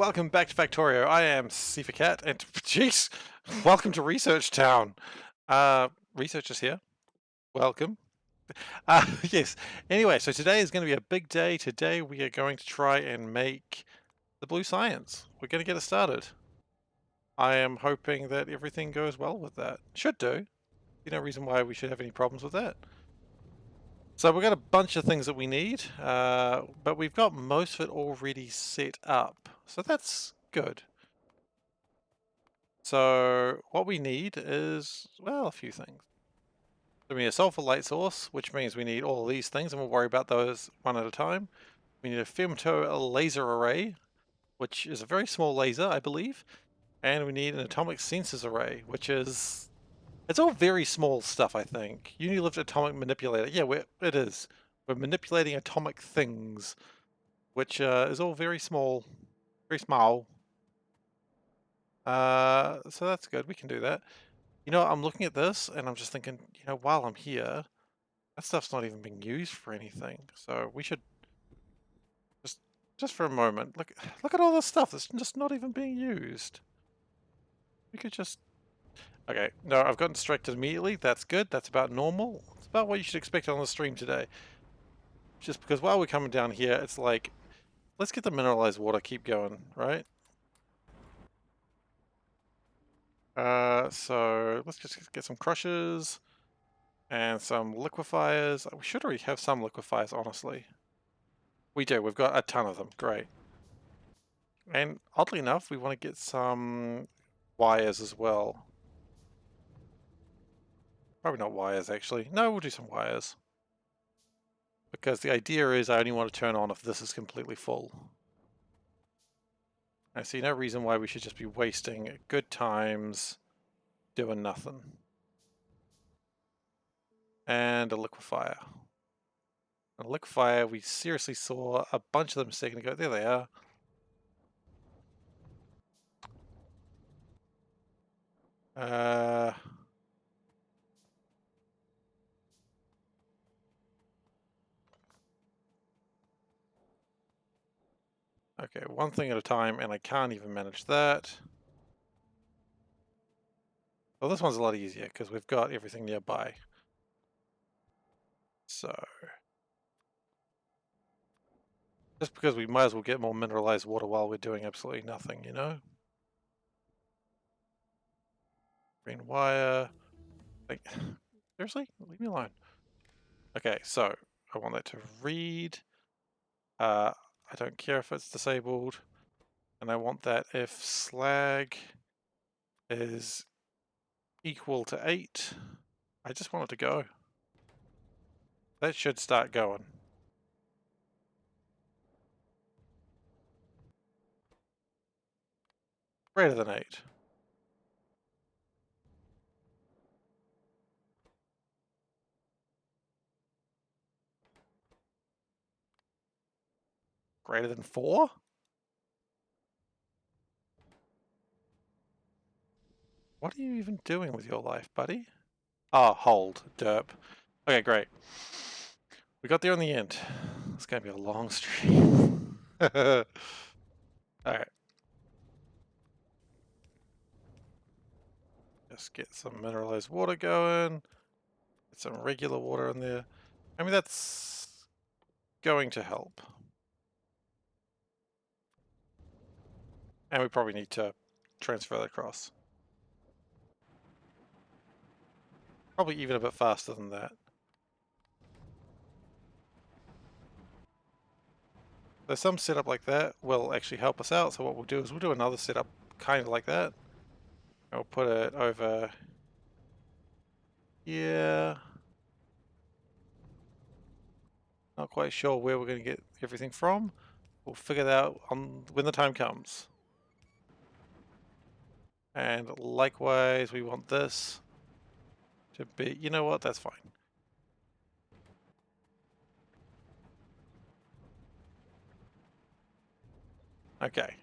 welcome back to Factorio. I am SeiferKatt, and jeez, welcome to Research Town. Researchers here. Welcome. Yes. Anyway, so today is going to be a big day. Today we are going to try and make the blue science. We're going to get it started. I am hoping that everything goes well with that. Should do. No reason why we should have any problems with that. So we've got a bunch of things that we need, but we've got most of it already set up. So that's good. So what we need is, well, a few things. So we need a sulfur light source, which means we need all of these things, and we'll worry about those one at a time. We need a femto laser array, which is a very small laser, I believe. And we need an atomic sensors array, which is... It's all very small stuff, I think. Unilift atomic manipulator. Yeah, it is. We're manipulating atomic things, which is all very small. Very small. So that's good. We can do that. I'm looking at this and I'm just thinking, while I'm here, that stuff's not even being used for anything. So we should just for a moment, look at all this stuff that's just not even being used. We could just... Okay, no, I've gotten distracted immediately. That's good. That's about normal. It's about what you should expect on the stream today. Just because while we're coming down here, it's like, let's get the mineralized water keep going, right? So let's just get some crushers. And some liquefiers. We should already have some liquefiers, honestly. We do. We've got a ton of them. Great. And oddly enough, we want to get some wires as well. Probably not wires, actually. No, we'll do some wires. Because the idea is I only want to turn on if this is completely full. I see no reason why we should just be wasting good times doing nothing. And a liquefier. A liquefier, we seriously saw a bunch of them a second ago. There they are. Okay, one thing at a time, and I can't even manage that. Well, this one's a lot easier because we've got everything nearby. So, just because we might as well get more mineralized water while we're doing absolutely nothing, Green wire. Like, seriously? Leave me alone. Okay, so I want that to read. I don't care if it's disabled. And I want that if slag is equal to 8. I just want it to go. That should start going. Greater than 8. Greater than 4? What are you even doing with your life, buddy? Ah, hold. Derp. Okay, great. We got there in the end. It's gonna be a long stream. Alright. Just get some mineralized water going. Get some regular water in there. I mean, that's going to help. And we probably need to transfer that across. Probably even a bit faster than that. There's some setup like that will actually help us out. So what we'll do is we'll do another setup kind of like that. I'll put it over here. Not quite sure where we're going to get everything from. We'll figure that out when the time comes. And likewise, we want this to be, you know what, that's fine. Okay.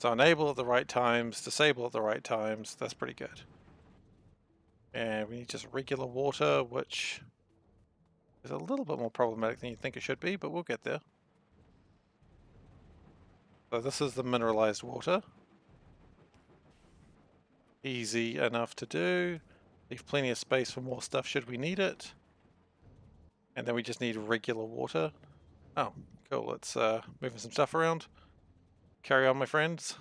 So enable at the right times, disable at the right times, that's pretty good. And we need just regular water, which is a little bit more problematic than you think it should be, but we'll get there. So this is the mineralized water. Easy enough to do. Leave plenty of space for more stuff should we need it. And then we just need regular water. Oh, cool. Let's move some stuff around. Carry on, my friends.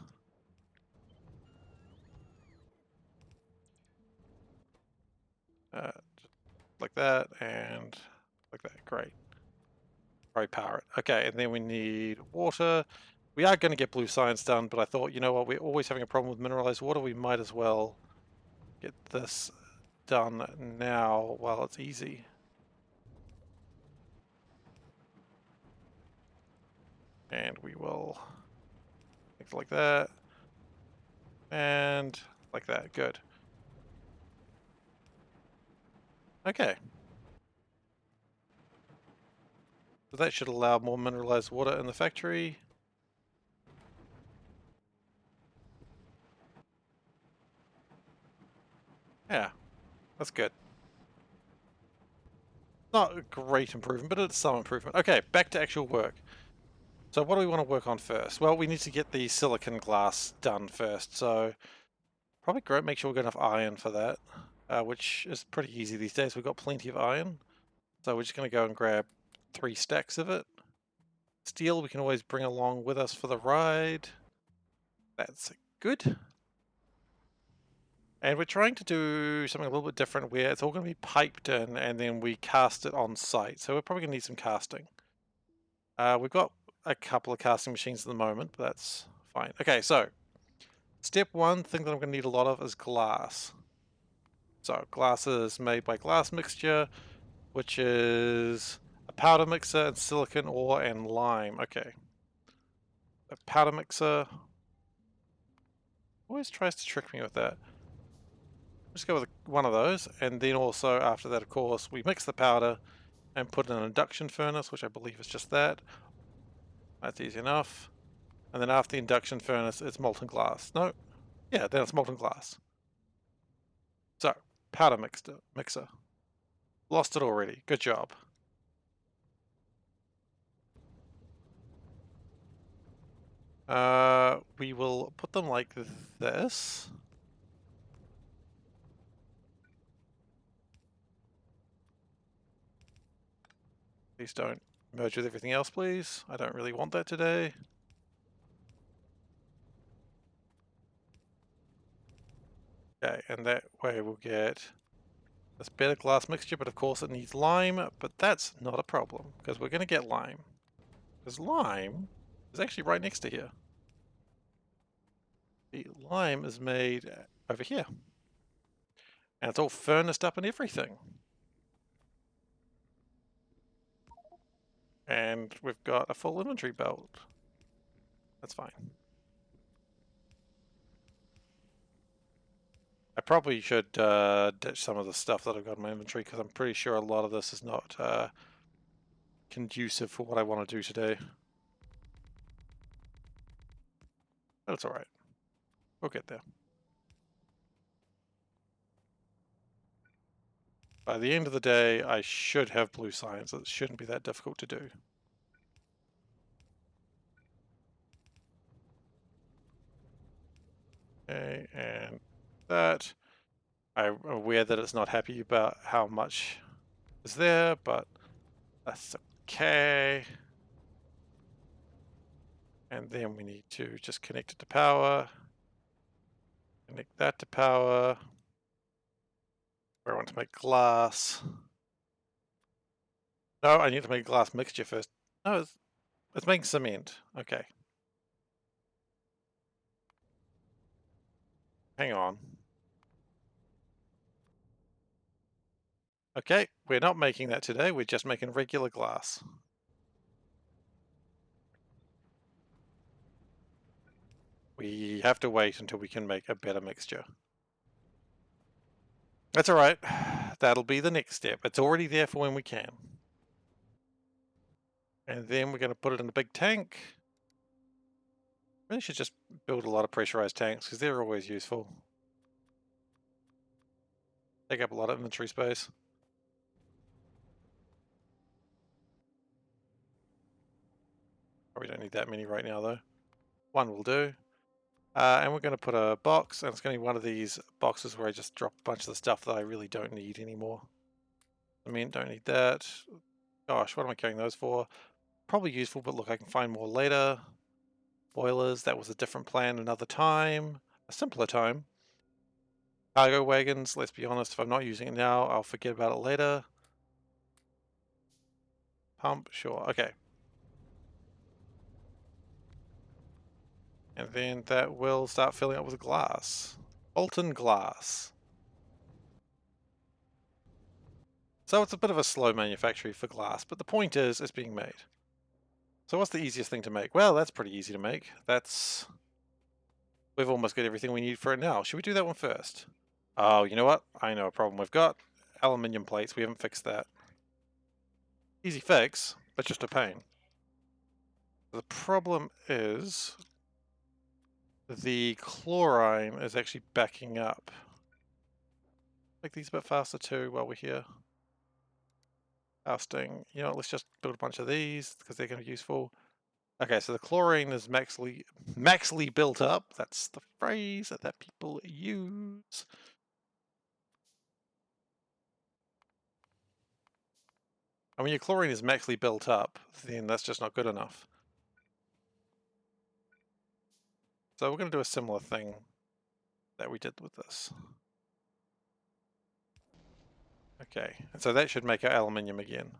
Like that and like that. Great. Probably power it. Okay, and then we need water. We are going to get blue science done, but I thought, you know what, we're always having a problem with mineralized water. We might as well get this done now while it's easy. And we will make it like that. And like that. Good. Okay. So that should allow more mineralized water in the factory. Yeah, that's good. Not a great improvement, but it's some improvement. Okay, back to actual work. So what do we want to work on first? Well, we need to get the silicon glass done first. So probably make sure we've got enough iron for that, which is pretty easy these days. We've got plenty of iron. So we're just going to go and grab 3 stacks of it. Steel we can always bring along with us for the ride. That's good. And we're trying to do something a little bit different where it's all going to be piped in and then we cast it on site. So we're probably going to need some casting. We've got a couple of casting machines at the moment, but that's fine. Okay, so step 1 thing that I'm going to need a lot of is glass. So glass is made by glass mixture, which is a powder mixer and silicon ore and lime. Okay. A powder mixer always tries to trick me with that. Just go with one of those, and then also after that, of course, we mix the powder and put in an induction furnace, which I believe is just that. That's easy enough. And then after the induction furnace, it's molten glass. No, yeah, then it's molten glass. So, powder mixer. Lost it already. Good job. We will put them like this. Please don't merge with everything else, please. I don't really want that today. Okay, and that way we'll get this better glass mixture, but of course it needs lime, but that's not a problem, because we're going to get lime. Because lime is actually right next to here. The lime is made over here. And it's all furnace up and everything. And we've got a full inventory belt. That's fine. I probably should ditch some of the stuff that I've got in my inventory because I'm pretty sure a lot of this is not conducive for what I want to do today. But it's alright. We'll get there. By the end of the day, I should have blue science. It shouldn't be that difficult to do. Okay, and that. I'm aware that it's not happy about how much is there, but that's okay. And then we need to just connect it to power. Connect that to power. I want to make glass. No, I need to make a glass mixture first. No, it's making cement. Okay. Hang on. Okay, we're not making that today. We're just making regular glass. We have to wait until we can make a better mixture. That's all right. That'll be the next step. It's already there for when we can. And then we're going to put it in a big tank. Really should just build a lot of pressurized tanks because they're always useful. Take up a lot of inventory space. Probably don't need that many right now though. One will do. And we're going to put a box, and it's going to be one of these boxes where I just drop a bunch of the stuff that I really don't need anymore. I mean, don't need that. Gosh, what am I carrying those for? Probably useful, but look, I can find more later. Boilers, that was a different plan another time. A simpler time. Cargo wagons, let's be honest, if I'm not using it now, I'll forget about it later. Pump, sure, okay. And then that will start filling up with glass. Molten glass. So it's a bit of a slow manufacturing for glass, but the point is, it's being made. So what's the easiest thing to make? Well, that's pretty easy to make. We've almost got everything we need for it now. Should we do that one first? Oh, you know what? I know a problem we've got. Aluminium plates, we haven't fixed that. Easy fix, but just a pain. The problem is the chlorine is actually backing up. Make these a bit faster too while we're here. Casting, you know, let's just build a bunch of these because they're going to be useful. Okay, so the chlorine is maxly built up. That's the phrase that people use. And when your chlorine is maxly built up, then that's just not good enough. So we're going to do a similar thing that we did with this. Okay, and so that should make our aluminium again.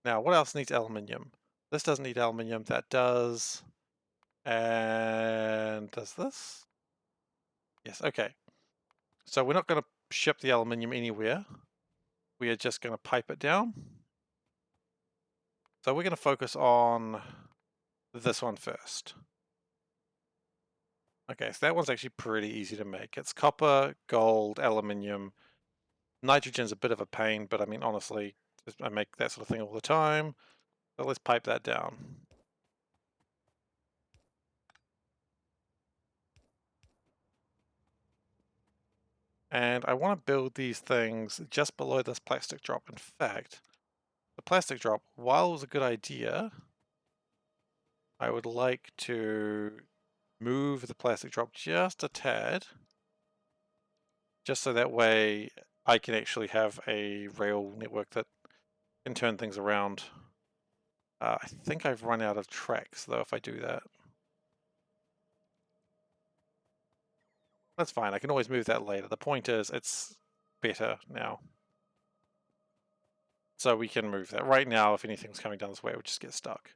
Now, what else needs aluminium? This doesn't need aluminium, that does. And does this? Yes, okay. So we're not going to ship the aluminium anywhere. We are just going to pipe it down. So we're going to focus on this one first. Okay, so that one's actually pretty easy to make. It's copper, gold, aluminium. Nitrogen's a bit of a pain, but I mean, honestly, I make that sort of thing all the time. So let's pipe that down. And I want to build these things just below this plastic drop. In fact, the plastic drop, while it was a good idea, I would like to move the plastic drop just a tad, just so that way I can actually have a rail network that can turn things around. I think I've run out of tracks though if I do that. That's fine, I can always move that later. The point is, it's better now. So we can move that. Right now, if anything's coming down this way, it would just get stuck.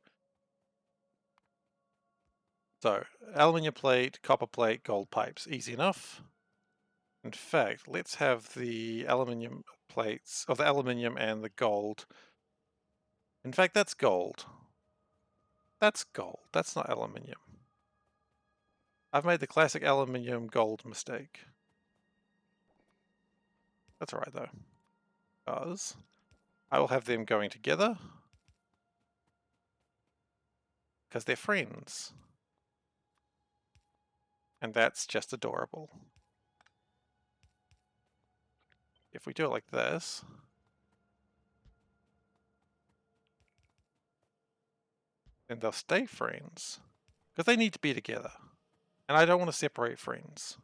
So, aluminium plate, copper plate, gold pipes. Easy enough. In fact, let's have the aluminium plates, or the aluminium and the gold. In fact, that's gold. That's gold. That's not aluminium. I've made the classic aluminium gold mistake. That's alright though. Because I will have them going together. Because they're friends. And that's just adorable. If we do it like this, then they'll stay friends. Because they need to be together. And I don't want to separate friends.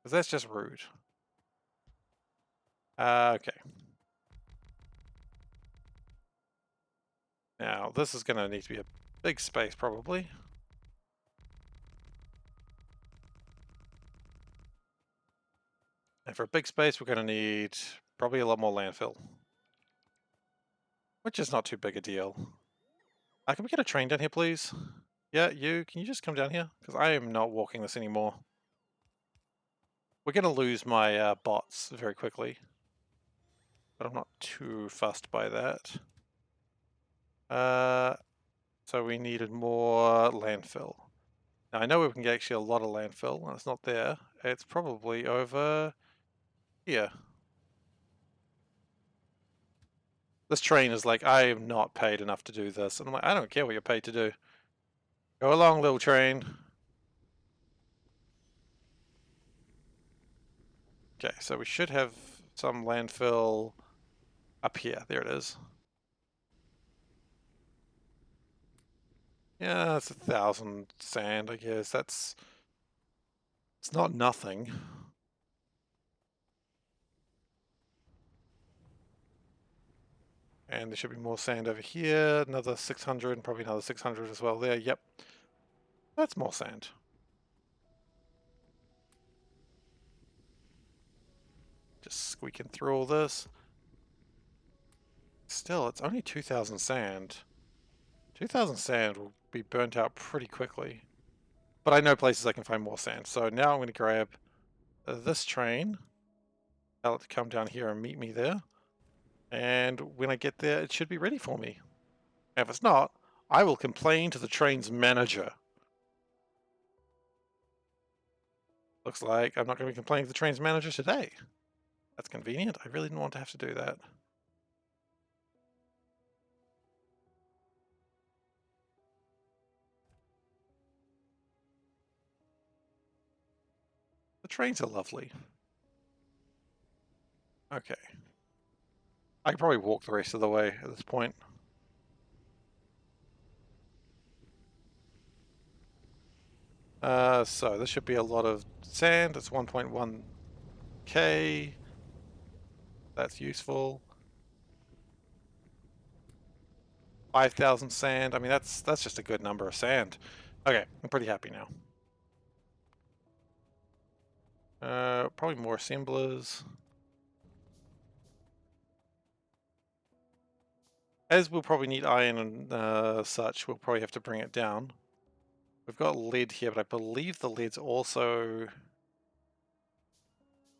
Because that's just rude. Okay. Now, this is going to need to be a big space, probably. And for a big space, we're going to need probably a lot more landfill. Which is not too big a deal. Can we get a train down here, please? Yeah, can you just come down here? Because I am not walking this anymore. We're going to lose my bots very quickly. But I'm not too fussed by that. So we needed more landfill. Now I know we can get actually a lot of landfill, and it's not there. It's probably over here. This train is like, I am not paid enough to do this. And I'm like, I don't care what you're paid to do. Go along, little train. Okay, so we should have some landfill Up here, there it is. Yeah, it's 1,000 sand, I guess. It's not nothing. And there should be more sand over here. Another 600 and probably another 600 as well there. Yep. That's more sand. Just squeaking through all this. Still, it's only 2,000 sand. 2,000 sand will be burnt out pretty quickly. But I know places I can find more sand. So now I'm going to grab this train. Tell it to come down here and meet me there. And when I get there, it should be ready for me. And if it's not, I will complain to the train's manager. Looks like I'm not going to be complaining to the train's manager today. That's convenient. I really didn't want to have to do that. The trains are lovely. Okay. I can probably walk the rest of the way at this point. So this should be a lot of sand. It's 1.1k. That's useful. 5,000 sand. I mean, that's just a good number of sand. Okay, I'm pretty happy now. Probably more assemblers. As we'll probably need iron and such, we'll probably have to bring it down. We've got lead here, but I believe the lead's also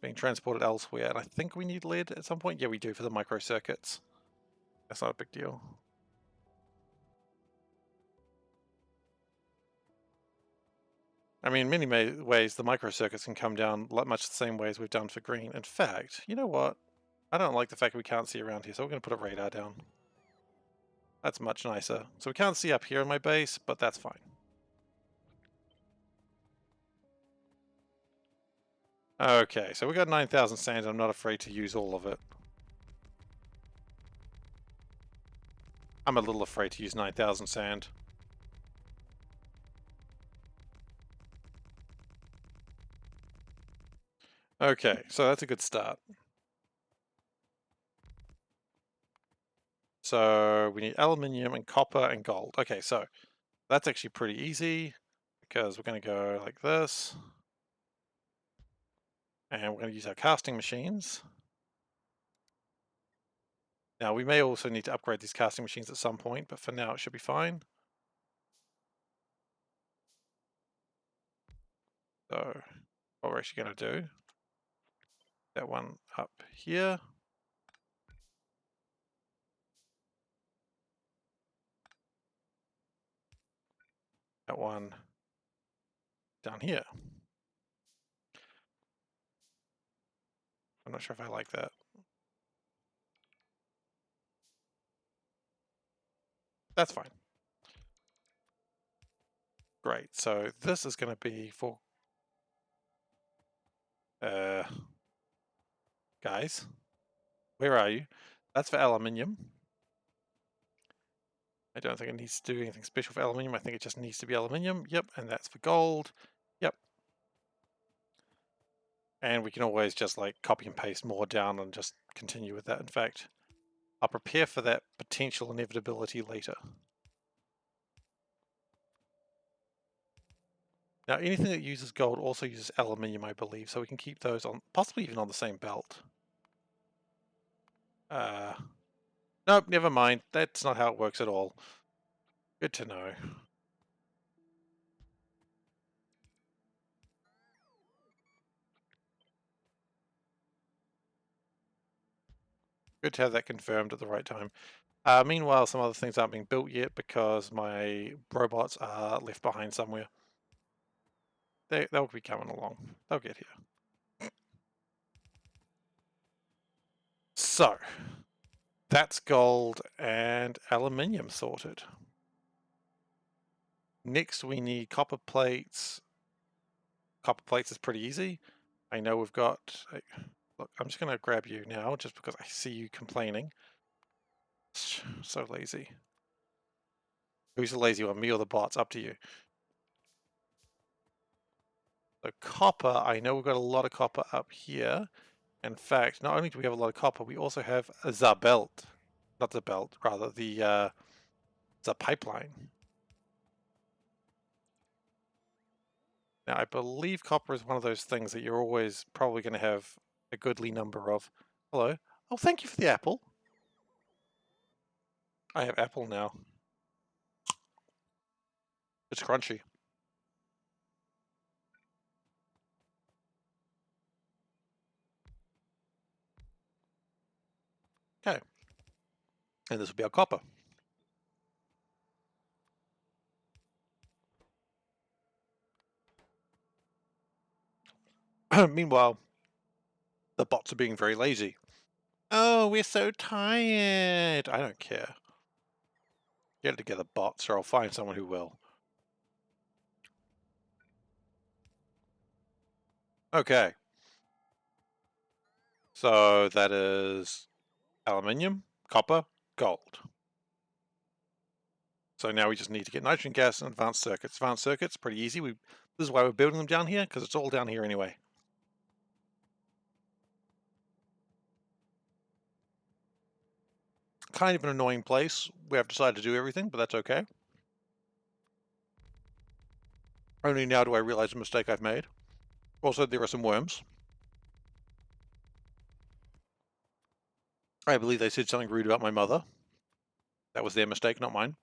being transported elsewhere. And I think we need lead at some point. Yeah, we do for the microcircuits. That's not a big deal. I mean, in many ways, the microcircuits can come down much the same way as we've done for green. In fact, you know what? I don't like the fact that we can't see around here, so we're going to put a radar down. That's much nicer. So we can't see up here in my base, but that's fine. Okay, so we got 9,000 sand. I'm not afraid to use all of it. I'm a little afraid to use 9,000 sand. Okay, so that's a good start. So we need aluminium and copper and gold. Okay, so that's actually pretty easy because we're going to go like this. And we're going to use our casting machines. Now, we may also need to upgrade these casting machines at some point, but for now it should be fine. So what we're actually going to do, that one up here. That one down here. I'm not sure if I like that. That's fine. Great, so this is going to be for... guys, where are you? That's for aluminium. I don't think it needs to do anything special for aluminium. I think it just needs to be aluminium. Yep, and that's for gold. Yep. And we can always just like copy and paste more down and just continue with that. In fact, I'll prepare for that potential inevitability later. Now, anything that uses gold also uses aluminium, I believe, so we can keep those on, possibly even on the same belt. Nope, never mind. That's not how it works at all. Good to know. Good to have that confirmed at the right time. Meanwhile, some other things aren't being built yet because my robots are left behind somewhere. They'll be coming along. They'll get here. So, that's gold and aluminium sorted. Next, we need copper plates. Copper plates is pretty easy. I know we've got... Look, I'm just going to grab you now just because I see you complaining. So lazy. Who's the lazy one, me or the bots? Up to you. So copper, I know we've got a lot of copper up here. In fact, not only do we have a lot of copper, we also have the belt. Not the belt, rather the pipeline. Now, I believe copper is one of those things that you're always probably going to have a goodly number of. Hello. Oh, thank you for the apple. I have apple now. It's crunchy. Okay. And this will be our copper. Meanwhile, the bots are being very lazy. Oh, we're so tired. I don't care. Get it together, bots, or I'll find someone who will. Okay. So that is aluminium, copper, gold. So now we just need to get nitrogen gas and advanced circuits. Advanced circuits, pretty easy. This is why we're building them down here, because it's all down here anyway. Kind of an annoying place. We have decided to do everything, but that's okay. Only now do I realize the mistake I've made. Also, there are some worms. I believe they said something rude about my mother. That was their mistake, not mine.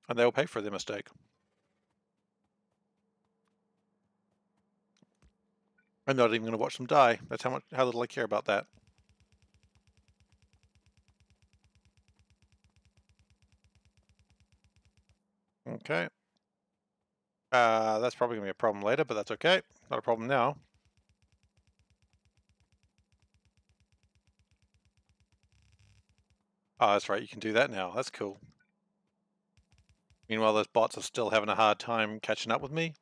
And they will pay for their mistake. I'm not even going to watch them die. That's how little I care about that. Okay. That's probably going to be a problem later, but that's okay. Not a problem now. Oh, that's right. You can do that now. That's cool. Meanwhile, those bots are still having a hard time catching up with me.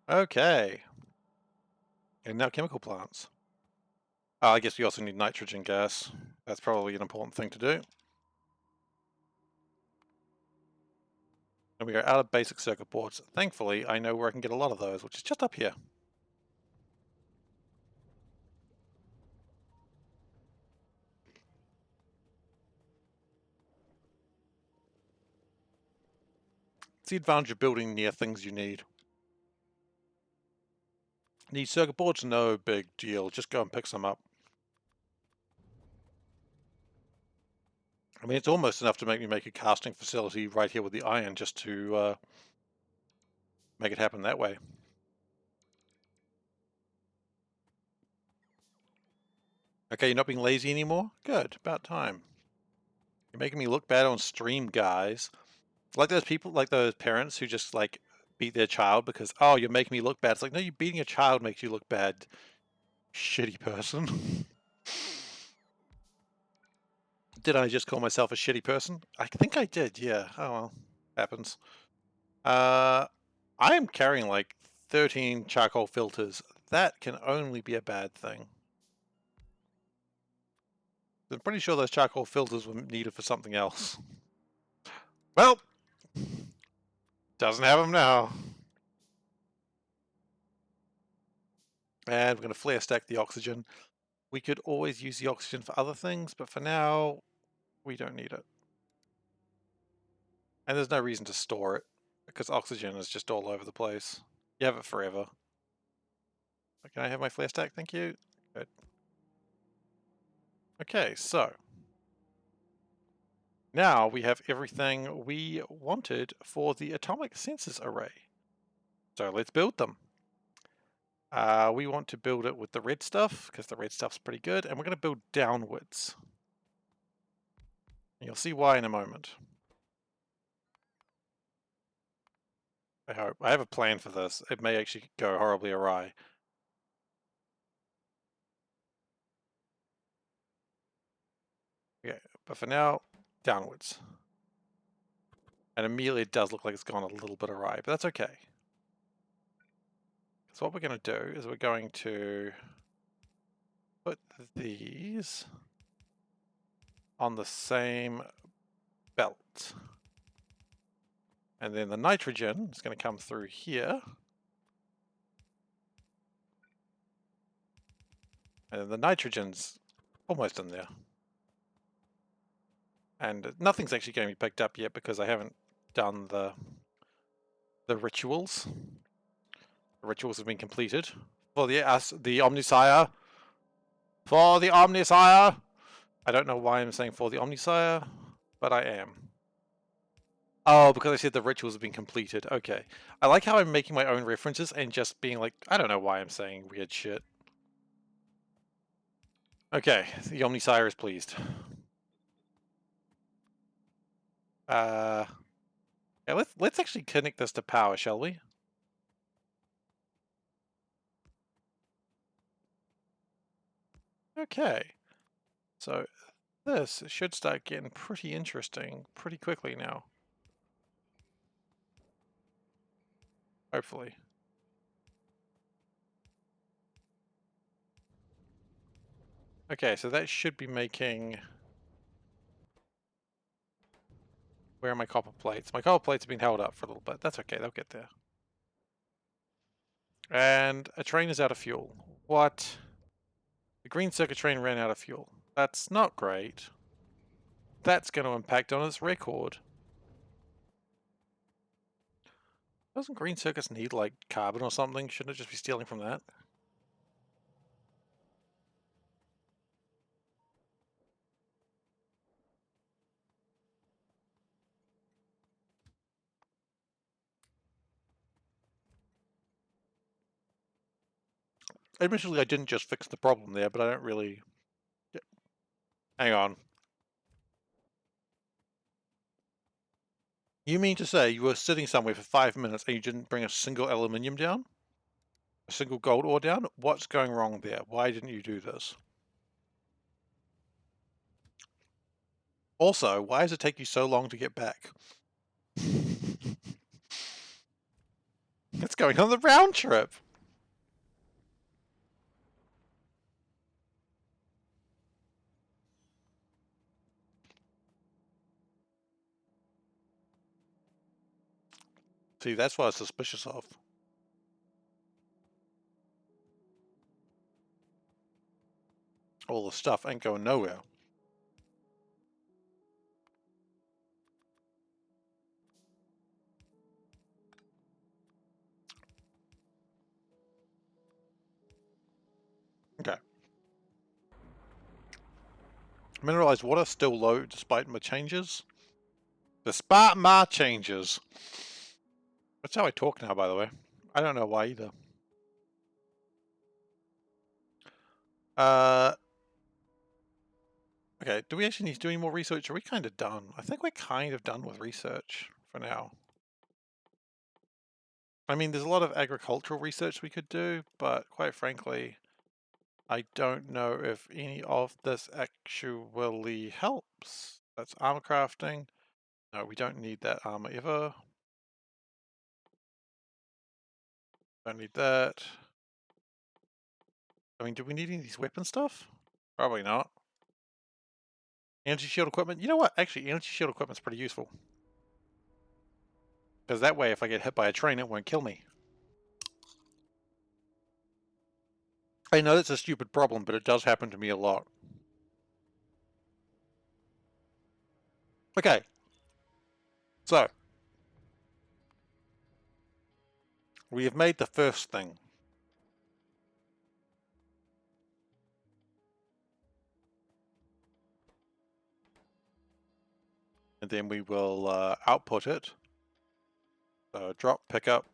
Okay. And now chemical plants. I guess we also need nitrogen gas. That's probably an important thing to do. And we are out of basic circuit boards. Thankfully, I know where I can get a lot of those, which is just up here. It's the advantage of building near things you need. Need circuit boards? No big deal. Just go and pick some up. I mean, it's almost enough to make me make a casting facility right here with the iron just to make it happen that way. Okay, you're not being lazy anymore? Good, about time. You're making me look bad on stream, guys. Like those people, like those parents who just like beat their child because, oh, you're making me look bad. It's like, no, you beating a child makes you look bad. Shitty person. Did I just call myself a shitty person? I think I did, yeah. Oh well, happens. I am carrying like 13 charcoal filters. That can only be a bad thing. I'm pretty sure those charcoal filters were needed for something else. Well, doesn't have them now. And we're going to flare stack the oxygen. We could always use the oxygen for other things, but for now, we don't need it. And there's no reason to store it, because oxygen is just all over the place. You have it forever. Can I have my flare stack? Thank you. Good. Okay, so now we have everything we wanted for the atomic sensors array. So let's build them. We want to build it with the red stuff, because the red stuff's pretty good, and we're going to build downwards. And you'll see why in a moment. I hope. I have a plan for this. It may actually go horribly awry. Okay, but for now, downwards. And immediately it does look like it's gone a little bit awry, but that's okay. So what we're going to do is we're going to put these on the same belt. And then the nitrogen is going to come through here. And then the nitrogen's almost in there. And nothing's actually going to be picked up yet because I haven't done the rituals. The rituals have been completed for the Omnisire. For the Omnisire! I don't know why I'm saying for the Omnisire, but I am. Oh, because I said the rituals have been completed. Okay. I like how I'm making my own references and just being like, I don't know why I'm saying weird shit. Okay, the Omnisire is pleased. Yeah, let's actually connect this to power, shall we? Okay. So this should start getting pretty interesting pretty quickly now. Hopefully. Okay, so that should be making... Where are my copper plates? My copper plates have been held up for a little bit. That's okay, they'll get there. And a train is out of fuel. What? The green circuit train ran out of fuel. That's not great. That's going to impact on its record. Doesn't green circuits need, like, carbon or something? Shouldn't it just be stealing from that? Admittedly, I didn't just fix the problem there, but I don't really... Hang on. You mean to say you were sitting somewhere for 5 minutes and you didn't bring a single aluminium down? A single gold ore down? What's going wrong there? Why didn't you do this? Also, why does it take you so long to get back? It's going on the round trip. See, that's what I was suspicious of. All the stuff ain't going nowhere. Okay. Mineralized water still low despite my changes. Despite my changes. That's how I talk now, by the way. I don't know why either. Okay, do we actually need to do any more research? Are we kind of done? I think we're kind of done with research for now. I mean, there's a lot of agricultural research we could do, but quite frankly, I don't know if any of this actually helps. That's armor crafting. No, we don't need that armor ever. Don't need that. I mean, do we need any of these weapon stuff? Probably not. Energy shield equipment. You know what? Actually, energy shield equipment's pretty useful. Because that way, if I get hit by a train, it won't kill me. I know that's a stupid problem, but it does happen to me a lot. Okay. So. We have made the first thing. And then we will output it. So drop, pick up.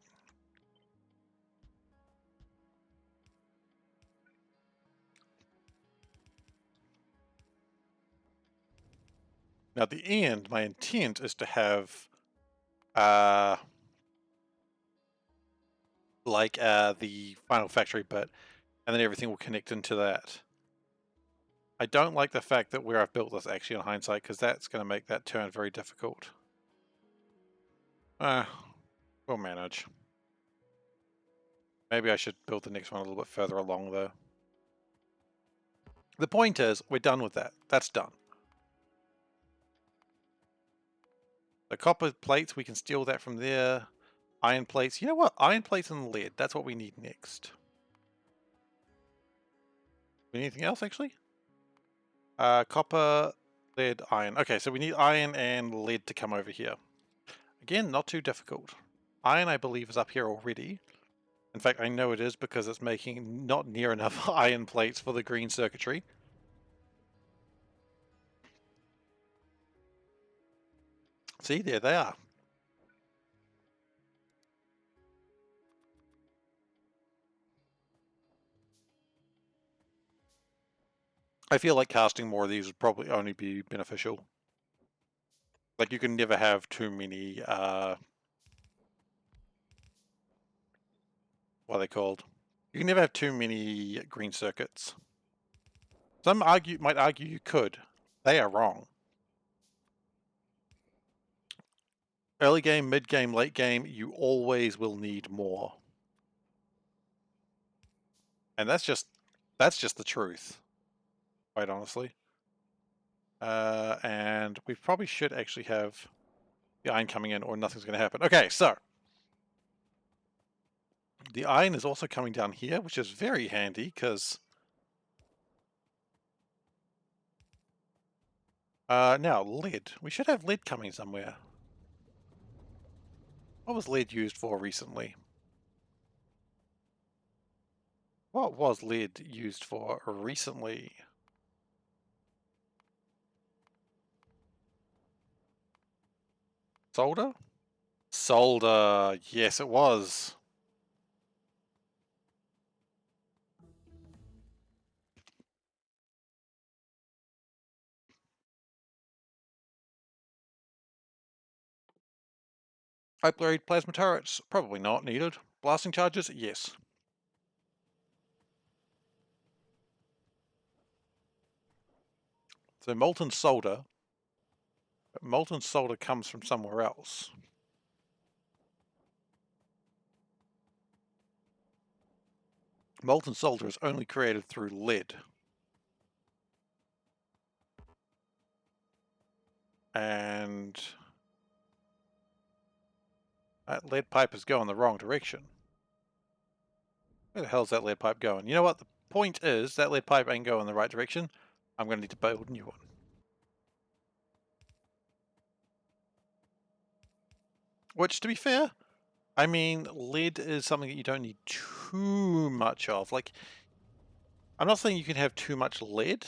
Now at the end, my intent is to have the final factory bit, and then everything will connect into that. I don't like the fact that where I've built this actually on hindsight, because that's going to make that turn very difficult. We'll manage. Maybe I should build the next one a little bit further along though. The point is, we're done with that. That's done. The copper plates, we can steal that from there. Iron plates. You know what? Iron plates and lead. That's what we need next. Anything else, actually? Copper, lead, iron. Okay, so we need iron and lead to come over here. Again, not too difficult. Iron, I believe, is up here already. In fact, I know it is because it's making not near enough iron plates for the green circuitry. See, there they are. I feel like casting more of these would probably only be beneficial. Like, you can never have too many, what are they called? You can never have too many green circuits. Some might argue you could. They are wrong. Early game, mid game, late game, you always will need more. And that's just the truth, quite honestly. And we probably should actually have the iron coming in or nothing's going to happen. Okay, so the iron is also coming down here, which is very handy because now lead. We should have lead coming somewhere. What was lead used for recently? What was lead used for recently? Solder? Solder. Yes, it was. Upgrade plasma turrets? Probably not needed. Blasting charges? Yes. So molten solder. But molten solder comes from somewhere else. Molten solder is only created through lead. And that lead pipe is going the wrong direction. Where the hell's that lead pipe going? You know what? The point is, that lead pipe ain't going the right direction. I'm going to need to build a new one. Which, to be fair, I mean, lead is something that you don't need too much of. Like, I'm not saying you can have too much lead,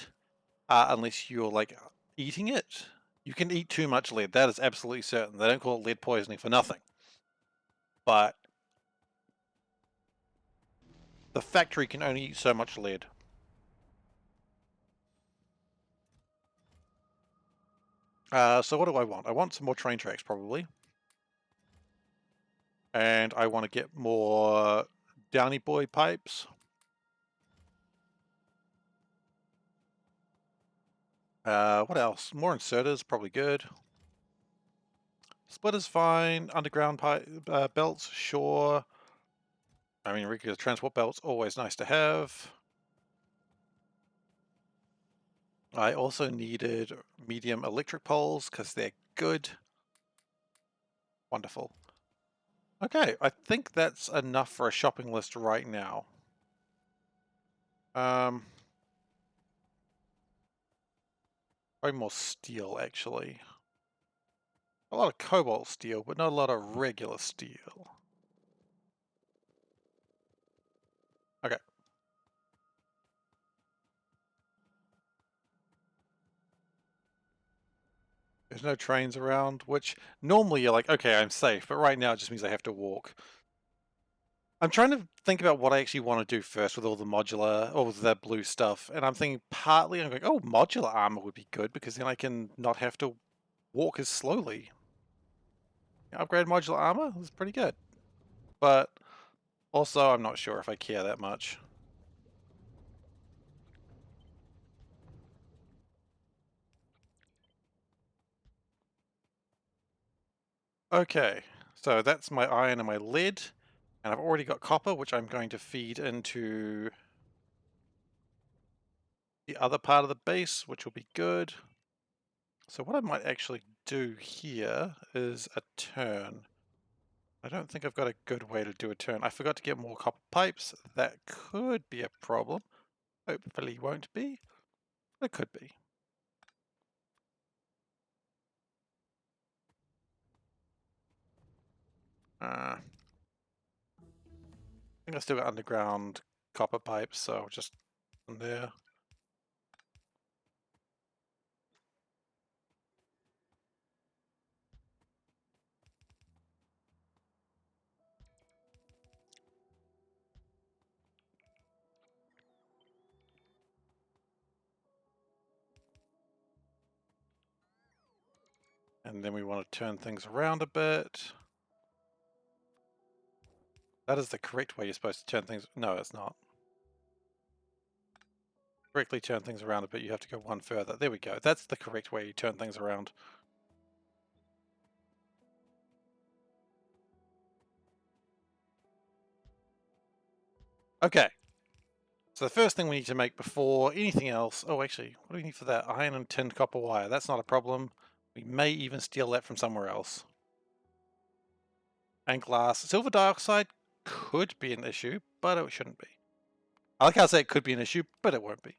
unless you're, like, eating it. You can eat too much lead, that is absolutely certain. They don't call it lead poisoning for nothing. But the factory can only eat so much lead. So what do I want? I want some more train tracks, probably. And I want to get more Downy Boy pipes. What else? More inserters, probably good. Splitters fine. Underground pipe, belts, sure. I mean, regular transport belts, always nice to have. I also needed medium electric poles because they're good. Wonderful. Okay, I think that's enough for a shopping list right now. Probably more steel, actually. A lot of cobalt steel, but not a lot of regular steel. Okay. There's no trains around, which normally you're like, okay, I'm safe, but right now it just means I have to walk. I'm trying to think about what I actually want to do first with all the modular, all of that blue stuff, and I'm thinking partly I'm going, oh, modular armor would be good because then I can not have to walk as slowly. Upgrade modular armor is pretty good, but also I'm not sure if I care that much. Okay, so that's my iron and my lead, and I've already got copper, which I'm going to feed into the other part of the base, which will be good. So what I might actually do here is a turn. I don't think I've got a good way to do a turn. I forgot to get more copper pipes. That could be a problem. Hopefully won't be, but it could be. I think I still got underground copper pipes, so I'll just on there. And then we want to turn things around a bit. That is the correct way you're supposed to turn things. No, it's not. Correctly turn things around a bit, you have to go one further. There we go. That's the correct way you turn things around. Okay. So the first thing we need to make before anything else... Oh, actually, what do we need for that? Iron and tinned copper wire. That's not a problem. We may even steal that from somewhere else. And glass. Silver dioxide could be an issue, but it shouldn't be. I like how I say it could be an issue, but it won't be.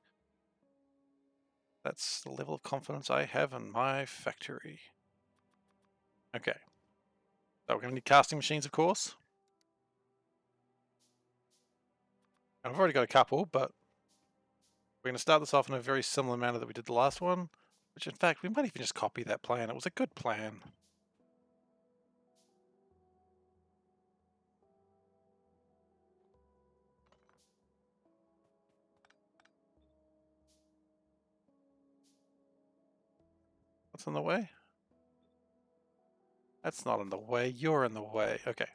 That's the level of confidence I have in my factory. Okay. So we're going to need casting machines, of course. And I've already got a couple, but we're going to start this off in a very similar manner that we did the last one. Which, in fact, we might even just copy that plan. It was a good plan. What's in the way? That's not in the way. You're in the way. Okay.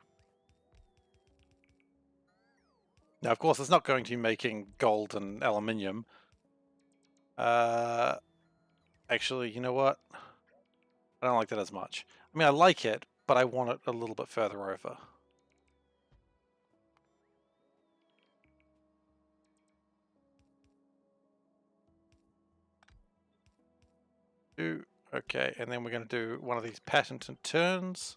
Now, of course, it's not going to be making gold and aluminium. Actually, you know what? I don't like that as much. I mean, I like it, but I want it a little bit further over. Okay, and then we're going to do one of these patented turns.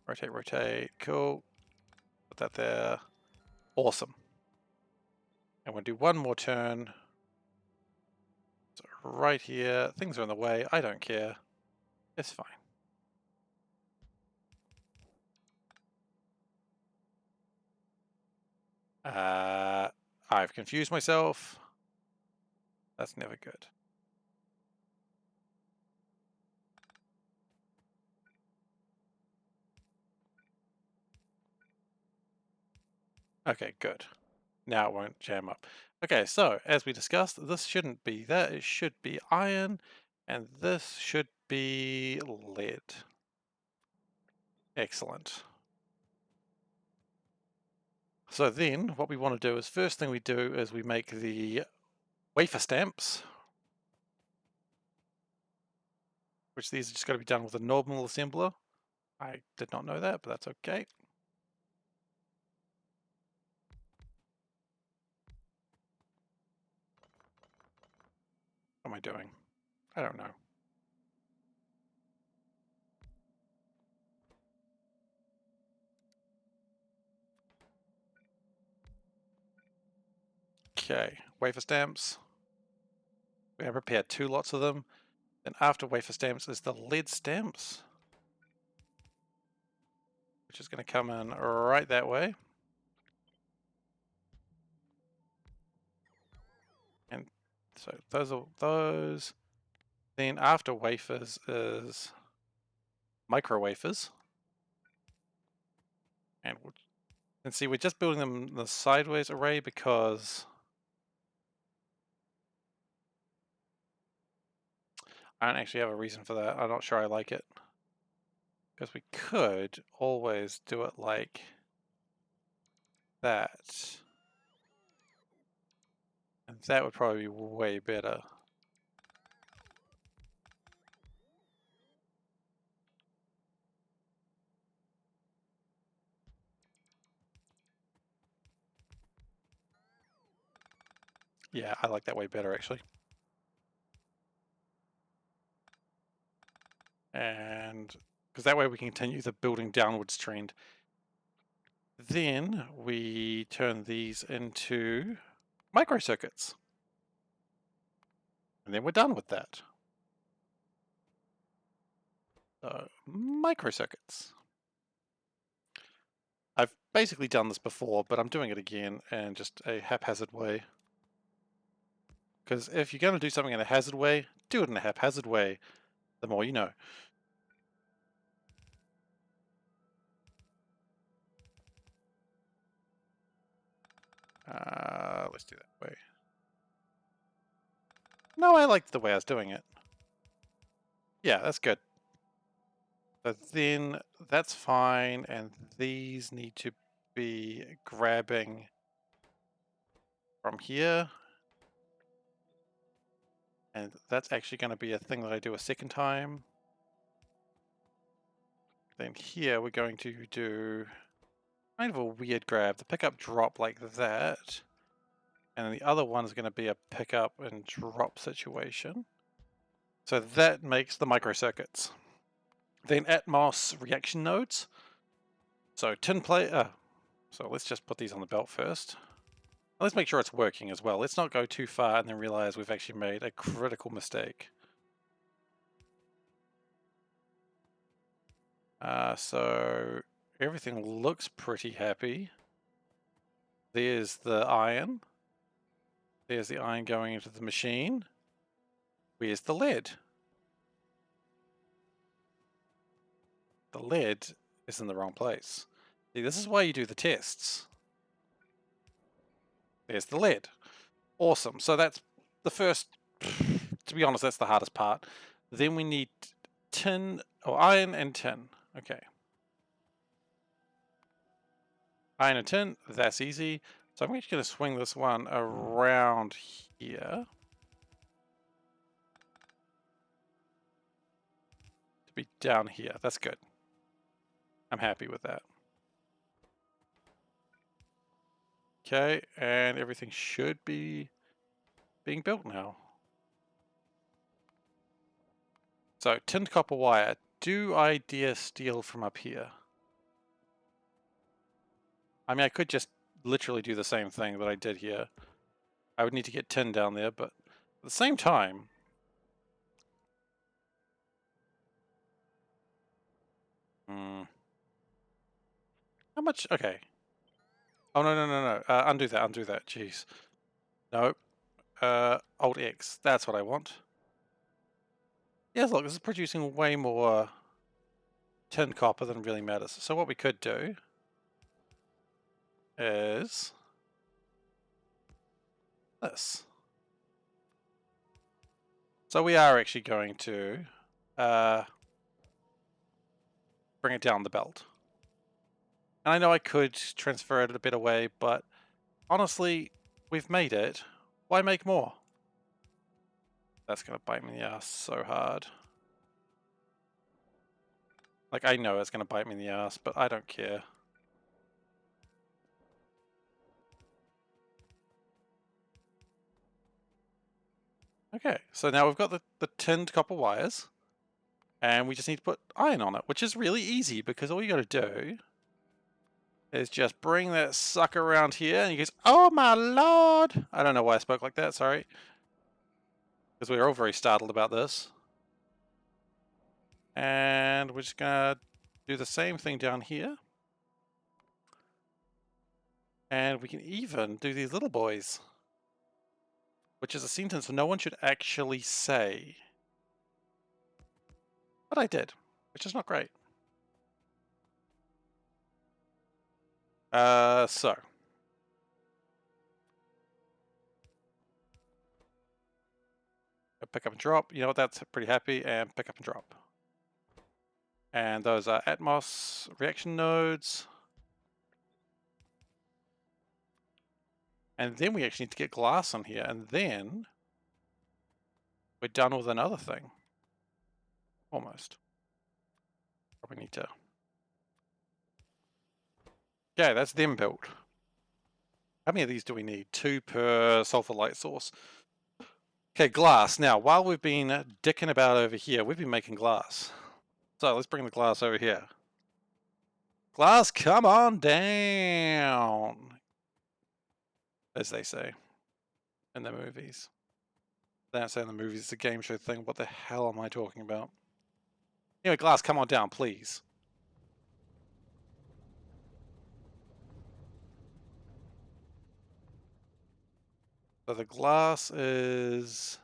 Rotate, rotate, cool. Put that there. Awesome. And we'll do one more turn. So right here, things are in the way. I don't care. It's fine. I've confused myself. That's never good. Okay, good. Now it won't jam up. Okay, so as we discussed, this shouldn't be that. It should be iron, and this should be lead. Excellent. So then what we want to do is, first thing we do is we make the wafer stamps, which these are just going to be done with a normal assembler. I did not know that, but that's okay. What am I doing? I don't know. Okay, wafer stamps. We're going to prepare 2 lots of them. Then after wafer stamps is the lead stamps, which is going to come in right that way. And so those are those. Then after wafers is micro wafers. And see, we're just building them in the sideways array because I don't actually have a reason for that. I'm not sure I like it. Because we could always do it like that. And that would probably be way better. Yeah, I like that way better actually. And because that way we can continue the building downwards trend. Then we turn these into microcircuits. And then we're done with that. So, microcircuits. I've basically done this before, but I'm doing it again in just a haphazard way. Because if you're going to do something in a hazard way, do it in a haphazard way. The more you know. Let's do that way. No, I liked the way I was doing it. Yeah, that's good. But then that's fine, and these need to be grabbing from here. And that's actually going to be a thing that I do a second time. Then here we're going to do kind of a weird grab. The pickup drop like that. And then the other one is going to be a pickup and drop situation. So that makes the microcircuits. Then Atmos reaction nodes. So tin plate. So let's just put these on the belt first. Let's make sure it's working as well. Let's not go too far and then realize we've actually made a critical mistake. So everything looks pretty happy. There's the iron. There's the iron going into the machine. Where's the lead? The lead is in the wrong place. See, this is why you do the tests. There's the lead. Awesome. So that's the first, to be honest, that's the hardest part. Then we need tin, or iron and tin. Okay. Iron and tin, that's easy. So I'm actually going to swing this one around here. To be down here. That's good. I'm happy with that. Okay, and everything should be being built now. So, tinned copper wire. Do I dare steal from up here? I mean, I could just literally do the same thing that I did here. I would need to get tin down there, but at the same time... How much? Okay. Oh, no. Undo that. Jeez. No. Alt X. That's what I want. Yes, look, this is producing way more tin copper than really matters. So what we could do is this. So we are actually going to bring it down the belt. And I know I could transfer it a better way, but honestly, we've made it. Why make more? That's going to bite me in the ass so hard. Like, I know it's going to bite me in the ass, but I don't care. Okay, so now we've got the tinned copper wires, and we just need to put iron on it, which is really easy because all you got to do is just bring that sucker around here, and he goes, oh my lord! I don't know why I spoke like that, sorry. Because we were all very startled about this. And we're just gonna do the same thing down here. And we can even do these little boys. Which is a sentence no one should actually say. But I did, which is not great. So. Pick up and drop. You know what, that's pretty happy. And pick up and drop. And those are Atmos reaction nodes. And then we actually need to get glass on here. And then we're done with another thing. Almost. Probably need to... Okay, that's them built. How many of these do we need? 2 per sulfur light source. Okay, glass. Now, while we've been dicking about over here, we've been making glass. So let's bring the glass over here. Glass, come on down, as they say in the movies. They don't say in the movies, it's a game show thing. What the hell am I talking about? Anyway, glass, come on down, please. So the glass is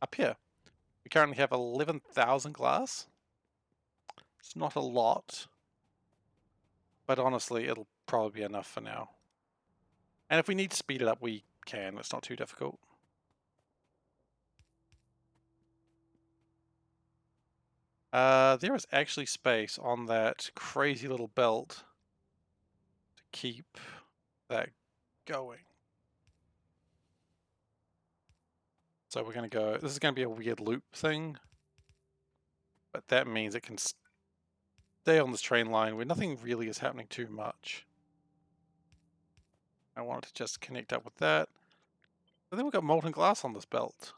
up here. We currently have 11,000 glass. It's not a lot, but honestly, it'll probably be enough for now. And if we need to speed it up, we can. It's not too difficult. There is actually space on that crazy little belt to keep that going. So we're going to go, this is going to be a weird loop thing, but that means it can stay on this train line where nothing really is happening too much. I want it to just connect up with that. But then we've got molten glass on this belt.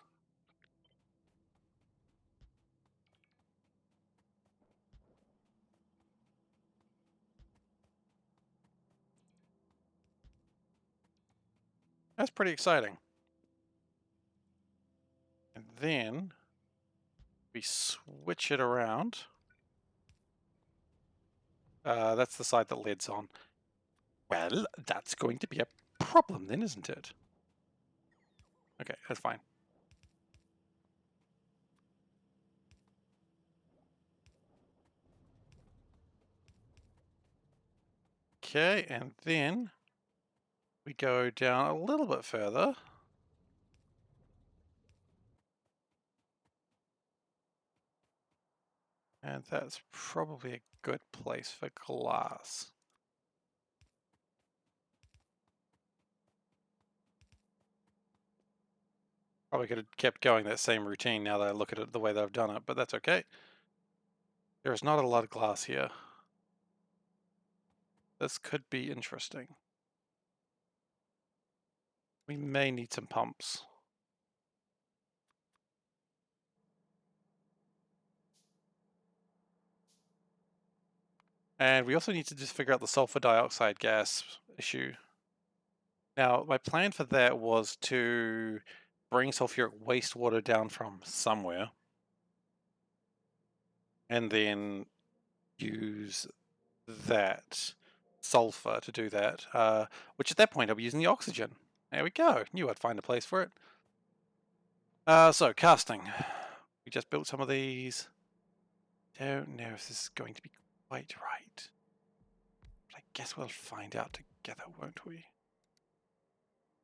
That's pretty exciting. And then we switch it around. That's the side that lead's on. Well, that's going to be a problem then, isn't it? Okay, that's fine. Okay, and then we go down a little bit further. And that's probably a good place for glass. Probably could have kept going that same routine now that I look at it the way that I've done it, but that's okay. There is not a lot of glass here. This could be interesting. We may need some pumps. And we also need to just figure out the sulfur dioxide gas issue. Now, my plan for that was to bring sulfuric wastewater down from somewhere and then use that sulfur to do that, which at that point I'll be using the oxygen. There we go. Knew I'd find a place for it. So, casting. We just built some of these. Don't know if this is going to be quite right. But I guess we'll find out together, won't we?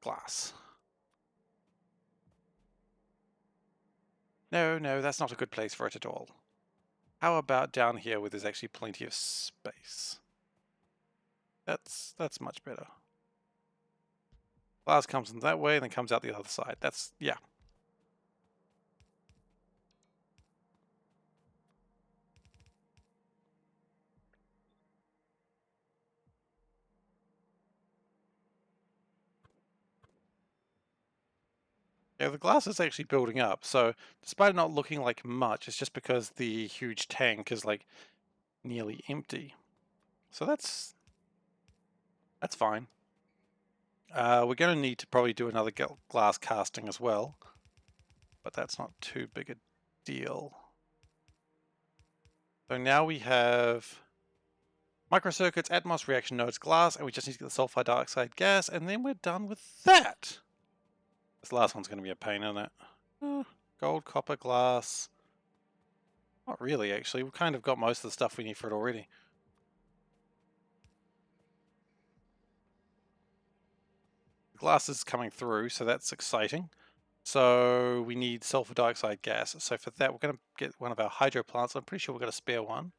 Glass. No, that's not a good place for it at all. How about down here where there's actually plenty of space? That's much better. Glass comes in that way and then comes out the other side. That's, yeah. Yeah, the glass is actually building up, so despite it not looking like much, it's just because the huge tank is like nearly empty. So that's fine. We're going to need to probably do another glass casting as well, but that's not too big a deal. So now we have microcircuits, Atmos, reaction nodes, glass, and we just need to get the sulfur dioxide gas, and then we're done with that. This last one's going to be a pain, isn't it? Gold, copper, glass. Not really, actually. We've kind of got most of the stuff we need for it already. Glass is coming through, so that's exciting. So we need sulfur dioxide gas. So for that, we're going to get one of our hydro plants. I'm pretty sure we've got a spare one.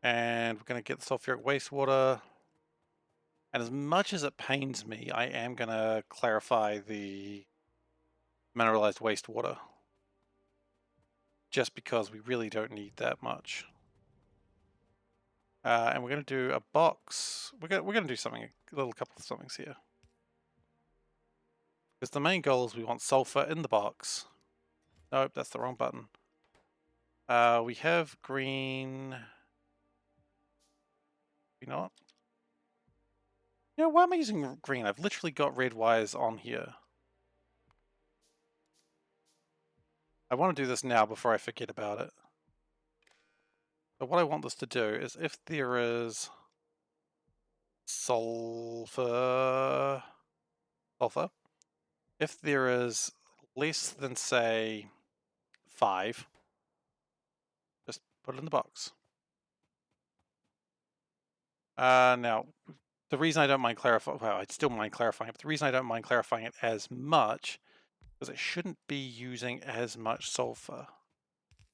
And we're going to get the sulfuric wastewater. And as much as it pains me, I am going to clarify the mineralized wastewater. Just because we really don't need that much. And we're going to do a box. We're going to do something, a little couple of somethings here. Because the main goal is we want sulfur in the box. Nope, that's the wrong button. We have green. You know what? Why am I using green? I've literally got red wires on here. I want to do this now before I forget about it. But what I want this to do is if there is sulfur, if there is less than, say, 5, just put it in the box. Now, the reason I don't mind clarifying, well, I'd still mind clarifying it, but the reason I don't mind clarifying it as much is it shouldn't be using as much sulfur.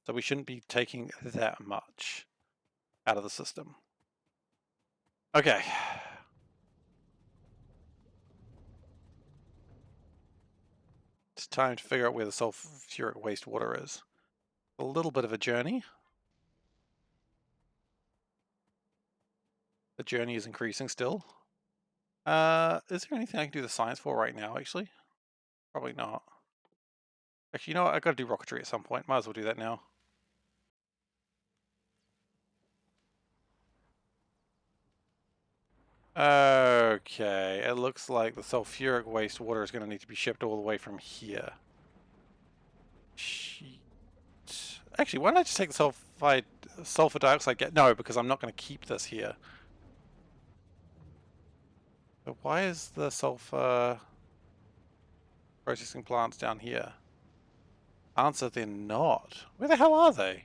So we shouldn't be taking that much out of the system. Okay. It's time to figure out where the sulfuric wastewater is. A little bit of a journey. The journey is increasing still. Is there anything I can do the science for right now, actually? Probably not. Actually, you know what? I've got to do rocketry at some point. Might as well do that now. Okay, it looks like the sulfuric wastewater is going to need to be shipped all the way from here. Sheet. Actually, why don't I just take the sulfur dioxide? No, because I'm not going to keep this here. But why is the sulfur processing plants down here? Answer, they're not. Where the hell are they?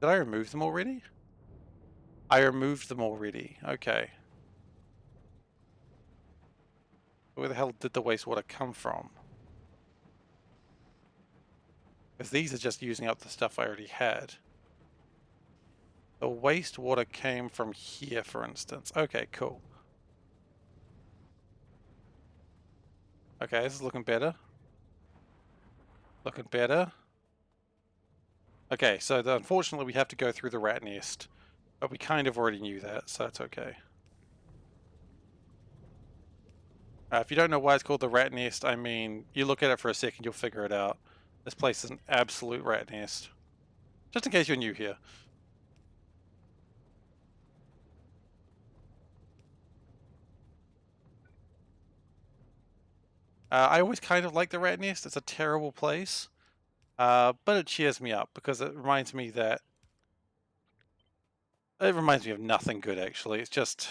Did I remove them already? I removed them already. Okay. Where the hell did the wastewater come from? Because these are just using up the stuff I already had. The wastewater came from here, for instance. Okay, cool. Okay, this is looking better. Looking better. Okay, so unfortunately we have to go through the rat nest. But we kind of already knew that, so that's okay. If you don't know why it's called the rat nest, I mean, you look at it for a second, you'll figure it out. This place is an absolute rat nest. Just in case you're new here. I always kind of like the rat nest. It's a terrible place. But it cheers me up because it reminds me that... It reminds me of nothing good, actually. It's just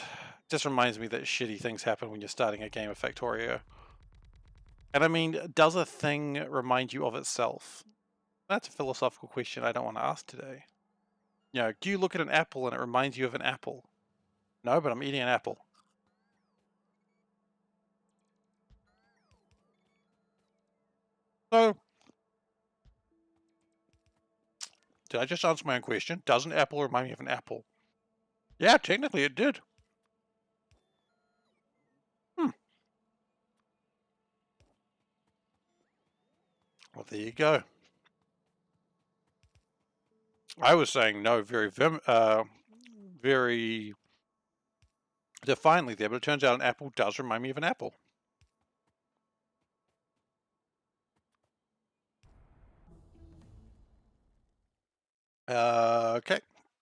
reminds me that shitty things happen when you're starting a game of Factorio. And I mean, does a thing remind you of itself? That's a philosophical question I don't want to ask today. Do you look at an apple and it reminds you of an apple? No, but I'm eating an apple. So, did I just answer my own question? Does an apple remind me of an apple? Yeah, technically it did. Well, there you go. I was saying no very defiantly there, but it turns out an apple does remind me of an apple. Okay,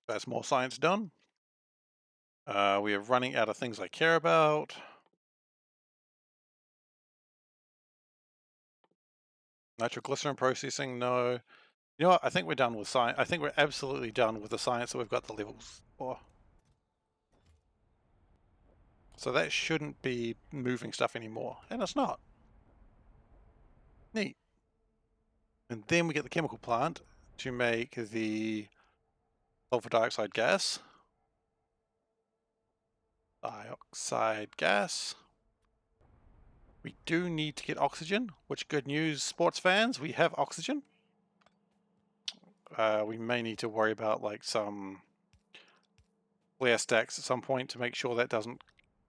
that's more science done. We are running out of things I care about. Nitroglycerin processing, no. You know what? I think we're done with science. I think we're absolutely done with the science that we've got the levels for. So that shouldn't be moving stuff anymore, and it's not. Neat. And then we get the chemical plant to make the sulfur dioxide gas. We do need to get oxygen, which good news, sports fans, we have oxygen. We may need to worry about like some flare stacks at some point to make sure that doesn't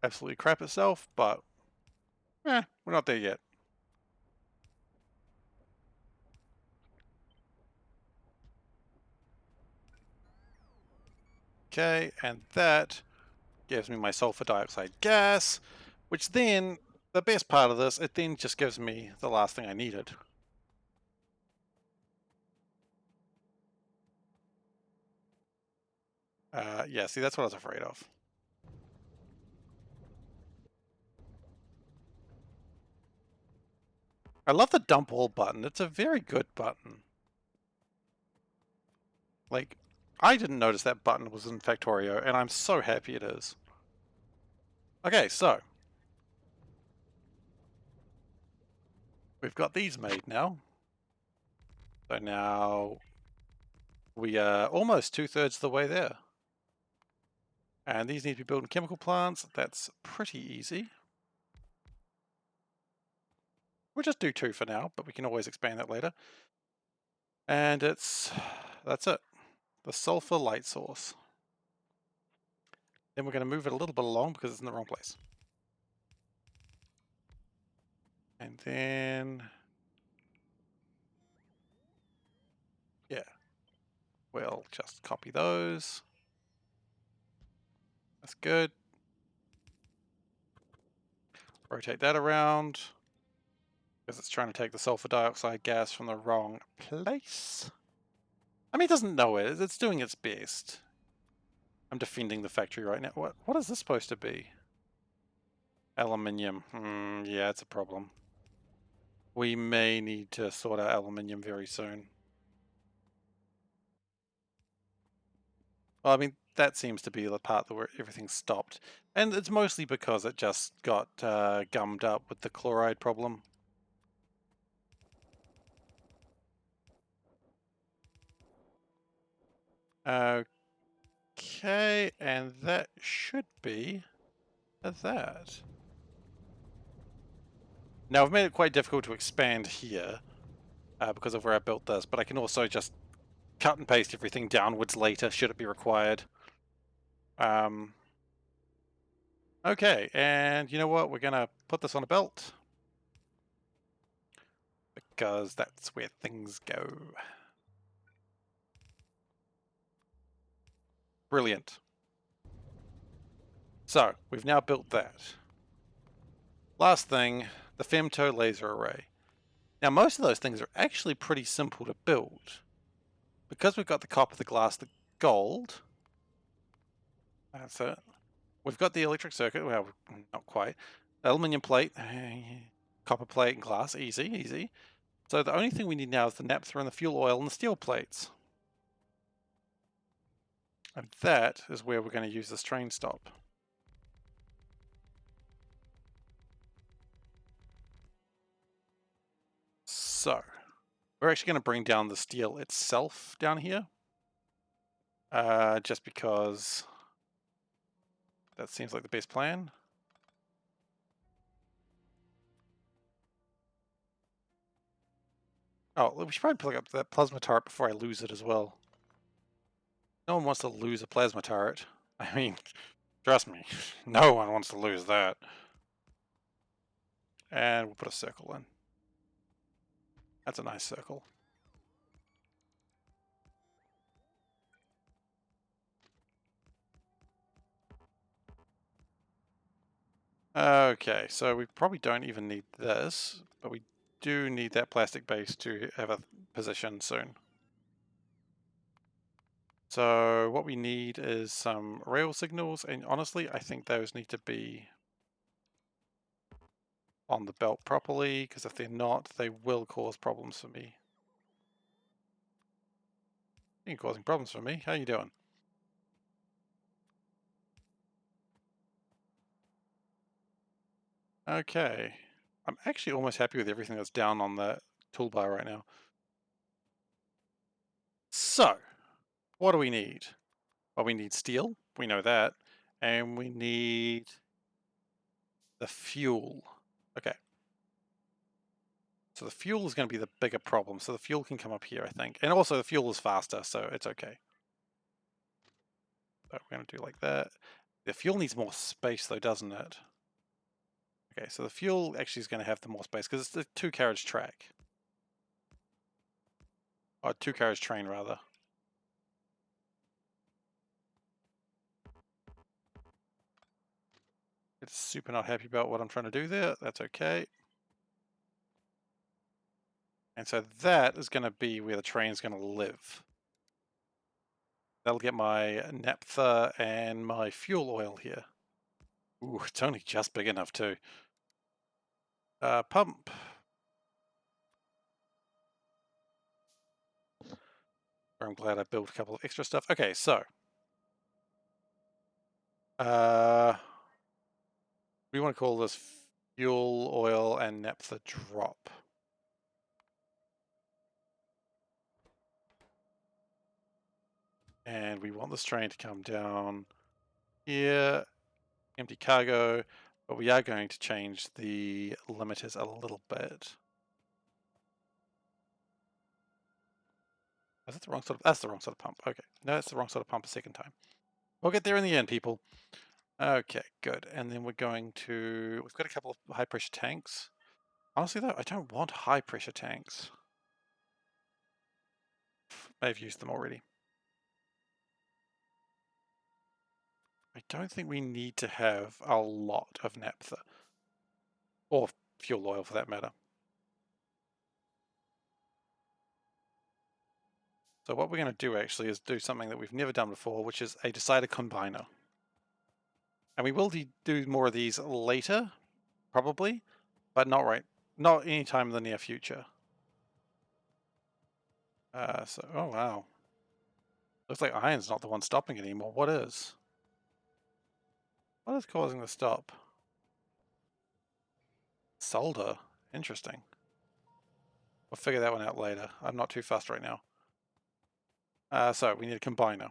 absolutely crap itself, but we're not there yet. Okay, and that gives me my sulfur dioxide gas, which then, the best part of this, it then just gives me the last thing I needed. Yeah, see, that's what I was afraid of. I love the dump all button. It's a very good button. Like, I didn't notice that button was in Factorio, and I'm so happy it is. Okay, so we've got these made now. So now we are almost 2/3 of the way there. And these need to be built in chemical plants. That's pretty easy. We'll just do 2 for now, but we can always expand that later. And that's it. The sulfur light source. Then we're going to move it a little bit along because it's in the wrong place. And then, yeah, we'll just copy those. That's good. Rotate that around because it's trying to take the sulfur dioxide gas from the wrong place. I mean, it doesn't know it. It's doing its best. I'm defending the factory right now. What is this supposed to be? Aluminium. Yeah, it's a problem. We may need to sort out aluminium very soon. Well, I mean, that seems to be the part where everything stopped. And it's mostly because it just got gummed up with the chloride problem. Okay, and that should be that. Now, I've made it quite difficult to expand here because of where I built this, but I can also just cut and paste everything downwards later, should it be required. Okay, and you know what? We're going to put this on a belt because that's where things go. Brilliant. So, we've now built that. Last thing, the femto laser array. Now, most of those things are actually pretty simple to build. Because we've got the copper, the glass, the gold, that's it. We've got the electric circuit, well, not quite. Aluminium plate, copper plate and glass, easy, easy. So the only thing we need now is the naphtha and the fuel oil and the steel plates. And that is where we're going to use this train stop. So, we're actually going to bring down the steel itself down here. Just because that seems like the best plan. Oh, we should probably pick up that plasma turret before I lose it as well. No one wants to lose a plasma turret. I mean, trust me, no one wants to lose that. And we'll put a circle in. That's a nice circle. Okay, so we probably don't even need this, but we do need that plastic base to have a position soon. So what we need is some rail signals, and honestly, I think those need to be on the belt properly, because if they're not, they will cause problems for me. You're causing problems for me. How you doing? Okay. I'm actually almost happy with everything that's down on the toolbar right now. So, what do we need? Well, we need steel. We know that. And we need the fuel. Okay. So the fuel is going to be the bigger problem. So the fuel can come up here, I think. And also the fuel is faster, so it's okay. So we're going to do like that. The fuel needs more space though, doesn't it? Okay, so the fuel actually is going to have the more space because it's a 2-carriage track. Or 2-carriage train, rather. It's super not happy about what I'm trying to do there. That's okay. And so that is going to be where the train's going to live. That'll get my naphtha and my fuel oil here. Ooh, it's only just big enough too. Pump. I'm glad I built a couple of extra stuff. Okay, so we want to call this fuel oil and naphtha drop. And we want this train to come down here, empty cargo, but we are going to change the limiters a little bit. Is that the wrong sort of, that's the wrong sort of pump. Okay, no, that's the wrong sort of pump a second time. We'll get there in the end, people. Okay, good. And then we're going to, we've got a couple of high pressure tanks. Honestly though, I don't want high pressure tanks. I've used them already. I don't think we need to have a lot of naphtha. Or fuel oil for that matter. So what we're going to do actually is do something that we've never done before, which is a decider combiner. And we will do more of these later, probably, but not anytime in the near future. Oh wow. Looks like iron's not the one stopping it anymore. What is? What is causing the stop? Solder. Interesting. We'll figure that one out later. I'm not too fussed right now. So we need a combiner.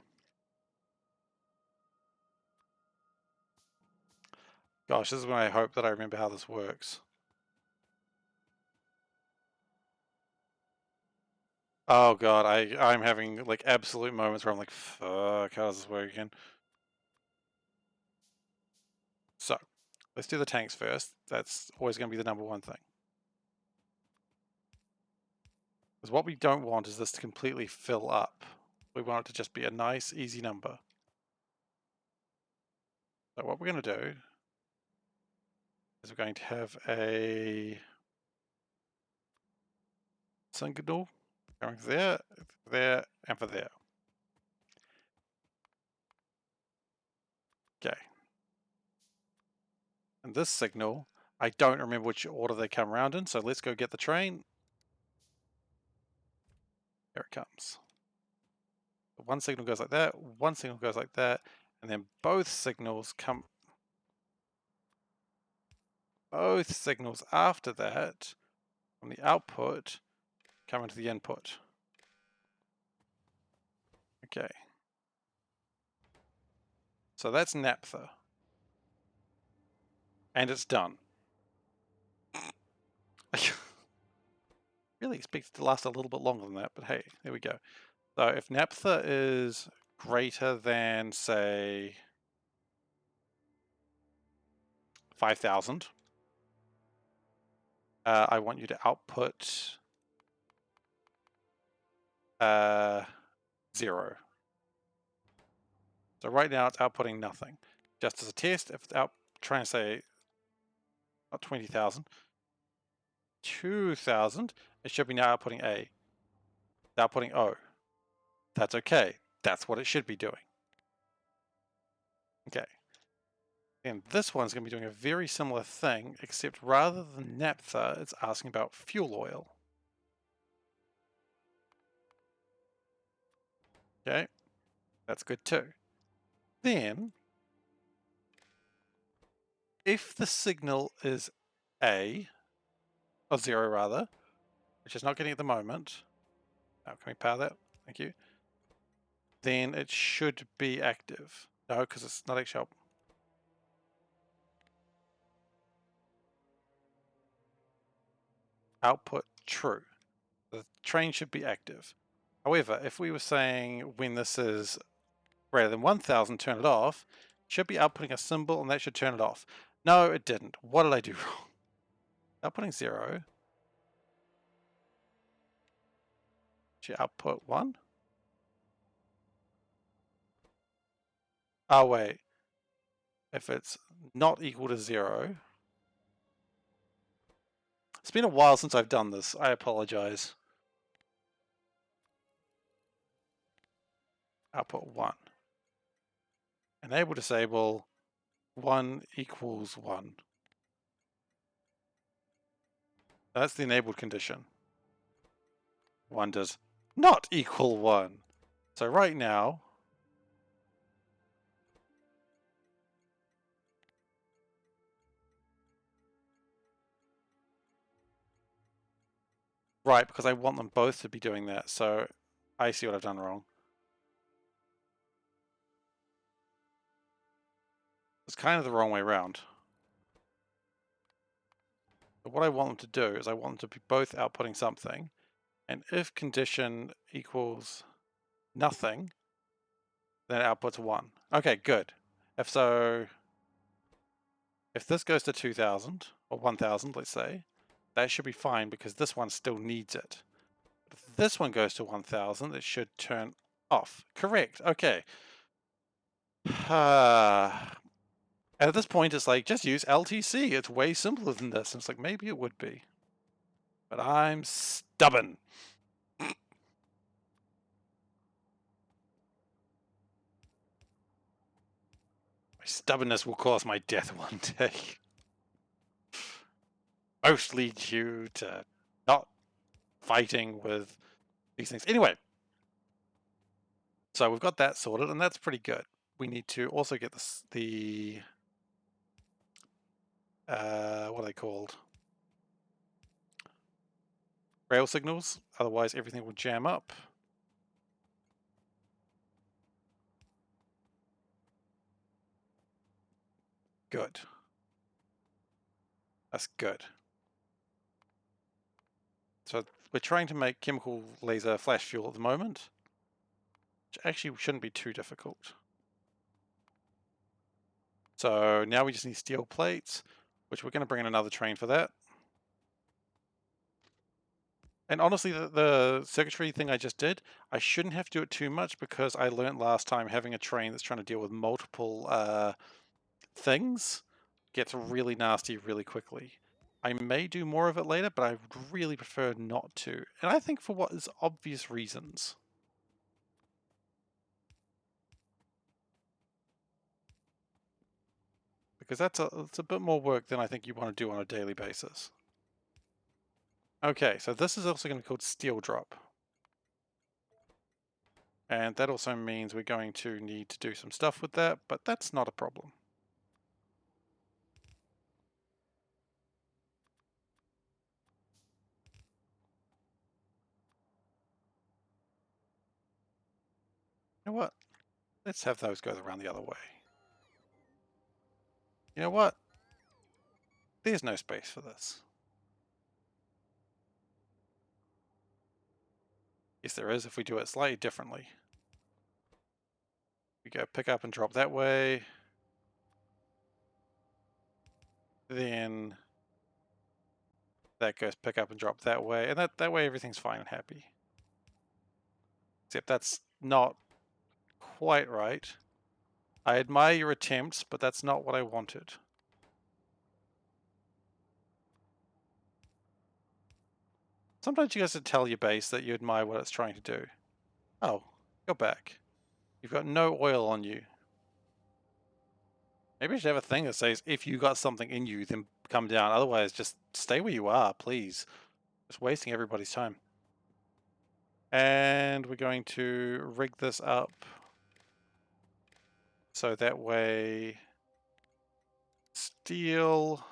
Gosh, this is when I hope that I remember how this works. Oh god, I'm having like absolute moments where I'm like, fuck, how does this work again? So, let's do the tanks first. That's always going to be the number one thing. Because what we don't want is this to completely fill up. We want it to just be a nice, easy number. So what we're going to do is we're going to have a signal going there, there, and for there. Okay. And this signal, I don't remember which order they come around in, so let's go get the train. Here it comes. One signal goes like that, one signal goes like that, and then both signals after that from the output come into the input. Okay. So that's naphtha. And it's done. Really expect it to last a little bit longer than that, but hey, there we go. So if naphtha is greater than, say, 5,000, I want you to output 0. So right now it's outputting nothing. Just as a test, if it's trying to say not 20,000, 2,000, it should be now outputting A. It's outputting O. That's okay. That's what it should be doing. Okay. And this one's going to be doing a very similar thing, except rather than naphtha, it's asking about fuel oil. Okay, that's good too. Then, if the signal is A, or 0 rather, which is not getting at the moment, can we power that? Thank you. Then it should be active. No, because it's not actually output true. The train should be active. However, if we were saying when this is greater than 1,000, turn it off, it should be outputting a symbol and that should turn it off. No, it didn't. What did I do wrong? Outputting 0. Should output 1? Oh, wait. if it's not equal to 0, it's been a while since I've done this, I apologize. Output 1. Enable disable 1 equals 1. That's the enabled condition. 1 does not equal 1. So right now, right, because I want them both to be doing that, so I see what I've done wrong. It's kind of the wrong way around. But what I want them to do is I want them to be both outputting something, and if condition equals nothing, then it outputs 1. Okay, good. If this goes to 2000, or 1000, let's say, that should be fine because this one still needs it. If this one goes to 1000, it should turn off. Correct, okay. At this point, it's like, just use LTC. It's way simpler than this. And it's like, maybe it would be. But I'm stubborn. My stubbornness will cause my death one day. Mostly due to not fighting with these things. Anyway. So we've got that sorted, and that's pretty good. We need to also get this, what are they called? Rail signals, otherwise everything will jam up. Good. That's good. So we're trying to make chemical laser flash fuel at the moment, which actually shouldn't be too difficult. So now we just need steel plates, which we're going to bring in another train for that. And honestly, the circuitry thing I just did, I shouldn't have to do it too much because I learned last time having a train that's trying to deal with multiple things gets really nasty really quickly. I may do more of it later, but I would really prefer not to. And I think for what is obvious reasons. Because it's a bit more work than I think you want to do on a daily basis. Okay, so this is also going to be called steel drop. And that also means we're going to need to do some stuff with that, but that's not a problem. You know what? Let's have those go around the other way. You know what? There's no space for this. Yes, there is if we do it slightly differently. We go pick up and drop that way. Then that goes pick up and drop that way. And that way everything's fine and happy. Except that's not quite right. I admire your attempts, but that's not what I wanted. Sometimes you guys have to tell your base that you admire what it's trying to do. Oh, go back. You've got no oil on you. Maybe I should have a thing that says, if you got something in you, then come down. Otherwise, just stay where you are, please. It's wasting everybody's time. And we're going to rig this up so that way steel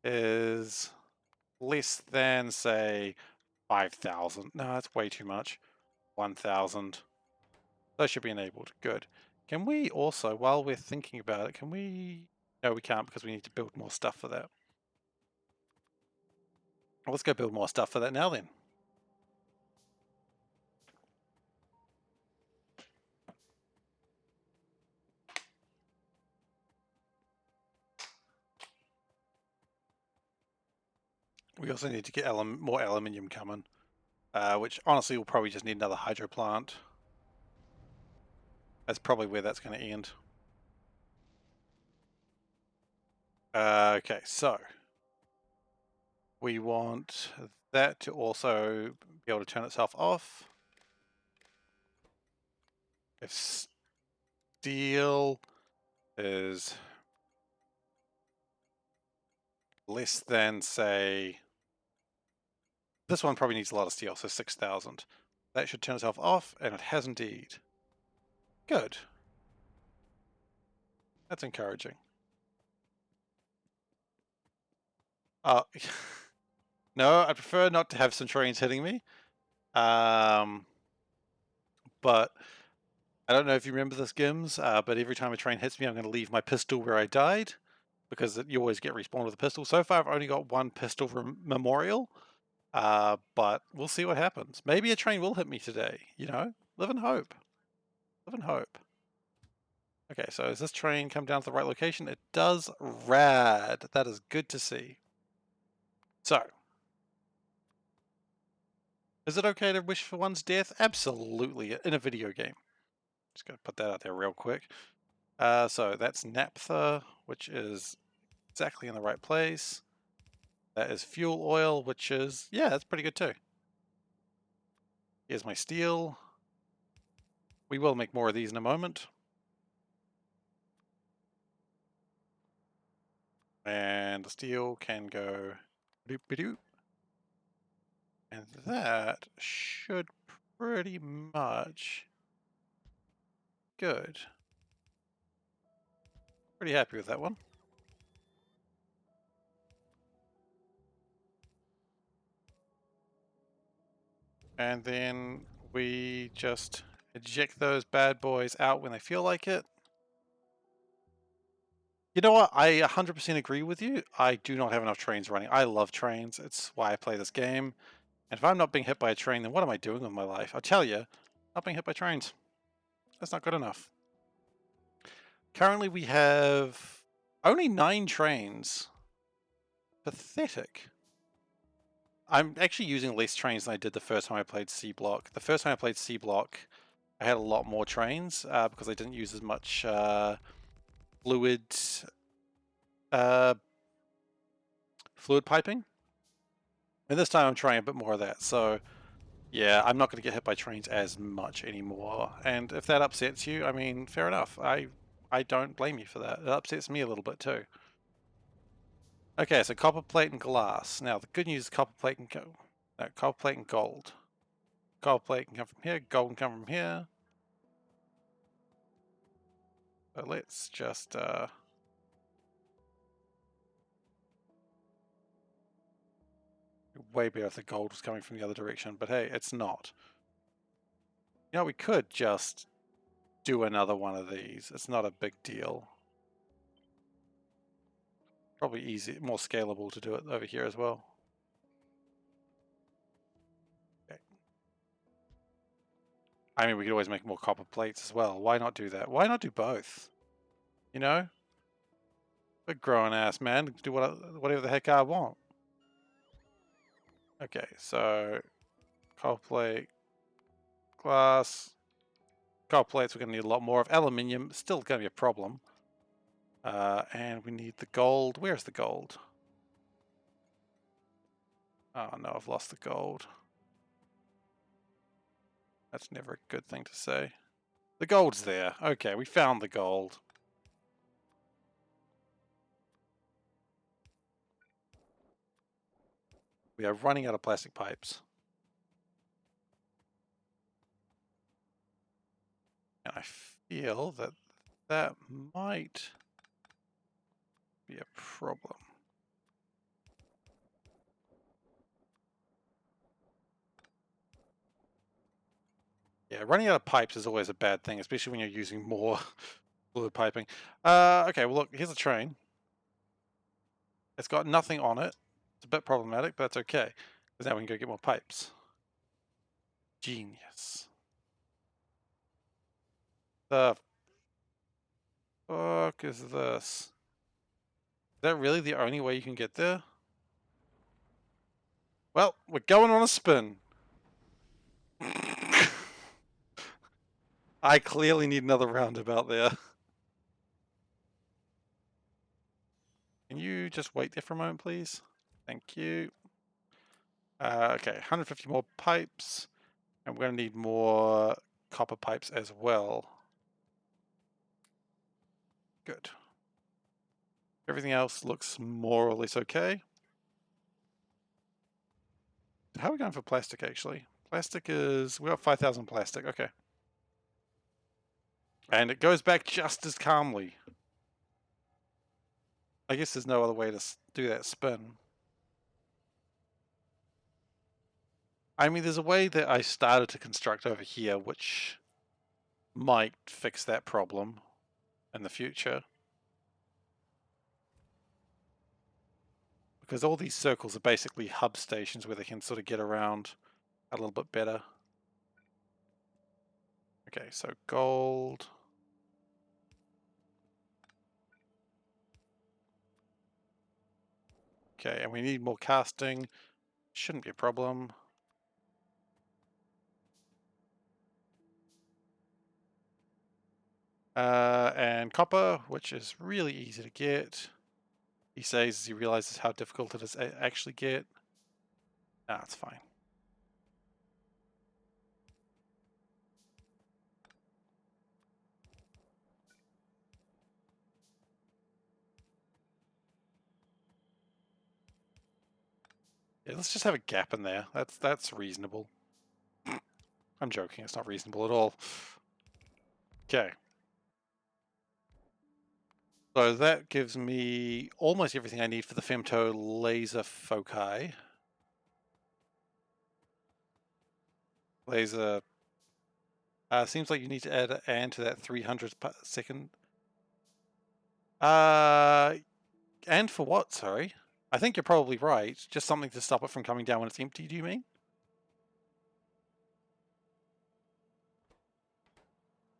is less than, say, 5,000. No, that's way too much. 1,000. Those should be enabled. Good. Can we also, while we're thinking about it, can we... No, we can't because we need to build more stuff for that. Well, let's go build more stuff for that now then. We also need to get more aluminium coming, which honestly will probably just need another hydro plant. That's probably where that's going to end. Okay, so we want that to also be able to turn itself off. If steel is less than, say, this one probably needs a lot of steel, so 6,000. That should turn itself off, and it has indeed. Good. That's encouraging. No, I prefer not to have some trains hitting me. But I don't know if you remember this, Gims, but every time a train hits me, I'm going to leave my pistol where I died, because you always get respawned with a pistol. So far, I've only got one pistol memorial, but we'll see what happens. Maybe a train will hit me today, you know? Live in hope. Live in hope. Okay, so has this train come down to the right location? It does. Rad. That is good to see. So, is it okay to wish for one's death? Absolutely, in a video game. Just gotta put that out there real quick. So that's naphtha, which is exactly in the right place. That is fuel oil, which is, yeah, that's pretty good too. Here's my steel. We will make more of these in a moment. And the steel can go doop-a-doop. And that should pretty much good. Pretty happy with that one. And then we just eject those bad boys out when they feel like it. You know what? I 100% agree with you. I do not have enough trains running. I love trains. It's why I play this game. And if I'm not being hit by a train, then what am I doing with my life? I'll tell you, not being hit by trains. That's not good enough. Currently we have only 9 trains. Pathetic. I'm actually using less trains than I did the first time I played SeaBlock. The first time I played SeaBlock, I had a lot more trains because I didn't use as much fluid fluid piping. And this time I'm trying a bit more of that. So yeah, I'm not going to get hit by trains as much anymore. And if that upsets you, I mean, fair enough. I don't blame you for that. It upsets me a little bit too. Okay, so copper plate and glass. Now the good news is copper plate and copper plate and gold. Copper plate can come from here, gold can come from here. So let's just way better if the gold was coming from the other direction, but hey, it's not. You know, we could just do another one of these. It's not a big deal. Probably easy, more scalable to do it over here as well. Okay. I mean, we could always make more copper plates as well. Why not do that? Why not do both? You know? A grown ass man, do whatever the heck I want. Okay, so copper plate, glass, copper plates we're going to need a lot more of. Aluminium, still going to be a problem. And we need the gold. Where's the gold? Oh no, I've lost the gold. That's never a good thing to say. The gold's there. Okay, we found the gold. We are running out of plastic pipes. And I feel that that might be a problem. Yeah, running out of pipes is always a bad thing, especially when you're using more fluid piping. Okay, well look, here's a train. It's got nothing on it. It's a bit problematic, but it's okay. Because now we can go get more pipes. Genius. The fuck is this? Is that really the only way you can get there? Well, we're going on a spin. I clearly need another roundabout there. Can you just wait there for a moment, please? Thank you. Okay, 150 more pipes, and we're going to need more copper pipes as well. Good. Everything else looks more or less okay. How are we going for plastic, actually? Plastic is... we got 5,000 plastic, okay. And it goes back just as calmly. I guess there's no other way to do that spin. I mean, there's a way that I started to construct over here, which might fix that problem in the future. Because all these circles are basically hub stations where they can sort of get around a little bit better. Okay, so gold. Okay, and we need more casting. Shouldn't be a problem. And copper, which is really easy to get. He says as he realizes how difficult it is to actually get. Nah, it's fine. Yeah, let's just have a gap in there. That's reasonable. I'm joking, it's not reasonable at all. Okay. So that gives me almost everything I need for the femto laser foci. Laser. Seems like you need to add an and to that 300 second. And for what, sorry? I think you're probably right. Just something to stop it from coming down when it's empty, do you mean?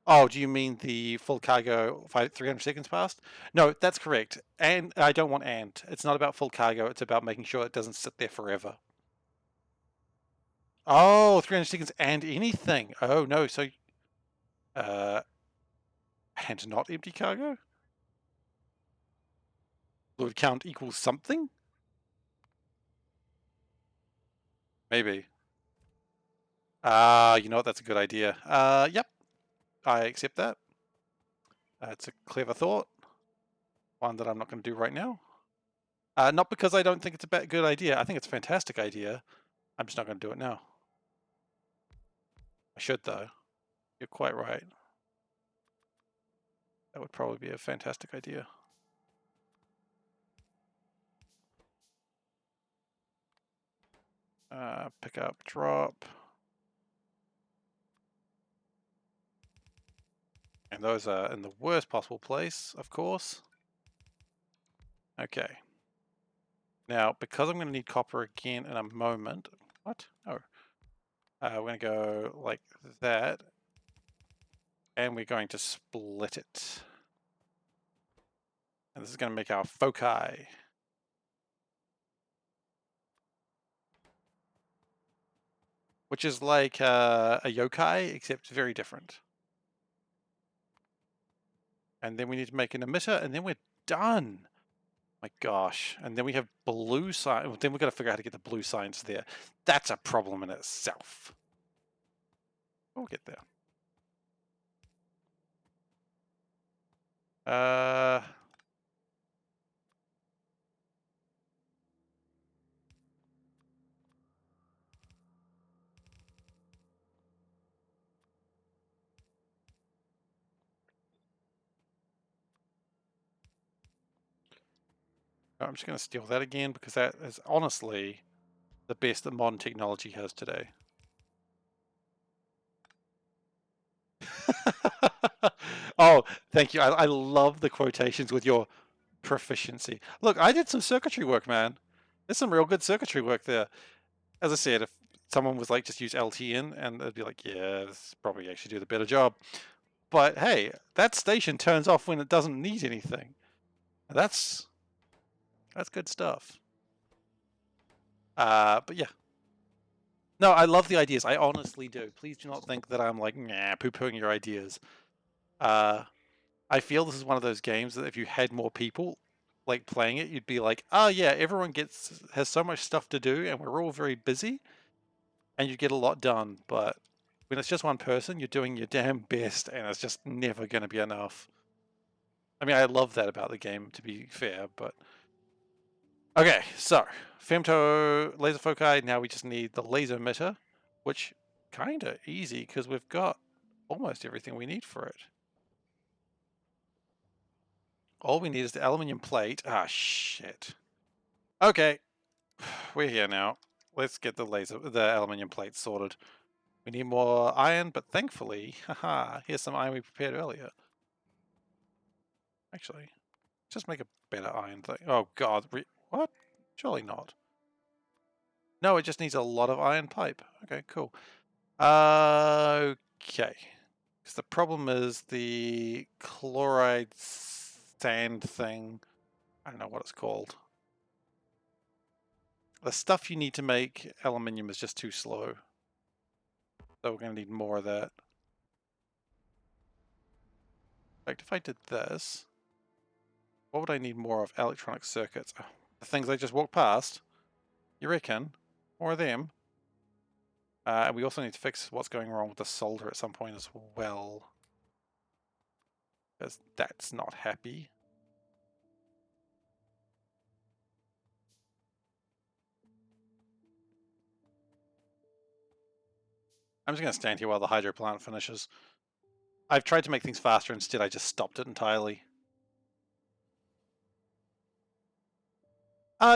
Oh, do you mean the full cargo 300 seconds past? No, that's correct. And I don't want and. It's not about full cargo, it's about making sure it doesn't sit there forever. Oh, 300 seconds and anything. Oh, no, so... and not empty cargo? Would count equals something? Maybe. You know what, that's a good idea. Yep. I accept that. It's a clever thought. One that I'm not going to do right now. Not because I don't think it's a good idea. I think it's a fantastic idea. I'm just not going to do it now. I should, though. You're quite right. That would probably be a fantastic idea. Pick up, drop. And those are in the worst possible place, of course. Okay. Now, because I'm going to need copper again in a moment. What? Oh. We're going to go like that. And we're going to split it. And this is going to make our foci. Which is like a yokai, except very different. And then we need to make an emitter, and then we're done. My gosh. And then we have blue sign. Then we've got to figure out how to get the blue signs there. That's a problem in itself. We'll get there. I'm just going to steal that again because that is honestly the best that modern technology has today. Oh, thank you. I love the quotations with your proficiency. Look, I did some circuitry work, man. There's some real good circuitry work there. As I said, if someone was like, just use LTN, and they'd be like, yeah, this probably actually do the better job. But hey, that station turns off when it doesn't need anything. That's good stuff. But yeah. No, I love the ideas. I honestly do. Please do not think that I'm like, nah, poo-pooing your ideas. I feel this is one of those games that if you had more people, like playing it, you'd be like, oh yeah, everyone has so much stuff to do and we're all very busy and you get a lot done. But when it's just one person, you're doing your damn best and it's just never going to be enough. I mean, I love that about the game, to be fair, but... Okay, so, femto laser foci, now we just need the laser emitter, which kinda easy because we've got almost everything we need for it. All we need is the aluminium plate. Ah, shit. Okay, we're here now. Let's get the aluminium plate sorted. We need more iron, but thankfully, haha, here's some iron we prepared earlier. Actually, just make a better iron thing. Oh god, what? Surely not. No, it just needs a lot of iron pipe. Okay, cool. Okay. Because the problem is the chloride sand thing. I don't know what it's called. The stuff you need to make aluminium is just too slow. So we're going to need more of that. In fact, if I did this, what would I need more of? Electronic circuits. Oh, the things I just walked past. You reckon? More of them. And we also need to fix what's going wrong with the solder at some point as well. Because that's not happy. I'm just going to stand here while the hydro plant finishes. I've tried to make things faster, instead I just stopped it entirely.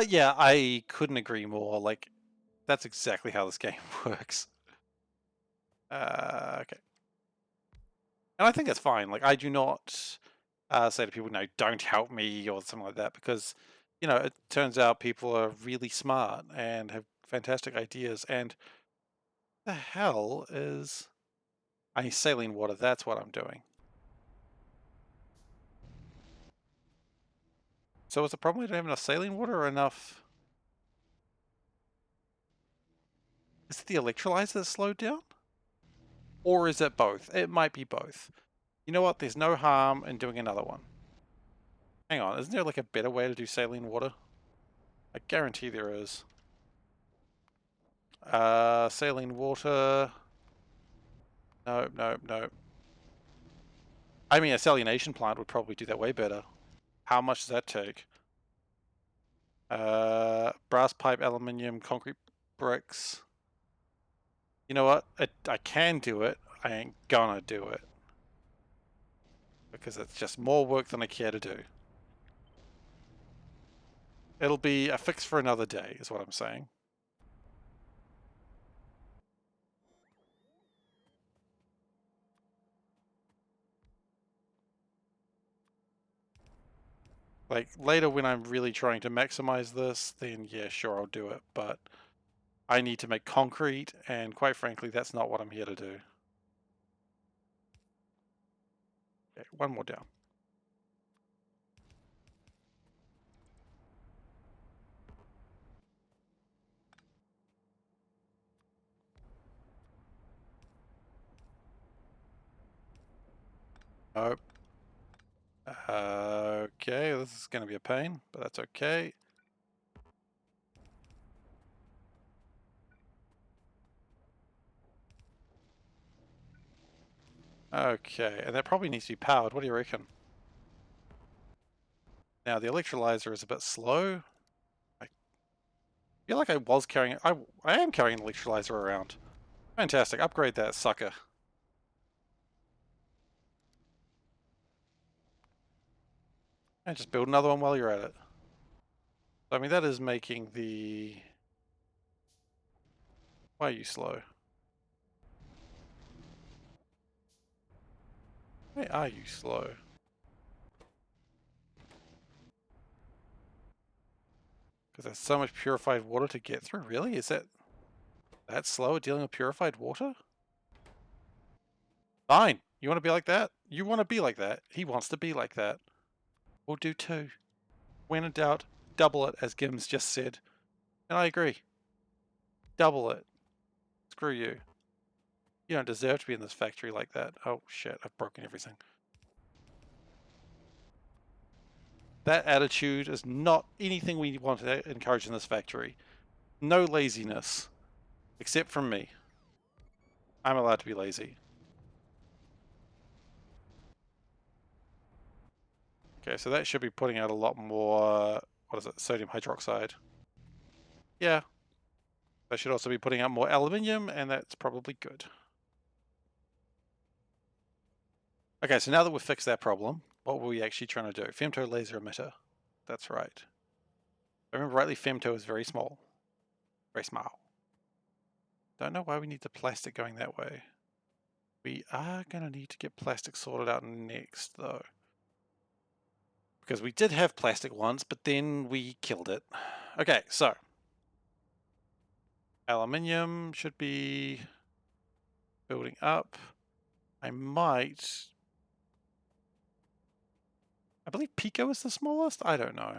Yeah, I couldn't agree more. Like, that's exactly how this game works. Okay. And I think that's fine. Like, I do not say to people, no, don't help me or something like that, because, you know, it turns out people are really smart and have fantastic ideas. And the hell is... I need saline water, that's what I'm doing. So is the problem we don't have enough saline water or enough... Is it the electrolyzer that slowed down? Or is it both? It might be both. You know what? There's no harm in doing another one. Hang on, isn't there like a better way to do saline water? I guarantee there is. Saline water... No, no, no. I mean, a salination plant would probably do that way better. How much does that take? Brass pipe, aluminium, concrete bricks. You know what? I can do it. I ain't gonna do it. Because it's just more work than I care to do. It'll be a fix for another day, is what I'm saying. Like, later when I'm really trying to maximize this, then yeah, sure, I'll do it. But I need to make concrete, and quite frankly, that's not what I'm here to do. Okay, one more down. Nope. Okay, this is going to be a pain, but that's okay. Okay, and that probably needs to be powered. What do you reckon? Now, the electrolyzer is a bit slow. I feel like I was carrying... I am carrying an electrolyzer around. Fantastic. Upgrade that sucker. And just build another one while you're at it. I mean, that is making the... Why are you slow? Why are you slow? Because there's so much purified water to get through? Really? Is that slow at dealing with purified water? Fine. You want to be like that? You want to be like that. He wants to be like that. We'll do two. When in doubt, double it, as Gims just said. And I agree. Double it. Screw you. You don't deserve to be in this factory like that. Oh shit, I've broken everything. That attitude is not anything we want to encourage in this factory. No laziness. Except from me. I'm allowed to be lazy. Okay, so that should be putting out a lot more, what is it, sodium hydroxide. Yeah. That should also be putting out more aluminium, and that's probably good. Okay, so now that we've fixed that problem, what were we actually trying to do? Femto laser emitter. That's right. If I remember rightly, femto is very small. Very small. Don't know why we need the plastic going that way. We are going to need to get plastic sorted out next, though. Because we did have plastic once, but then we killed it. Okay, so. Aluminium should be building up. I believe Pico is the smallest? I don't know.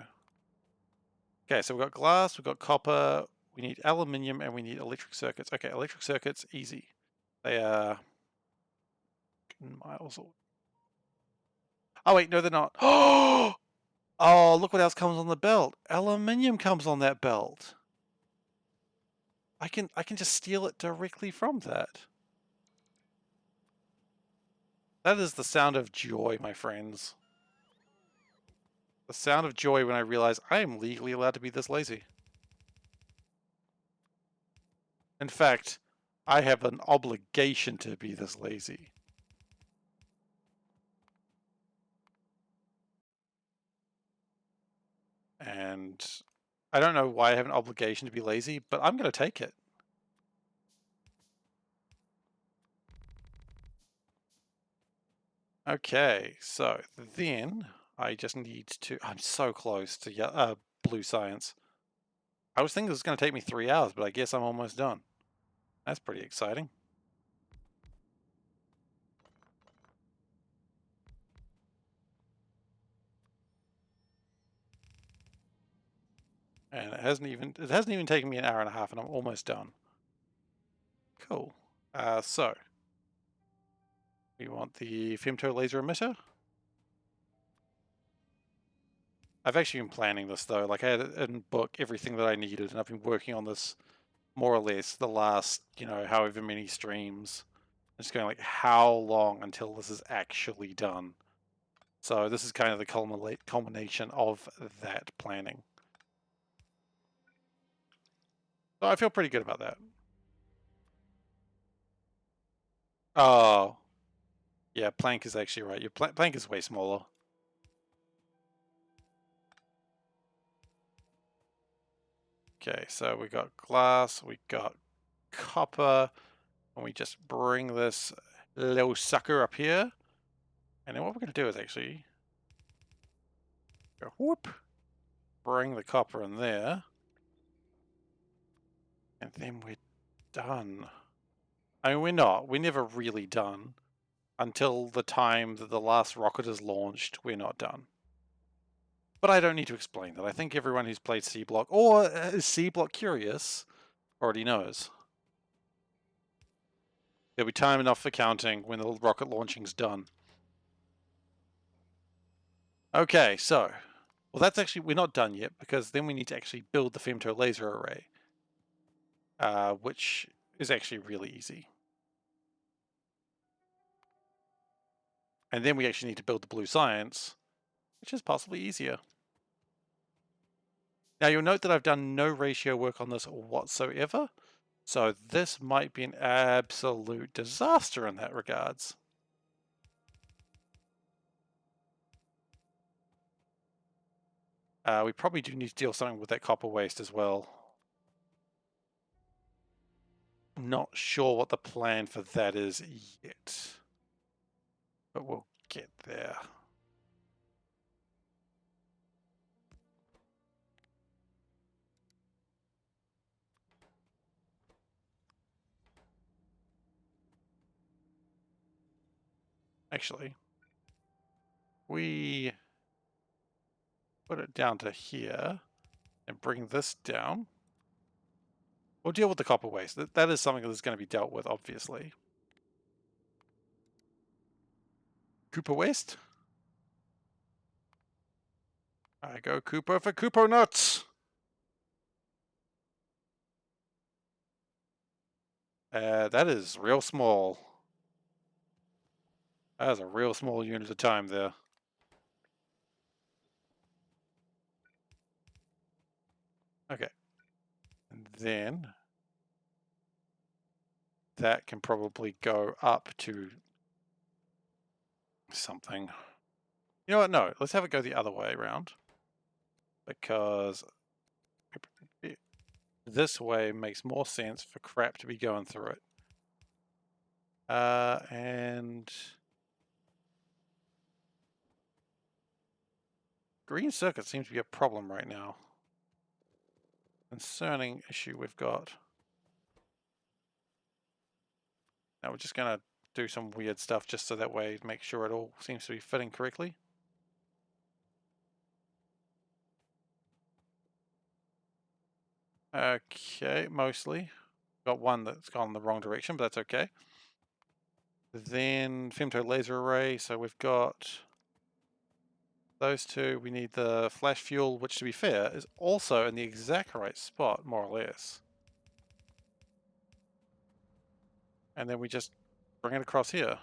Okay, so we've got glass, we've got copper, we need aluminium, and we need electric circuits. Okay, electric circuits, easy. They are miles away. Oh wait, no they're not. Oh, look what else comes on the belt. Aluminium comes on that belt. I can just steal it directly from that. That is the sound of joy, my friends. The sound of joy when I realize I am legally allowed to be this lazy. In fact, I have an obligation to be this lazy. And I don't know why I have an obligation to be lazy, but I'm going to take it. Okay, so then I just need to... I'm so close to blue science. I was thinking this was going to take me 3 hours, but I guess I'm almost done. That's pretty exciting. And it hasn't even taken me an hour and a half, and I'm almost done. Cool. So we want the femto laser emitter. I've actually been planning this though. Like I had in book everything that I needed, and I've been working on this more or less the last, however many streams. I'm just going like, how long until this is actually done? So this is kind of the culmination of that planning. So I feel pretty good about that. Oh, yeah, plank is actually right. Your plank is way smaller. Okay, so we got glass, we got copper, and we just bring this little sucker up here. And then what we're going to do is actually go whoop, bring the copper in there, and then we're done. I mean, we're never really done. Until the time that the last rocket is launched, we're not done. But I don't need to explain that. I think everyone who's played SeaBlock, or is SeaBlock curious, already knows. There'll be time enough for counting when the rocket launching's done. Okay, so, well that's actually, we're not done yet, because then we need to actually build the femto laser array, which is actually really easy. And then we actually need to build the blue science, which is possibly easier. Now you'll note that I've done no ratio work on this whatsoever, so this might be an absolute disaster in that regards. We probably do need to deal something with that copper waste as well. Not sure what the plan for that is yet, but we'll get there. Actually, we put it down to here and bring this down. We'll deal with the copper waste. That is something that's going to be dealt with, obviously. Cooper waste? I go Cooper for Cooper nuts. That is real small. That is a real small unit of time there. Okay. And then that can probably go up to something. You know what? No, let's have it go the other way around. Because this way makes more sense for crap to be going through it. And green circuit seems to be a problem right now. Concerning issue we've got. Now we're just going to do some weird stuff just so that way make sure it all seems to be fitting correctly. Okay, mostly. Got one that's gone in the wrong direction, but that's okay. Then femto laser array, so we've got those two. We need the flash fuel, which to be fair is also in the exact right spot, more or less. And then we just bring it across here.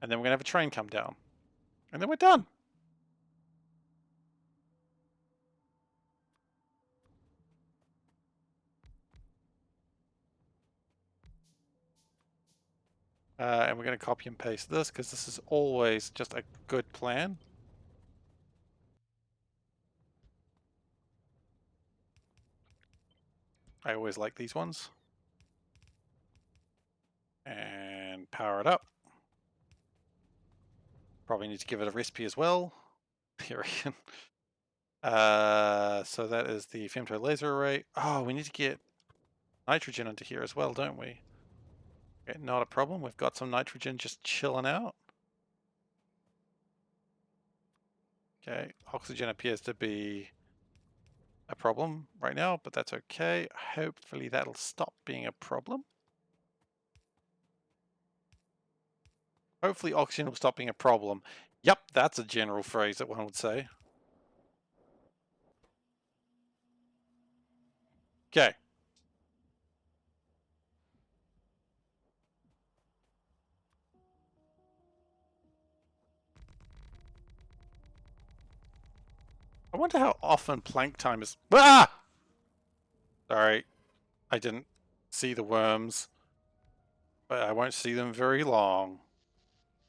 And then we're going to have a train come down. And then we're done. And we're going to copy and paste this because this is always just a good plan. I always like these ones. And power it up. Probably need to give it a recipe as well. Here we go. So that is the femto laser array. Oh, we need to get nitrogen into here as well, don't we? Okay, not a problem. We've got some nitrogen just chilling out. Okay, oxygen appears to be a problem right now, but that's okay. Hopefully that'll stop being a problem. Hopefully oxygen will stop being a problem. Yep, that's a general phrase that one would say. Okay. I wonder how often plank time is... Ah! Sorry, I didn't see the worms. But I won't see them very long.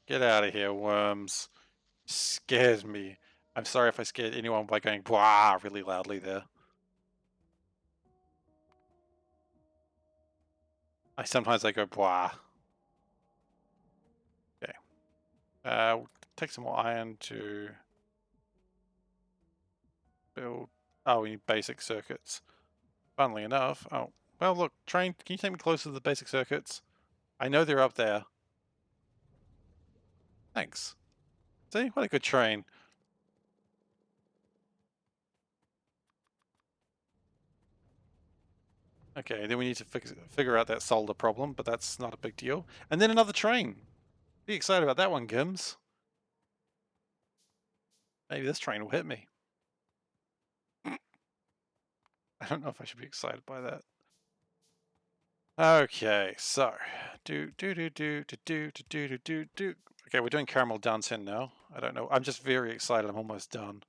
Get out of here, worms. Scared me. I'm sorry if I scared anyone by going blah really loudly there. Sometimes I go blah. Okay. We'll take some more iron to build. Oh, we need basic circuits. Funnily enough. Oh, well, look, train, can you take me closer to the basic circuits? I know they're up there. Thanks. See, what a good train. Okay, then we need to figure out that solder problem, but that's not a big deal. And then another train. Be excited about that one, Gims. Maybe this train will hit me. I don't know if I should be excited by that. Okay, so do. Okay, we're doing caramel dancing now. I don't know. I'm just very excited. I'm almost done.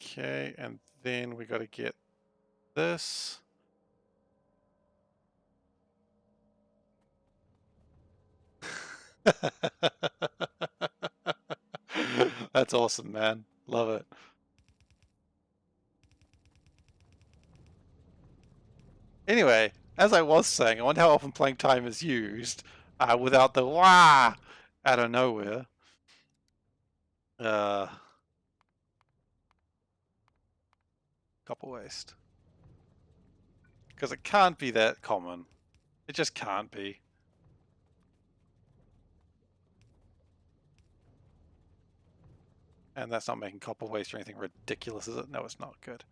Okay, and then we got to get this. That's awesome, man. Love it. Anyway, as I was saying, I wonder how often playing time is used without the wah out of nowhere. Copper waste. Because it can't be that common. It just can't be. And that's not making copper waste or anything ridiculous, is it? No, it's not. Good.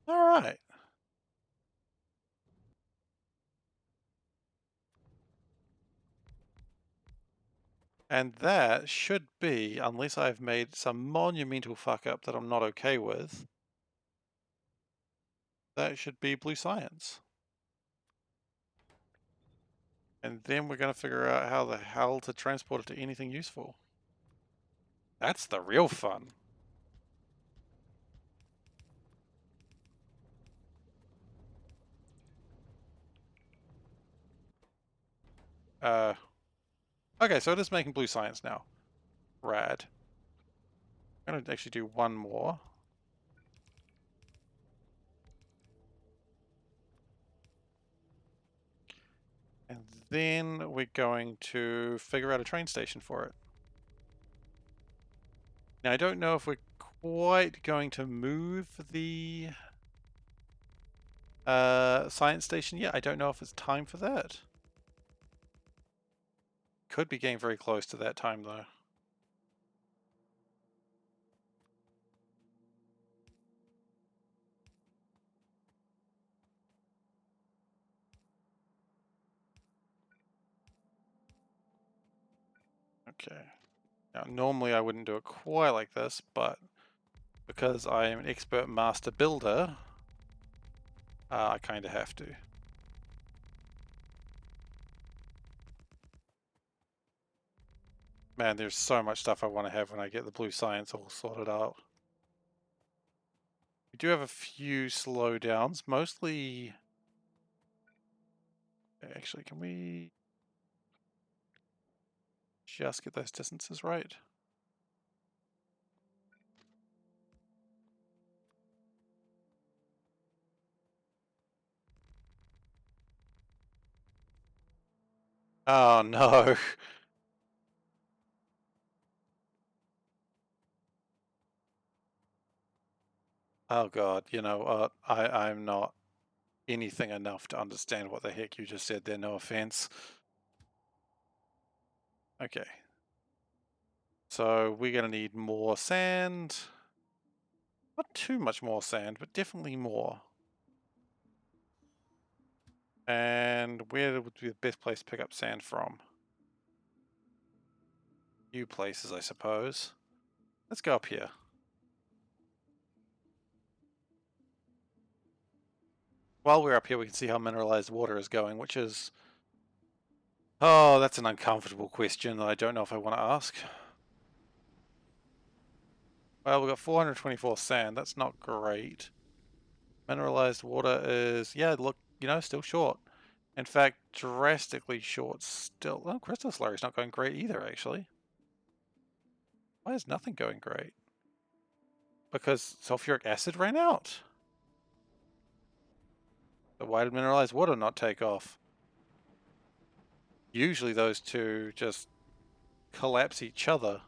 All right. And that should be, unless I've made some monumental fuck up that I'm not okay with, that should be blue science. And then we're going to figure out how the hell to transport it to anything useful. That's the real fun. Okay, so it is making blue science now. Rad. I'm going to actually do one more. And then we're going to figure out a train station for it. Now, I don't know if we're quite going to move the science station yet. I don't know if it's time for that. Could be getting very close to that time, though. Okay. Now, normally I wouldn't do it quite like this, but because I am an expert master builder, I kind of have to. Man, there's so much stuff I want to have when I get the blue science all sorted out. We do have a few slowdowns, mostly... Actually, can we just get those distances right? Oh no. Oh god, you know what? I'm not anything enough to understand what the heck you just said there, no offense. Okay. So we're gonna need more sand. Not too much more sand, but definitely more. And where would be the best place to pick up sand from? New places, I suppose. Let's go up here. While we're up here, we can see how mineralized water is going, which is... Oh, that's an uncomfortable question that I don't know if I want to ask. Well, we've got 424 sand. That's not great. Mineralized water is... Yeah, look, you know, still short. In fact, drastically short still. Oh, crystal slurry's not going great either, actually. Why is nothing going great? Because sulfuric acid ran out. But why did mineralized water not take off? Usually those two just collapse each other.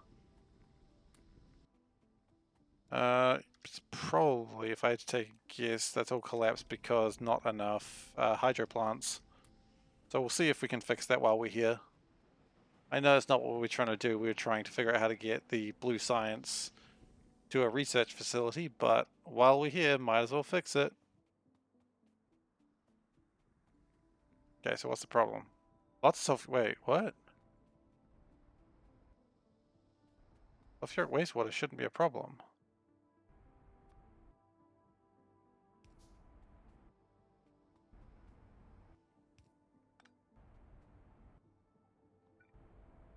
It's probably, if I had to take a guess, that's all collapsed because not enough hydro plants. So we'll see if we can fix that while we're here. I know it's not what we're trying to do. We're trying to figure out how to get the blue science to a research facility, but while we're here, might as well fix it. Okay, so what's the problem? Lots of sulfur. Wait, what? Sulfuric wastewater shouldn't be a problem.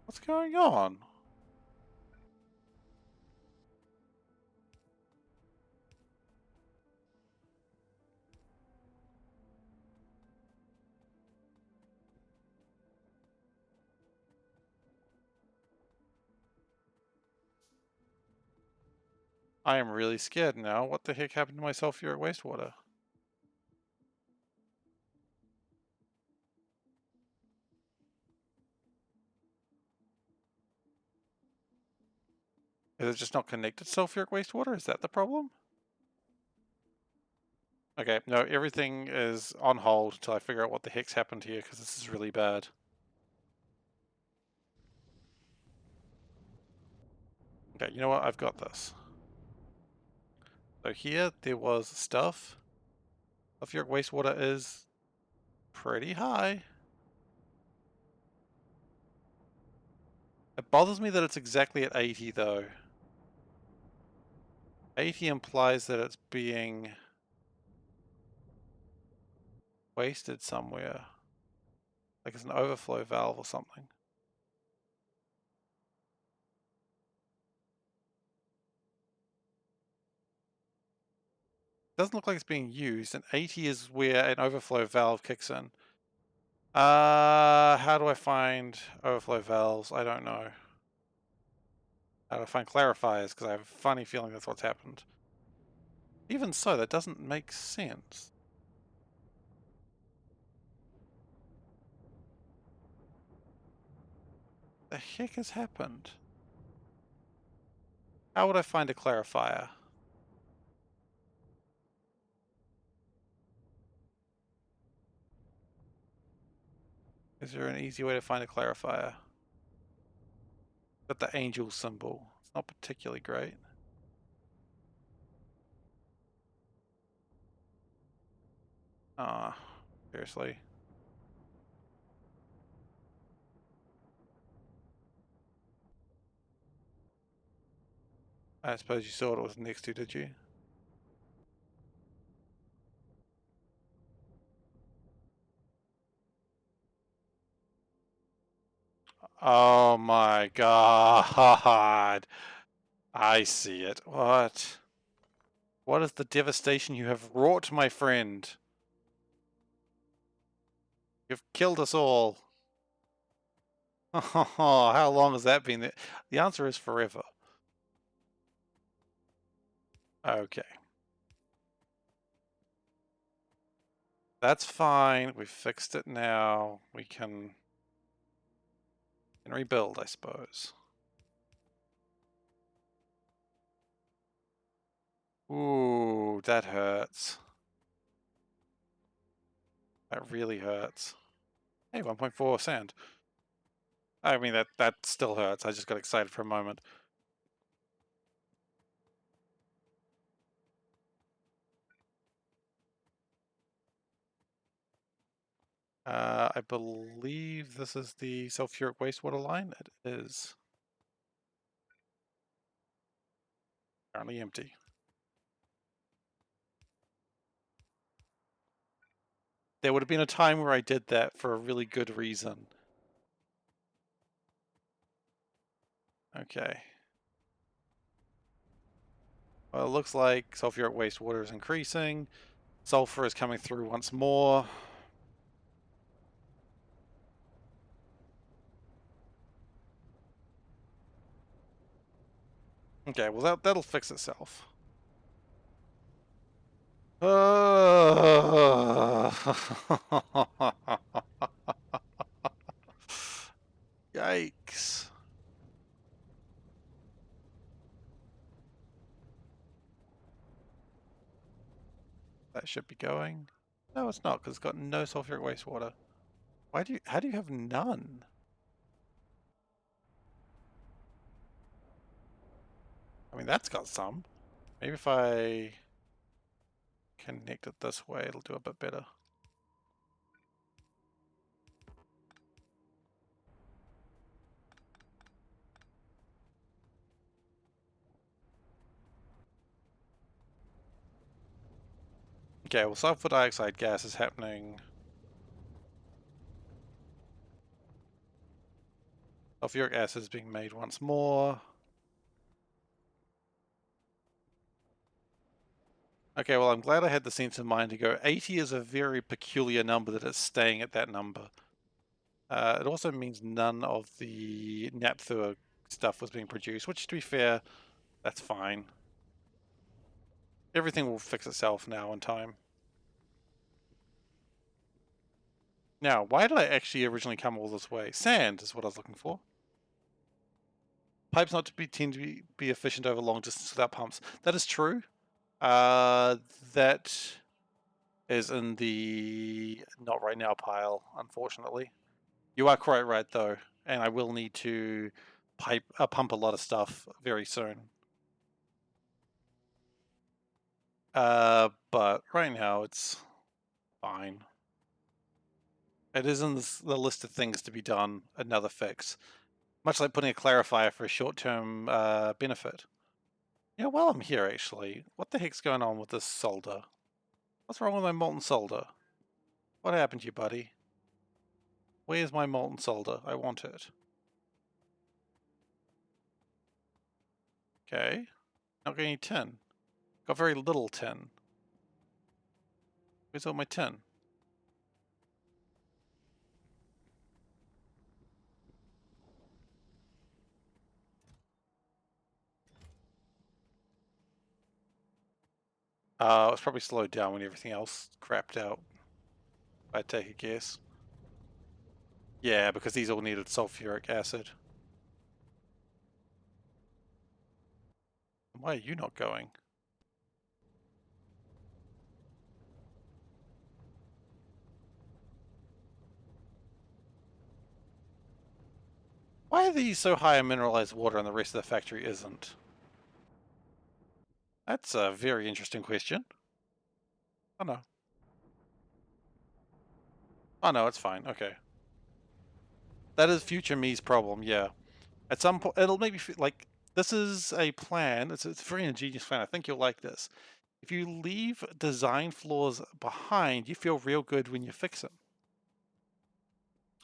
What's going on? I am really scared now. What the heck happened to my sulfuric wastewater? Is it just not connected to sulfuric wastewater? Is that the problem? Okay, no, everything is on hold until I figure out what the heck's happened here, because this is really bad. Okay, you know what? I've got this. So here, there was stuff. Sulfuric wastewater is pretty high. It bothers me that it's exactly at 80 though. 80 implies that it's being wasted somewhere. Like it's an overflow valve or something. Doesn't look like it's being used, and 80 is where an overflow valve kicks in. How do I find overflow valves? I don't know. How do I find clarifiers? Because I have a funny feeling that's what's happened. Even so, that doesn't make sense. The heck has happened? How would I find a clarifier? Is there an easy way to find a clarifier? Got the angel symbol. It's not particularly great. Ah, seriously. I suppose you saw what it was next to, did you? Oh my god. I see it. What? What is the devastation you have wrought, my friend? You've killed us all. Oh, how long has that been there? The answer is forever. Okay. That's fine. We've fixed it now. We can rebuild, I suppose. Ooh, that hurts. That really hurts. Hey, 1.4 sand. I mean, that still hurts. I just got excited for a moment. I believe this is the sulfuric wastewater line. It is currently empty. There would have been a time where I did that for a really good reason. Okay. Well, it looks like sulfuric wastewater is increasing. Sulfur is coming through once more. Okay, well that'll fix itself. Yikes. That should be going. No, it's not, because it's got no sulfuric wastewater. How do you have none? I mean, that's got some. Maybe if I connect it this way, it'll do a bit better. Okay, well, sulfur dioxide gas is happening. Sulfuric acid is being made once more. Okay, well, I'm glad I had the sense of mind to go. 80 is a very peculiar number that it's staying at that number. It also means none of the naphtha stuff was being produced, which, to be fair, that's fine. Everything will fix itself now in time. Now, why did I actually originally come all this way? Sand is what I was looking for. Pipes not to be tend to be efficient over long distance without pumps. That is true. That is in the not right now pile, unfortunately. You are quite right though, and I will need to pump a lot of stuff very soon. But right now it's fine. It is in the list of things to be done. Another fix. Much like putting a clarifier for a short-term benefit. You know, while I'm here, actually, what the heck's going on with this solder? What's wrong with my molten solder? What happened to you, buddy? Where's my molten solder? I want it. Okay. Not getting any tin. Got very little tin. Where's all my tin? It's probably slowed down when everything else crapped out. I'd take a guess. Yeah, because these all needed sulfuric acid. Why are you not going? Why are these so high in mineralized water and the rest of the factory isn't? That's a very interesting question. Oh no. Oh no, it's fine. Okay. That is future me's problem, yeah. At some point, it'll make me feel like this is a plan. It's a very ingenious plan. I think you'll like this. If you leave design flaws behind, you feel real good when you fix them.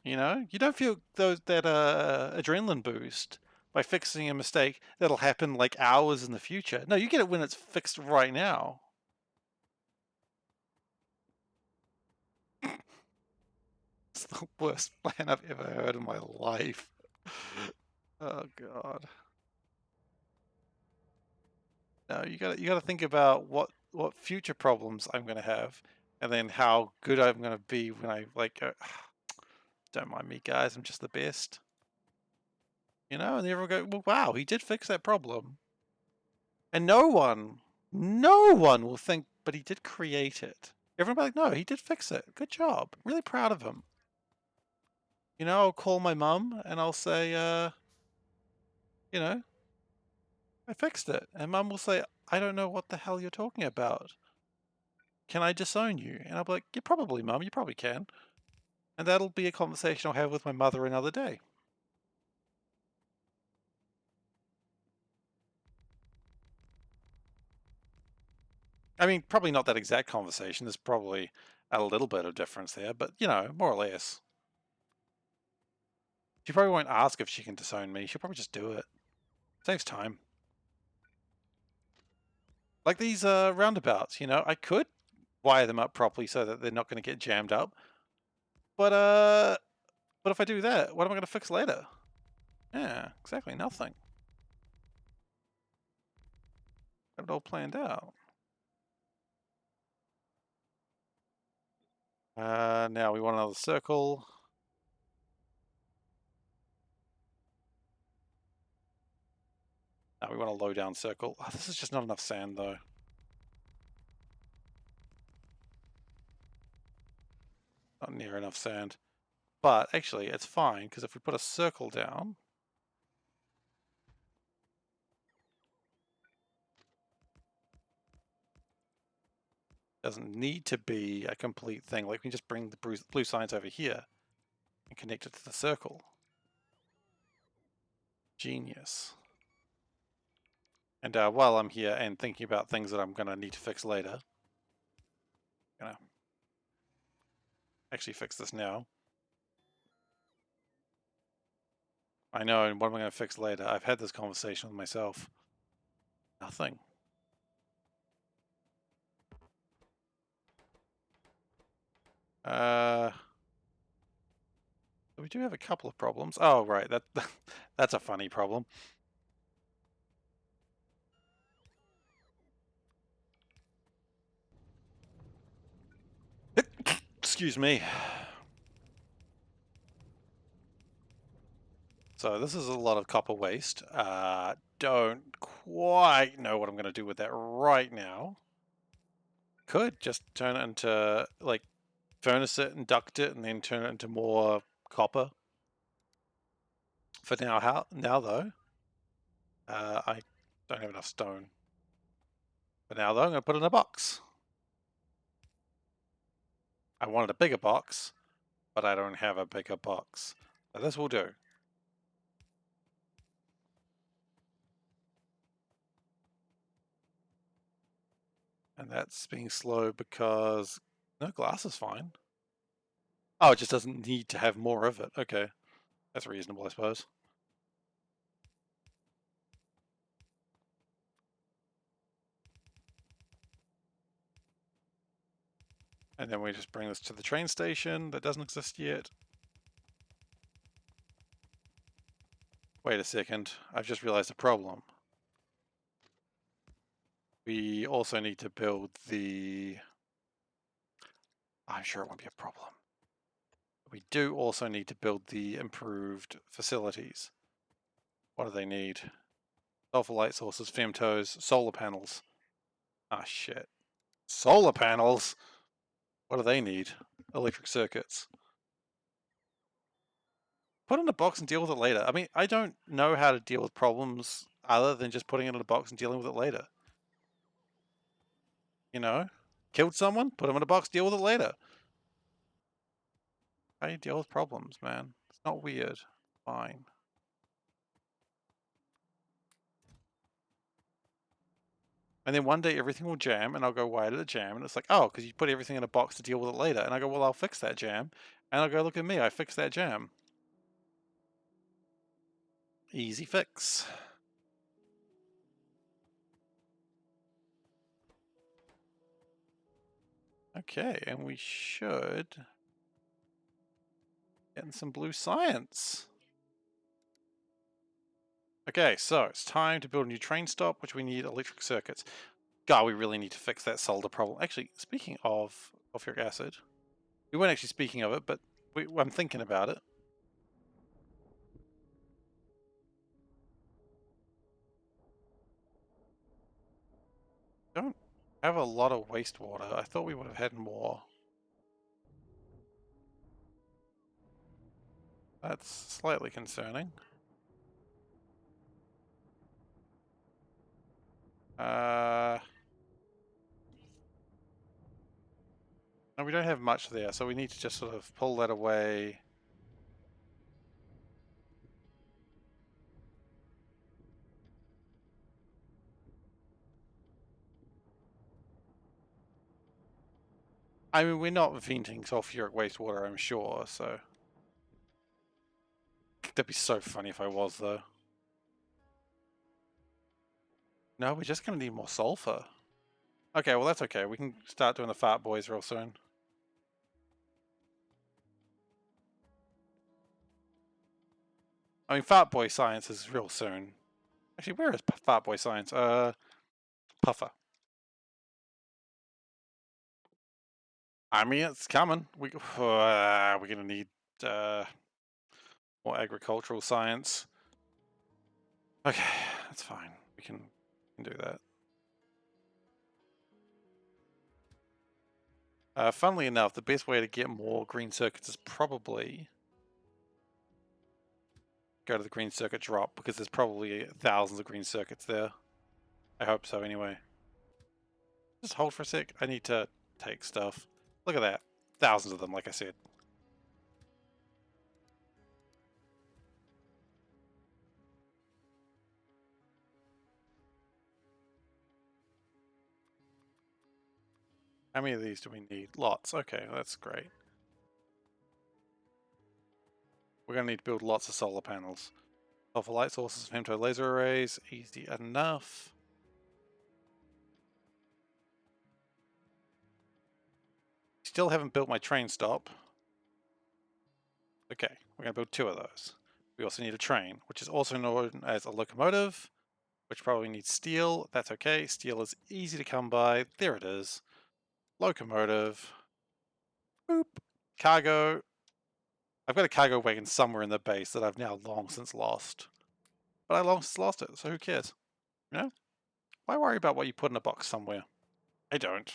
You know, you don't feel that adrenaline boost by fixing a mistake that'll happen like hours in the future. No, you get it when it's fixed right now. It's the worst plan I've ever heard in my life. Oh god. No, you gotta think about what future problems I'm gonna have, and then how good I'm gonna be when I like go, don't mind me, guys. I'm just the best. You know, and everyone go, well, wow, he did fix that problem. And no one will think, but he did create it. Everyone will be like, no, he did fix it. Good job. Really proud of him. You know, I'll call my mum and I'll say, you know, I fixed it. And mum will say, I don't know what the hell you're talking about. Can I disown you? And I'll be like, yeah, probably, mum, you probably can. And that'll be a conversation I'll have with my mother another day. I mean, probably not that exact conversation. There's probably a little bit of difference there, but, you know, more or less. She probably won't ask if she can disown me. She'll probably just do it. Saves time. Like these roundabouts, you know, I could wire them up properly so that they're not going to get jammed up. But if I do that, what am I going to fix later? Yeah, exactly, nothing. Got it all planned out. Now we want another circle. Now we want a low down circle. Oh, this is just not enough sand though. Not near enough sand. But actually, it's fine because if we put a circle down, it doesn't need to be a complete thing. Like we can just bring the blue signs over here and connect it to the circle. Genius. And while I'm here and thinking about things that I'm going to need to fix later, I'm going to actually fix this now. I know, and what am I going to fix later? I've had this conversation with myself. Nothing. We do have a couple of problems. Oh, right, that's a funny problem. Excuse me. So this is a lot of copper waste. Don't quite know what I'm going to do with that right now. Could just turn it into, like, furnace it and duct it and then turn it into more copper. For now though, I don't have enough stone. For now though, I'm going to put it in a box. I wanted a bigger box, but I don't have a bigger box. So this will do. And that's being slow because no, glass is fine. Oh, it just doesn't need to have more of it. Okay, that's reasonable, I suppose. And then we just bring this to the train station that doesn't exist yet. Wait a second, I've just realized a problem. We also need to build the... I'm sure it won't be a problem. We do also need to build the improved facilities. What do they need? Sulphur light sources, femtos, solar panels. Ah, shit. Solar panels? What do they need? Electric circuits. Put it in a box and deal with it later. I mean, I don't know how to deal with problems other than just putting it in a box and dealing with it later. You know? Killed someone? Put them in a box, deal with it later. How do you deal with problems, man? It's not weird. Fine. And then one day everything will jam, and I'll go, why did it jam? And it's like, oh, because you put everything in a box to deal with it later. And I go, well, I'll fix that jam. And I'll go, look at me, I fixed that jam. Easy fix. Okay, and we should get in some blue science. Okay, so it's time to build a new train stop, which we need electric circuits. God, we really need to fix that solder problem. Actually, speaking of sulfuric acid, we weren't actually speaking of it, but I'm thinking about it. Don't have a lot of wastewater. I thought we would have had more. That's slightly concerning. No, we don't have much there, so we need to just sort of pull that away. I mean, we're not venting sulfuric wastewater, I'm sure, so... That'd be so funny if I was, though. No, we're just gonna need more sulfur. Okay, well that's okay. We can start doing the fart boys real soon. I mean, fart boy science is real soon. Actually, where is fart boy science? Puffer. I mean, it's coming. We're gonna need more agricultural science. Okay, that's fine. We can do that. Funnily enough, the best way to get more green circuits is probably go to the green circuit drop, because there's probably thousands of green circuits there. I hope so, anyway. Just hold for a sec. I need to take stuff. Look at that. Thousands of them, like I said. How many of these do we need? Lots. Okay, that's great. We're going to need to build lots of solar panels. Sulfur light sources, femto laser arrays. Easy enough. Still haven't built my train stop. Okay, we're going to build 2 of those. We also need a train, which is also known as a locomotive, which probably needs steel. That's okay. Steel is easy to come by. There it is. Locomotive. Boop. Cargo. I've got a cargo wagon somewhere in the base that I've now long since lost. But I long since lost it, so who cares? You know? Why worry about what you put in a box somewhere? I don't.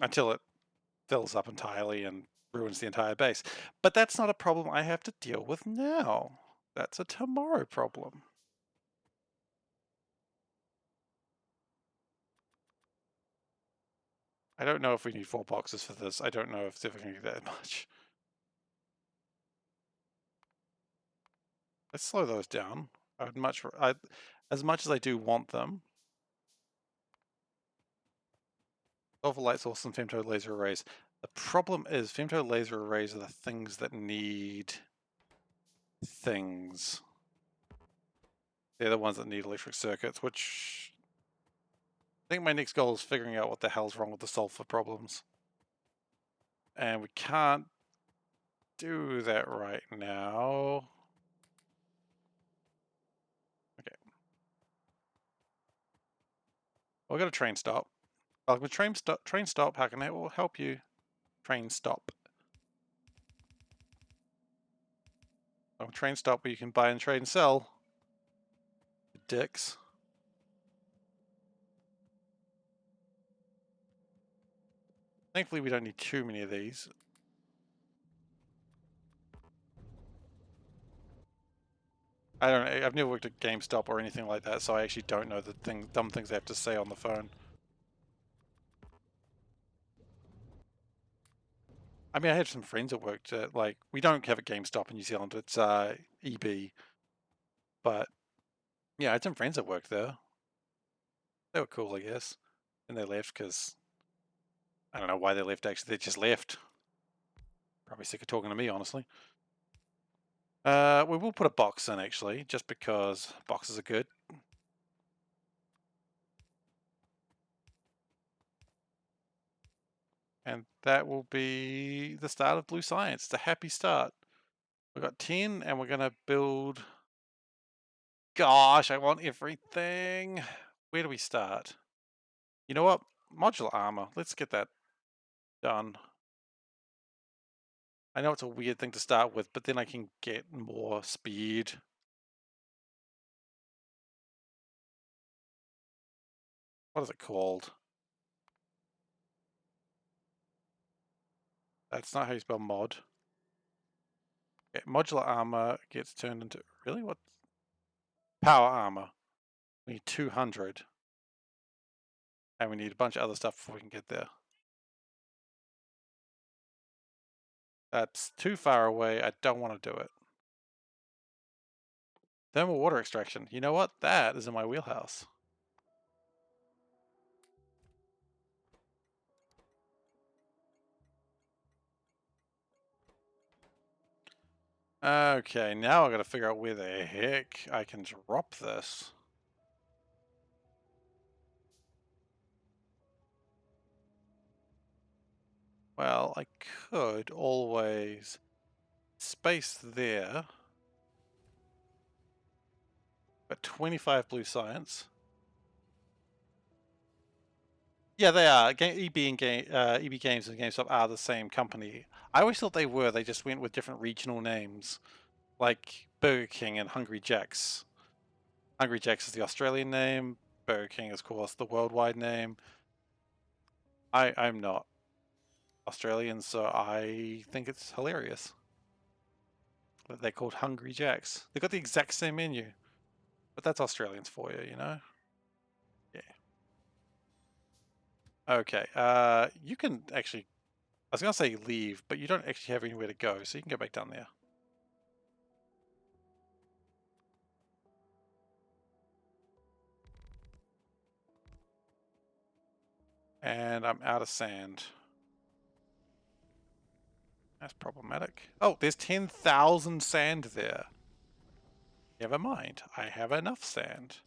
Until it fills up entirely and ruins the entire base. But that's not a problem I have to deal with now. That's a tomorrow problem. I don't know if we need 4 boxes for this. I don't know if it's ever going to be that much. Let's slow those down. As much as I do want them. Sulphur light source and femto laser arrays. The problem is femto laser arrays are the things that need things. They're the ones that need electric circuits, which I think my next goal is figuring out what the hell's wrong with the sulphur problems. And we can't do that right now. Okay. We've got a train stop. Welcome to train stop. How can I help you? Train stop. Train stop where you can buy and trade and sell. Dicks. Thankfully, we don't need too many of these. I don't know. I've never worked at GameStop or anything like that, so I actually don't know the dumb things I have to say on the phone. I mean, I had some friends that worked at, like, we don't have a GameStop in New Zealand. It's EB. But yeah, I had some friends that worked there. They were cool, I guess. And they left because I don't know why they left, actually. They just left. Probably sick of talking to me, honestly. We will put a box in, actually, just because boxes are good. And that will be the start of Blue Science. It's a happy start. We've got 10, and we're going to build... Gosh, I want everything. Where do we start? You know what? Modular armor. Let's get that done. I know it's a weird thing to start with, but then I can get more speed. What is it called? That's not how you spell mod. Okay, modular armor gets turned into... Really? What? Power armor. We need 200. And we need a bunch of other stuff before we can get there. That's too far away. I don't want to do it. Thermal water extraction. You know what? That is in my wheelhouse. Okay, now I gotta figure out where the heck I can drop this. Well, I could always space there. But 25 Blue Science. Yeah, they are. EB and EB Games and GameStop are the same company. I always thought they were. They just went with different regional names, like Burger King and Hungry Jack's. Hungry Jack's is the Australian name. Burger King is, of course, the worldwide name. I'm not Australian, so I think it's hilarious that they're called Hungry Jacks. They've got the exact same menu, but that's Australians for you, you know? Yeah. Okay, you can actually, I was going to say leave, but you don't actually have anywhere to go, so you can go back down there. And I'm out of sand. That's problematic. Oh, there's 10,000 sand there. Never mind, I have enough sand.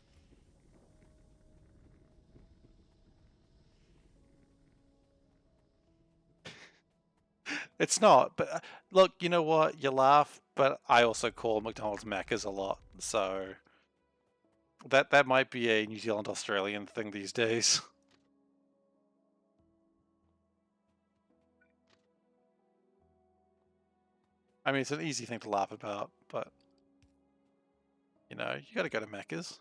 It's not, but look, you know what? You laugh, but I also call McDonald's Macca's a lot, so that might be a New Zealand Australian thing these days. I mean, it's an easy thing to laugh about, but you know, you gotta go to Macca's.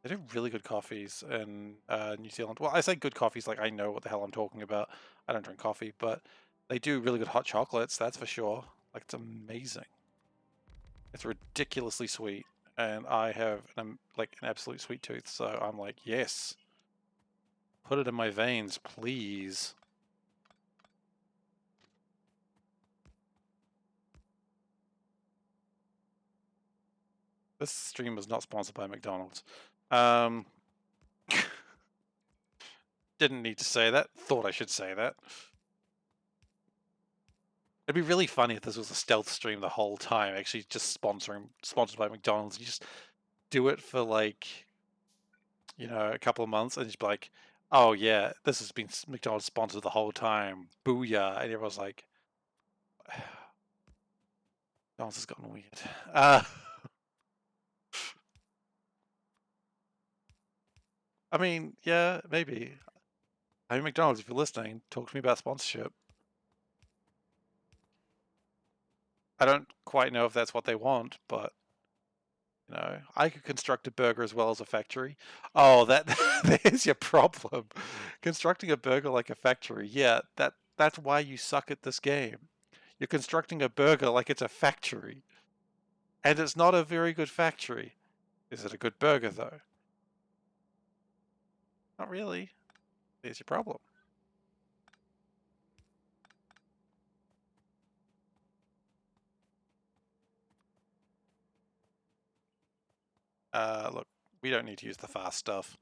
They do really good coffees in New Zealand. Well, I say good coffees like I know what the hell I'm talking about. I don't drink coffee, but they do really good hot chocolates, that's for sure. Like, it's amazing. It's ridiculously sweet, and I have like an absolute sweet tooth, so I'm like, yes. Put it in my veins, please. This stream was not sponsored by McDonald's. Didn't need to say that. Thought I should say that. It'd be really funny if this was a stealth stream the whole time, actually just sponsored by McDonald's. You just do it for like, a couple of months and just be like, oh yeah, this has been McDonald's sponsored the whole time. Booyah. And everyone's like, McDonald's has gotten weird. I mean, yeah, maybe. Hey, McDonald's, if you're listening, talk to me about sponsorship. I don't quite know if that's what they want, but I could construct a burger as well as a factory. Oh, there's your problem. Constructing a burger like a factory. Yeah, that's why you suck at this game. You're constructing a burger like it's a factory. And it's not a very good factory. Is it a good burger though? Not really. There's your problem. Look, we don't need to use the fast stuff.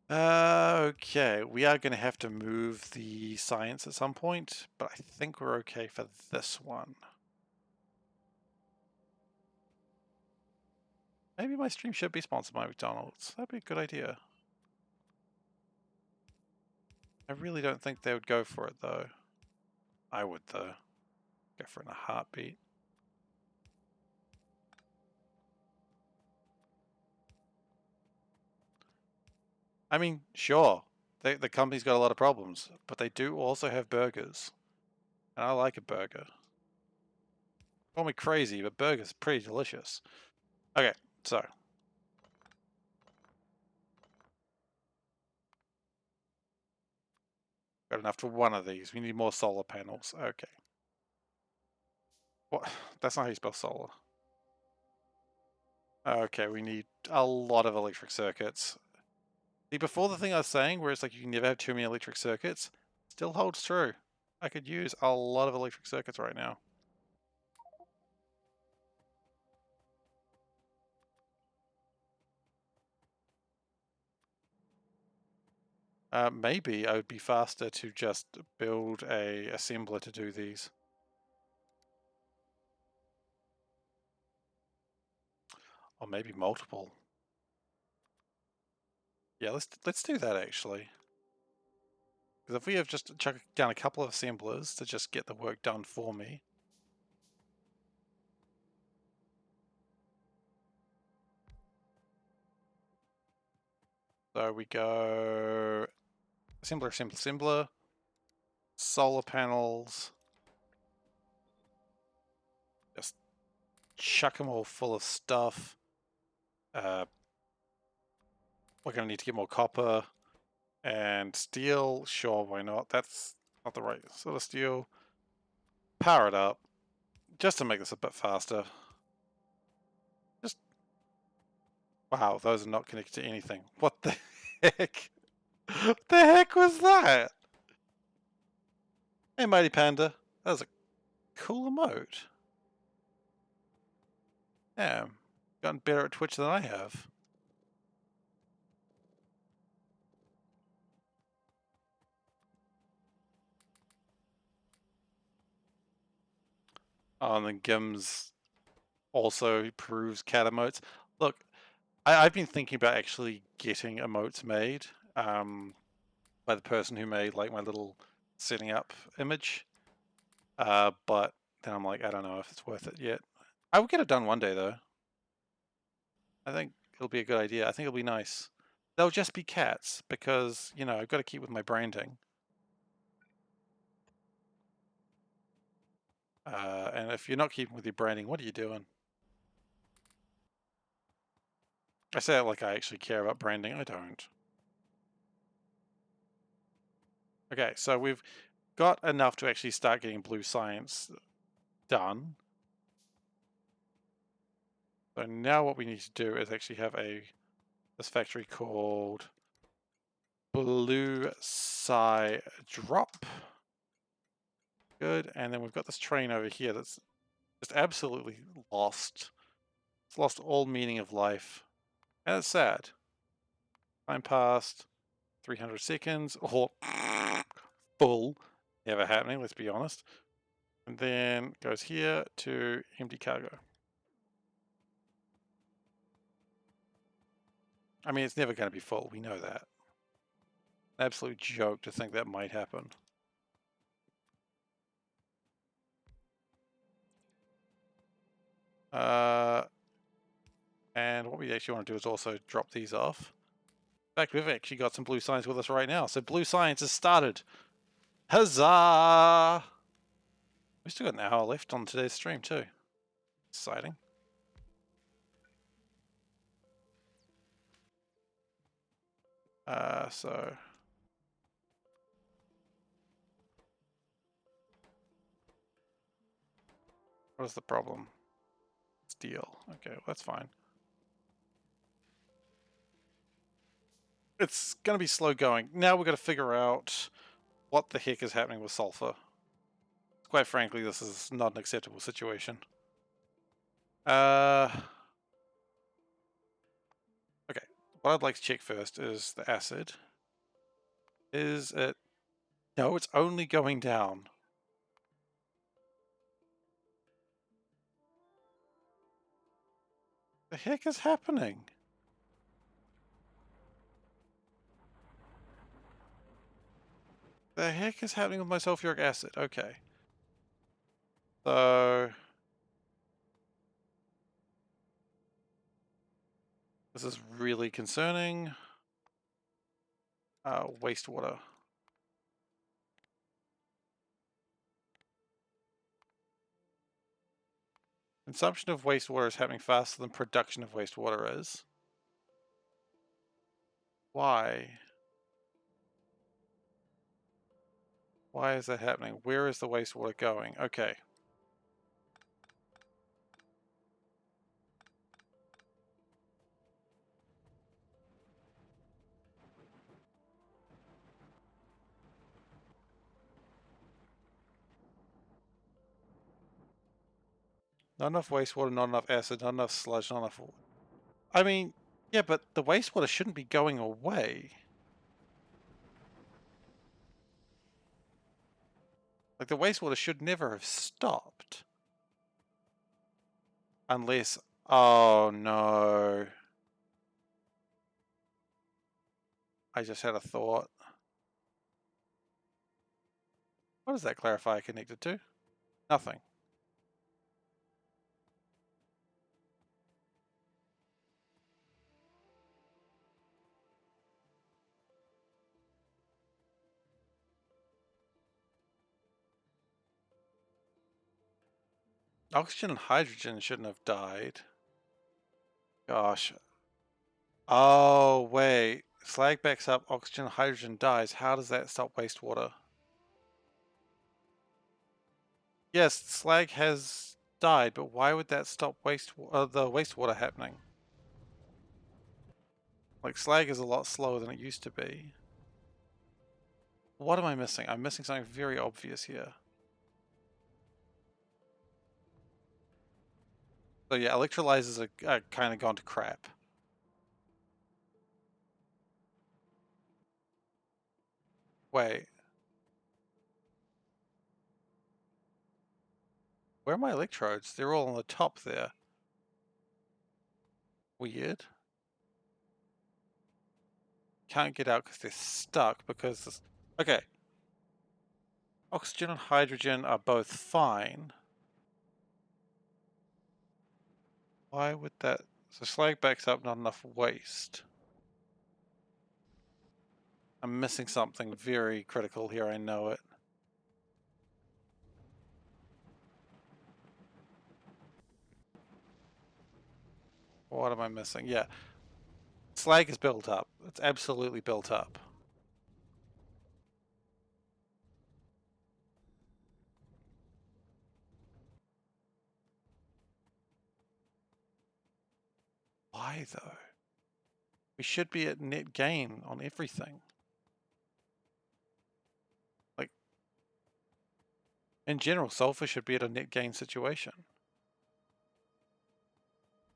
Okay, we are going to have to move the science at some point, but I think we're okay for this one. Maybe my stream should be sponsored by McDonald's. That'd be a good idea. I really don't think they would go for it, though. I would, though. Go for it in a heartbeat. I mean, sure, the company's got a lot of problems, but they do also have burgers. And I like a burger. Call me crazy, but burgers are pretty delicious. Okay, so. Got enough for one of these. We need more solar panels. Okay. What? That's not how you spell solar. Okay, we need a lot of electric circuits. See, before the thing I was saying, where it's like you can never have too many electric circuits, still holds true. I could use a lot of electric circuits right now. Maybe I would be faster to just build a assembler to do these. Or maybe multiple. Yeah, let's do that actually. Because if we have just chucked down a couple of assemblers to just get the work done for me. So we go assembler, assembler, assembler, solar panels. Just chuck them all full of stuff. We're going to need to get more copper and steel. Sure, why not? That's not the right sort of steel. Power it up just to make this a bit faster. Just wow, those are not connected to anything. What the heck? What the heck was that? Hey, Mighty Panda. That was a cool emote. Damn, gotten better at Twitch than I have. Oh, and then Gims also proves cat emotes. Look, I've been thinking about actually getting emotes made by the person who made like my little setting up image. But then I'm like, I don't know if it's worth it yet. I will get it done one day though. I think it'll be a good idea. I think it'll be nice. They'll just be cats because, I've got to keep with my branding. And if you're not keeping with your branding, what are you doing? I say it like I actually care about branding. I don't. Okay, so we've got enough to actually start getting blue science done. So now what we need to do is actually have this factory called Blue Sci Drop. Good, and then we've got this train over here that's just absolutely lost. It's lost all meaning of life. And it's sad. Time passed. 300 seconds. Or full. Never happening, let's be honest. And then goes here to empty cargo. I mean, it's never going to be full. We know that. Absolute joke to think that might happen. And what we actually want to do is also drop these off. In fact, we've actually got some blue science with us right now. So blue science has started. Huzzah! We've still got an hour left on today's stream too. Exciting. So what is the problem? Steel. Okay, well, that's fine. It's going to be slow going. Now we've got to figure out what the heck is happening with sulfur. Quite frankly, this is not an acceptable situation. Okay, what I'd like to check first is the acid. Is it... No, it's only going down. The heck is happening? The heck is happening with my sulfuric acid? Okay. So... this is really concerning. Wastewater. Consumption of wastewater is happening faster than production of wastewater is. Why? Why is that happening? Where is the wastewater going? Okay. Not enough wastewater, not enough acid, not enough sludge, not enough... I mean, yeah, but the wastewater shouldn't be going away. Like, the wastewater should never have stopped. Unless... oh, no. I just had a thought. What is that clarifier connected to? Nothing. Oxygen and hydrogen shouldn't have died. Gosh. Oh, wait. Slag backs up, oxygen, hydrogen dies. How does that stop wastewater? Yes, slag has died, but why would that stop the wastewater happening? Like, slag is a lot slower than it used to be. What am I missing? I'm missing something very obvious here. So yeah, electrolyzers are kind of gone to crap. Wait. Where are my electrodes? They're all on the top there. Weird. Can't get out because they're stuck because this... Okay. Oxygen and hydrogen are both fine. Why would that... So slag backs up, not enough waste. I'm missing something very critical here, I know it. What am I missing? Yeah. Slag is built up. It's absolutely built up. Why though? We should be at net gain on everything. Like, in general, sulfur should be at a net gain situation.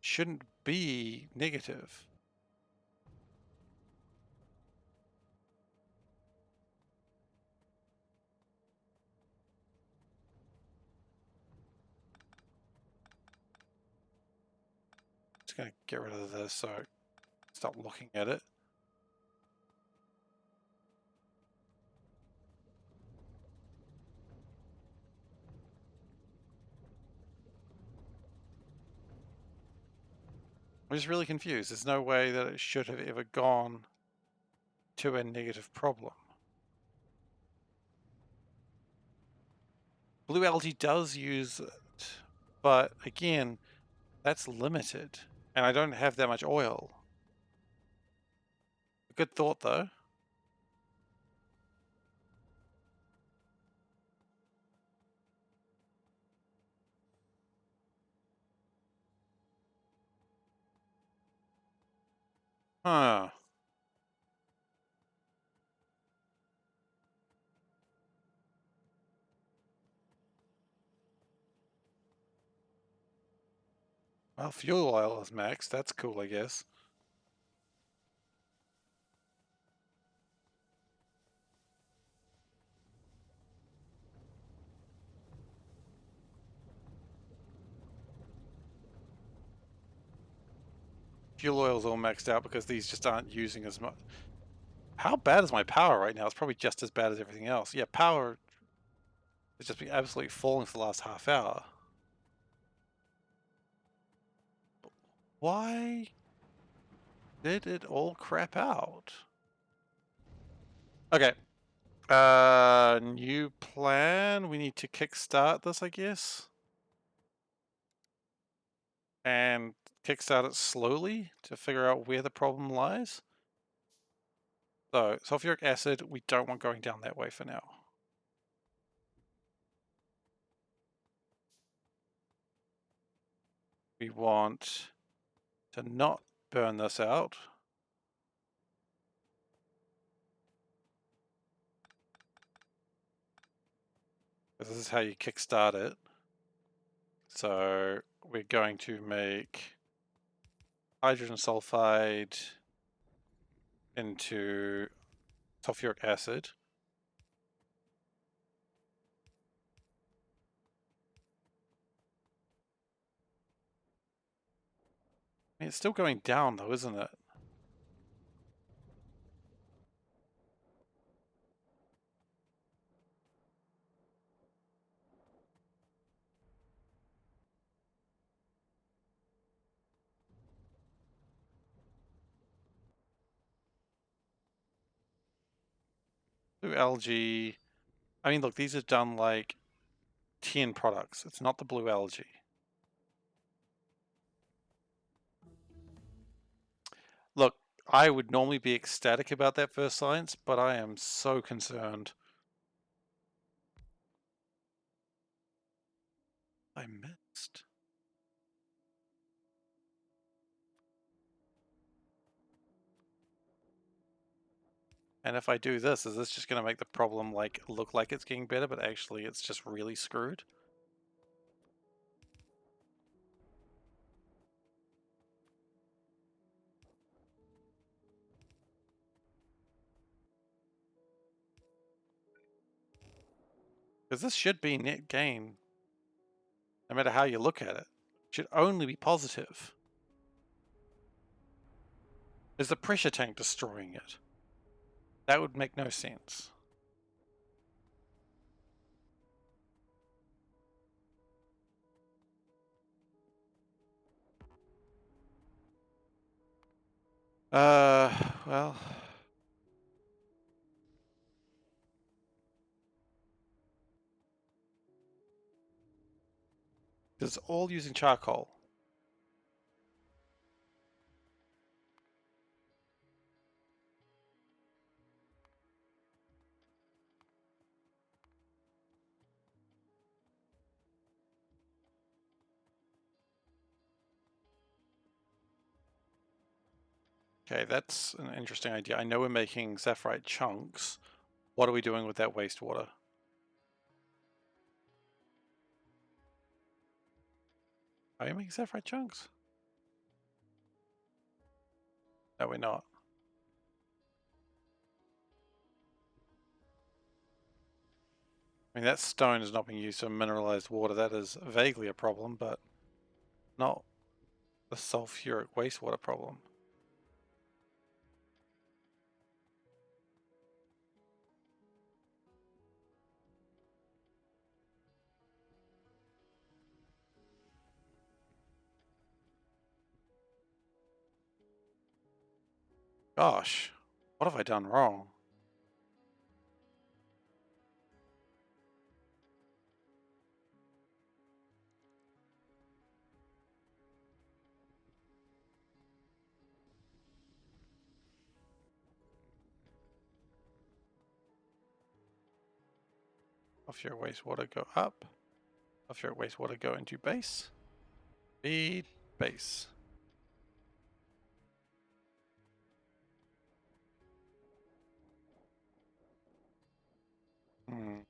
shouldn't be negative. Just gonna get rid of this so I stop looking at it. I'm just really confused. There's no way that it should have ever gone to a negative problem. Blue algae does use it, but again, that's limited, and I don't have that much oil. Good thought, though. Huh. Well, fuel oil is max. That's cool, I guess. Fuel oil's all maxed out because these just aren't using as much. How bad is my power right now? It's probably just as bad as everything else. Yeah, power has just been absolutely falling for the last half hour. Why did it all crap out? Okay. New plan. We need to kickstart this, I guess. And kickstart it slowly to figure out where the problem lies. So, sulfuric acid, we don't want going down that way for now. We want to not burn this out. This is how you kickstart it. So we're going to make hydrogen sulfide into sulfuric acid. I mean, it's still going down though, isn't it? Blue algae. I mean, look, these are done like 10 products. It's not the blue algae. Look, I would normally be ecstatic about that first science, but I am so concerned. I missed. And if I do this, is this just going to make the problem like look like it's getting better, but actually it's just really screwed? Because this should be net gain, no matter how you look at it. It should only be positive. Is the pressure tank destroying it? That would make no sense. Well... It's all using charcoal. Okay, that's an interesting idea. I know we're making sapphirite chunks. What are we doing with that wastewater? Are you making sapphirite chunks? No, we're not. I mean, that stone is not being used for mineralized water. That is vaguely a problem, but not the sulfuric wastewater problem. Gosh, what have I done wrong? Off your wastewater go up. Off your wastewater go into base. Feed base. Hmm.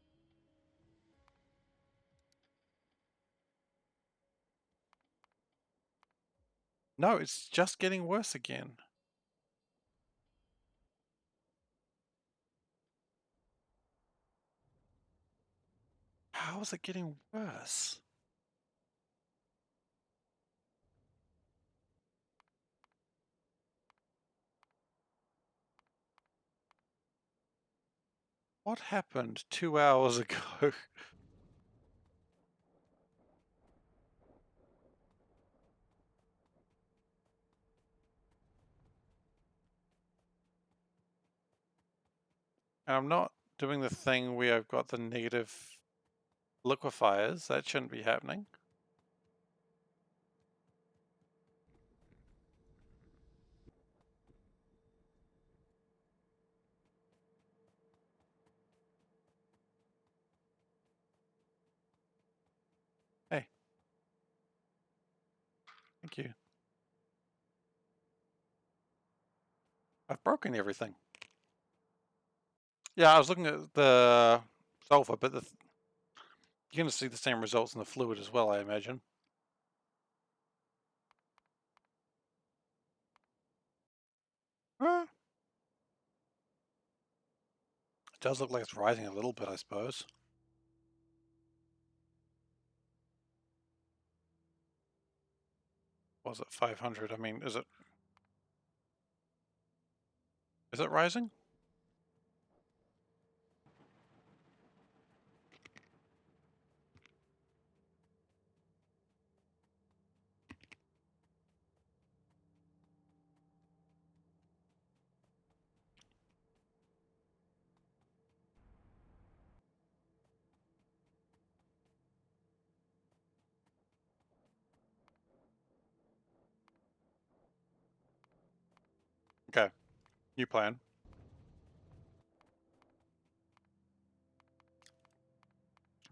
No, it's just getting worse again. How is it getting worse? What happened 2 hours ago? And I'm not doing the thing where I've got the negative liquefiers. That shouldn't be happening. Hey, thank you. I've broken everything. Yeah, I was looking at the sulfur, but you're going to see the same results in the fluid as well, I imagine. It does look like it's rising a little bit, I suppose. Was it 500? I mean, is it rising? Okay, new plan.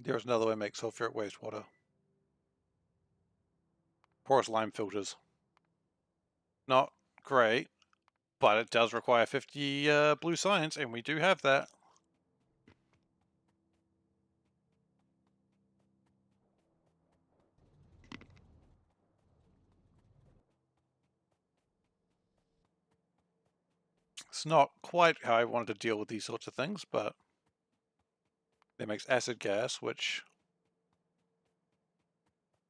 There's another way to make sulfuric wastewater. Porous lime filters. Not great, but it does require 50 blue science, and we do have that. It's not quite how I wanted to deal with these sorts of things, but it makes acid gas, which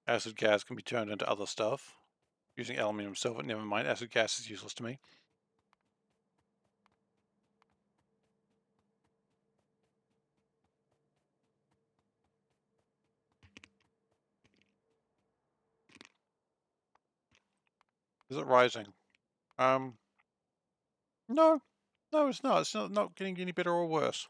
acid gas can be turned into other stuff using aluminium silver. Never mind, acid gas is useless to me. Is it rising? No, no, it's not. It's not getting any better or worse.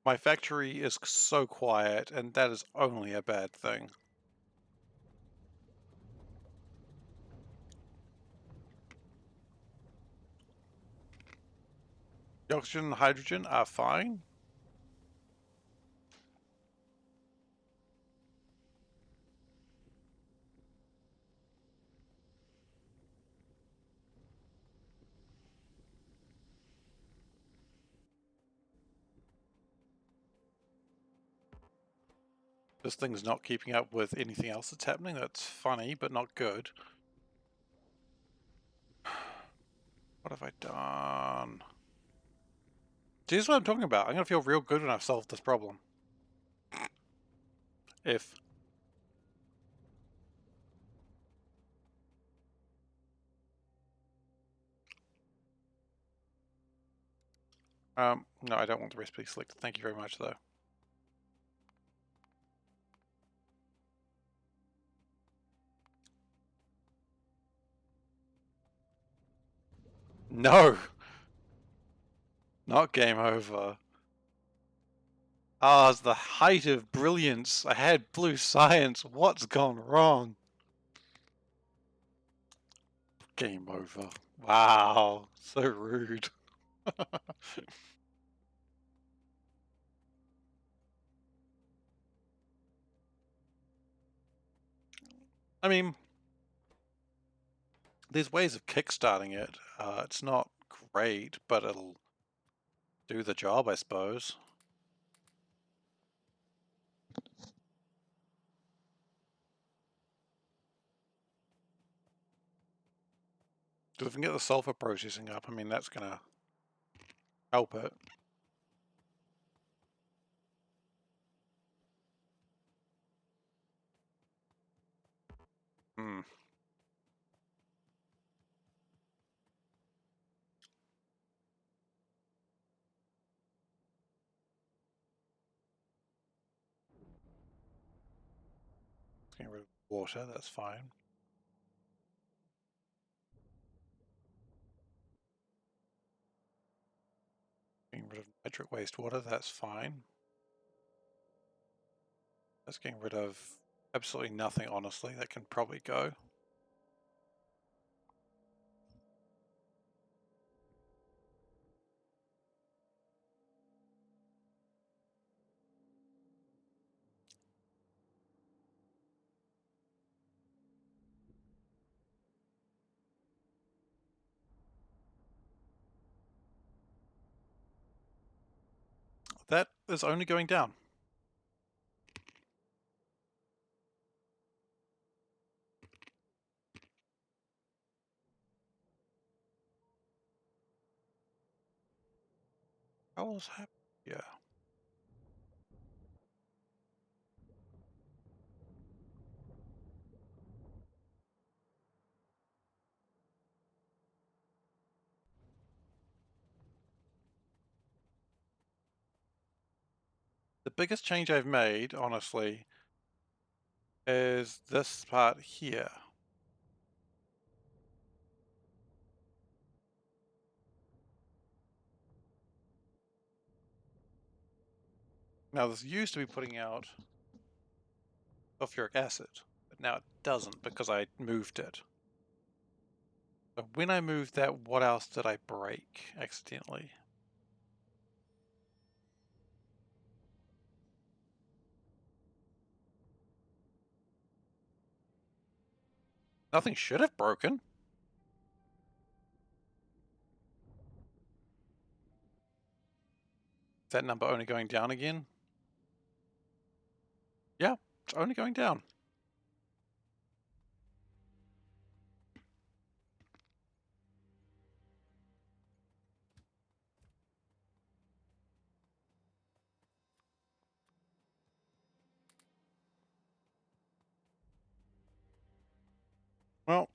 My factory is so quiet, and that is only a bad thing. The oxygen and hydrogen are fine. This thing's not keeping up with anything else that's happening. That's funny, but not good. What have I done? See, this is what I'm talking about. I'm gonna feel real good when I've solved this problem. If... no, I don't want the recipe selected. Thank you very much, though. No! Not game over. Ah, it's the height of brilliance. I had blue science. What's gone wrong? Game over. Wow. So rude. I mean, there's ways of kickstarting it. It's not great, but it'll do the job, I suppose. Because if we can get the sulfur processing up, I mean, that's going to help it. Hmm. Getting rid of water, that's fine. Getting rid of nitric wastewater, that's fine. That's getting rid of absolutely nothing, honestly. That can probably go. That is only going down. How was happening? Yeah. The biggest change I've made, honestly, is this part here. Now, this used to be putting out sulfuric acid, but now it doesn't because I moved it. But when I moved that, what else did I break accidentally? Nothing should have broken. Is that number only going down again? Yeah, it's only going down. Well,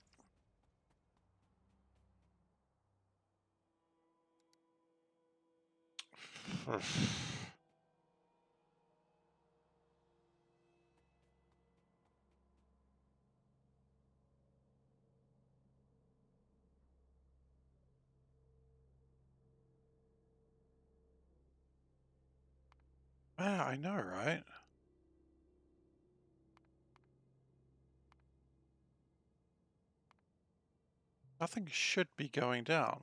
yeah, I know, right? Nothing should be going down.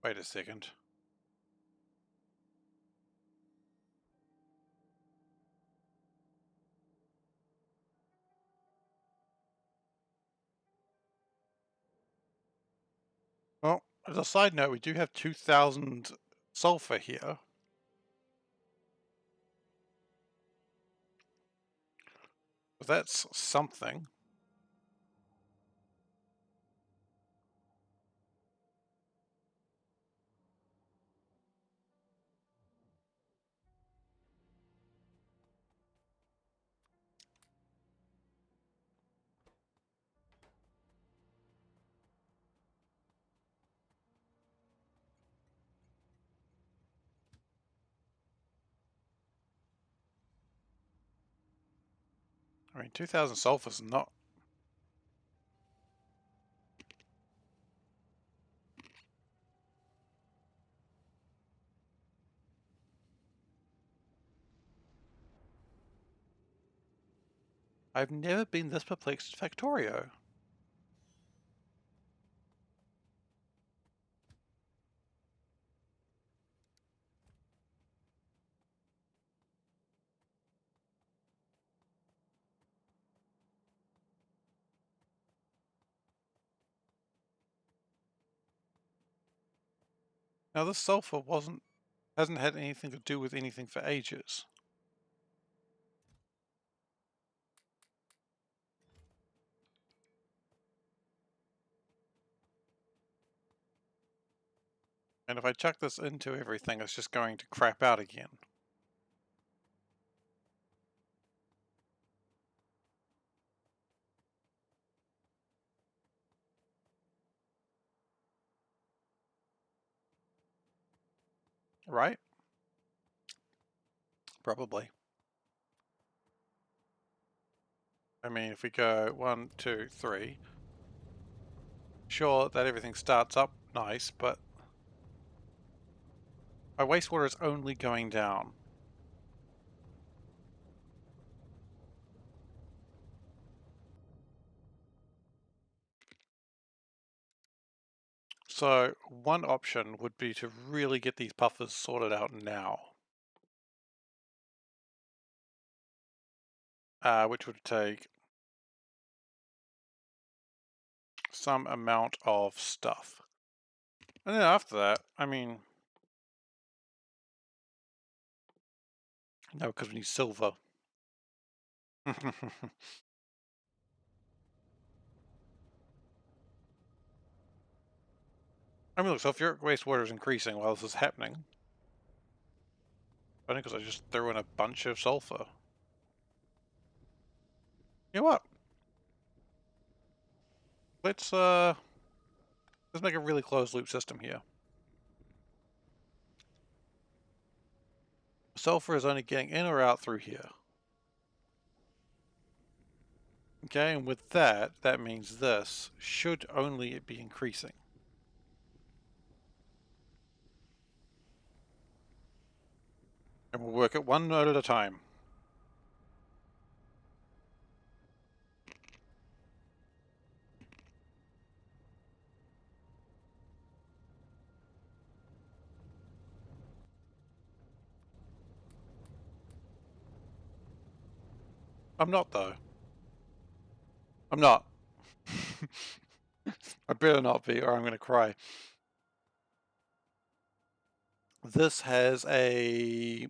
Wait a second. As a side note, we do have 2,000 sulfur here. That's something. I mean, 2,000 sulfur is not... I've never been this perplexed at Factorio. Now, this sulfur hasn't had anything to do with anything for ages. And if I chuck this into everything, it's just going to crap out again. Right? Probably. I mean, if we go 1, 2, 3, sure that everything starts up nice, but my wastewater is only going down. So one option would be to really get these puffers sorted out now. Which would take some amount of stuff. And then after that, I mean... No, because we need silver. I mean, look, so if your wastewater is increasing while this is happening, I think because I just threw in a bunch of sulfur. You know what? Let's make a really closed loop system here. Sulfur is only getting in or out through here. Okay, and with that, that means this should only be increasing. And we'll work it one node at a time. I'm not, though. I'm not. I better not be, or I'm going to cry. This has a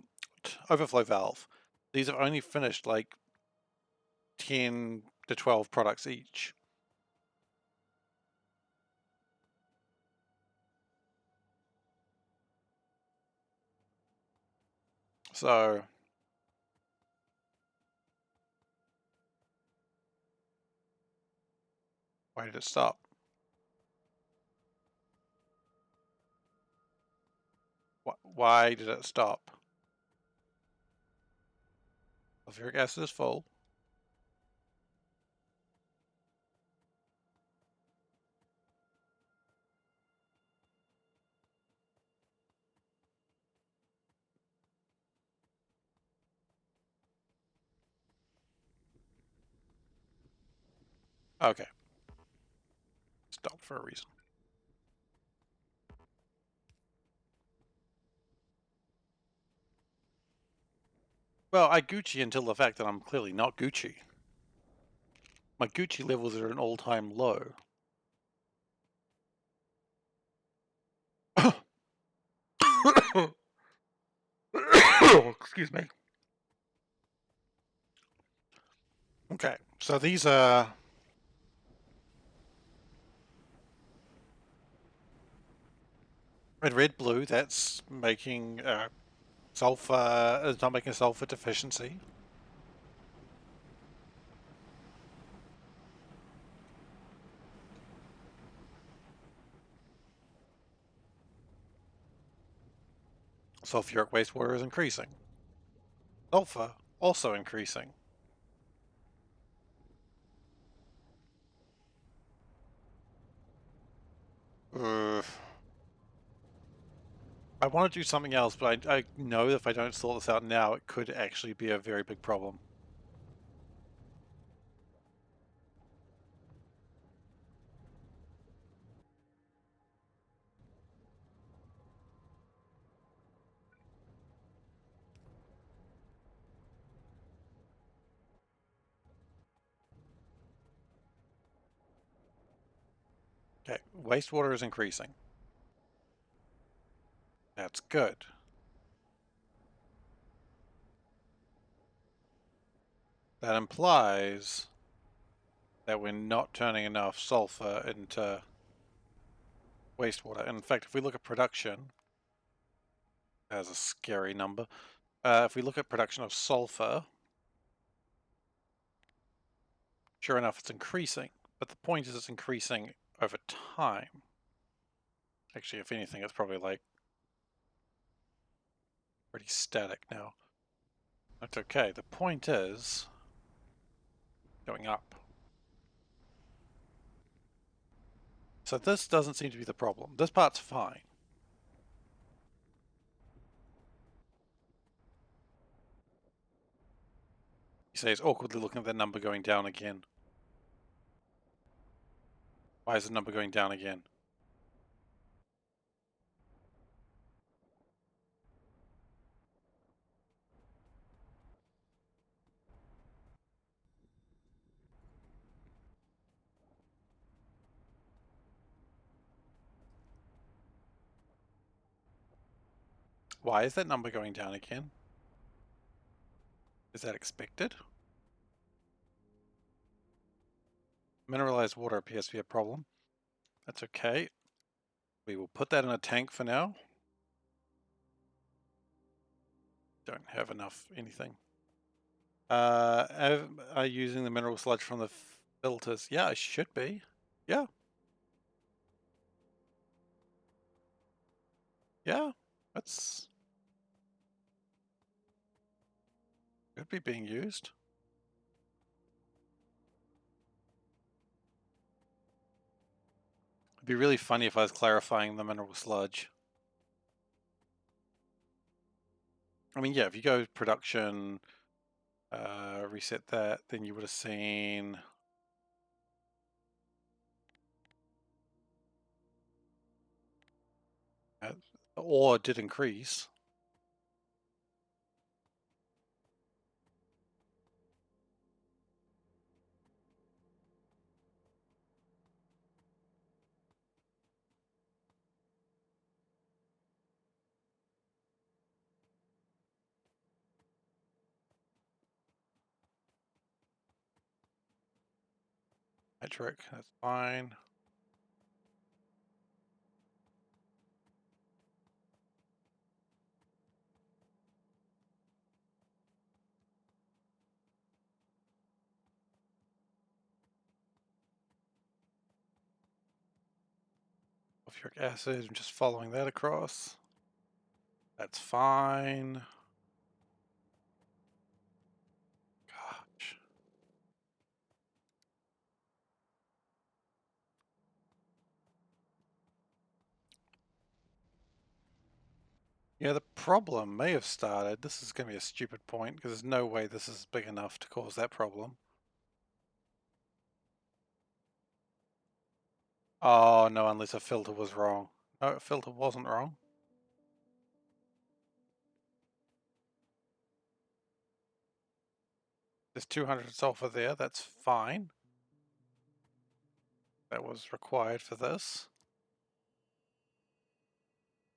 overflow valve. These have only finished like 10 to 12 products each. So why did it stop? Why did it stop? Sulfuric acid is full. Okay. Stopped for a reason. Well, I Gucci until the fact that I'm clearly not Gucci. My Gucci levels are an all-time low. Excuse me. Okay, so these are red, blue. That's making sulfur. It's not making sulfur deficiency. Sulfuric wastewater is increasing. Sulfur also increasing. I want to do something else, but I know that if I don't sort this out now, it could actually be a very big problem. Okay, wastewater is increasing. That's good. That implies that we're not turning enough sulfur into wastewater. In fact, if we look at production, that's a scary number. If we look at production of sulfur, sure enough, it's increasing. But the point is it's increasing over time. Actually, if anything, it's probably like pretty static now. That's okay. The point is going up. So this doesn't seem to be the problem. This part's fine. You say it's awkwardly looking at that number going down again. Why is the number going down again? Why is that number going down again? Is that expected? Mineralized water appears to be a problem. That's okay. We will put that in a tank for now. Don't have enough anything. Are you using the mineral sludge from the filters? Yeah, I should be. Yeah. Yeah. That's could be being used. It'd be really funny if I was clarifying the mineral sludge. I mean, yeah, if you go production, reset that, then you would have seen the ore did increase. Metric, that's fine. Sulfuric acid, I'm just following that across. That's fine. Gosh. Yeah, the problem may have started. This is going to be a stupid point because there's no way this is big enough to cause that problem. Oh, no, unless a filter was wrong. No, a filter wasn't wrong. There's 200 sulfur there, that's fine. That was required for this.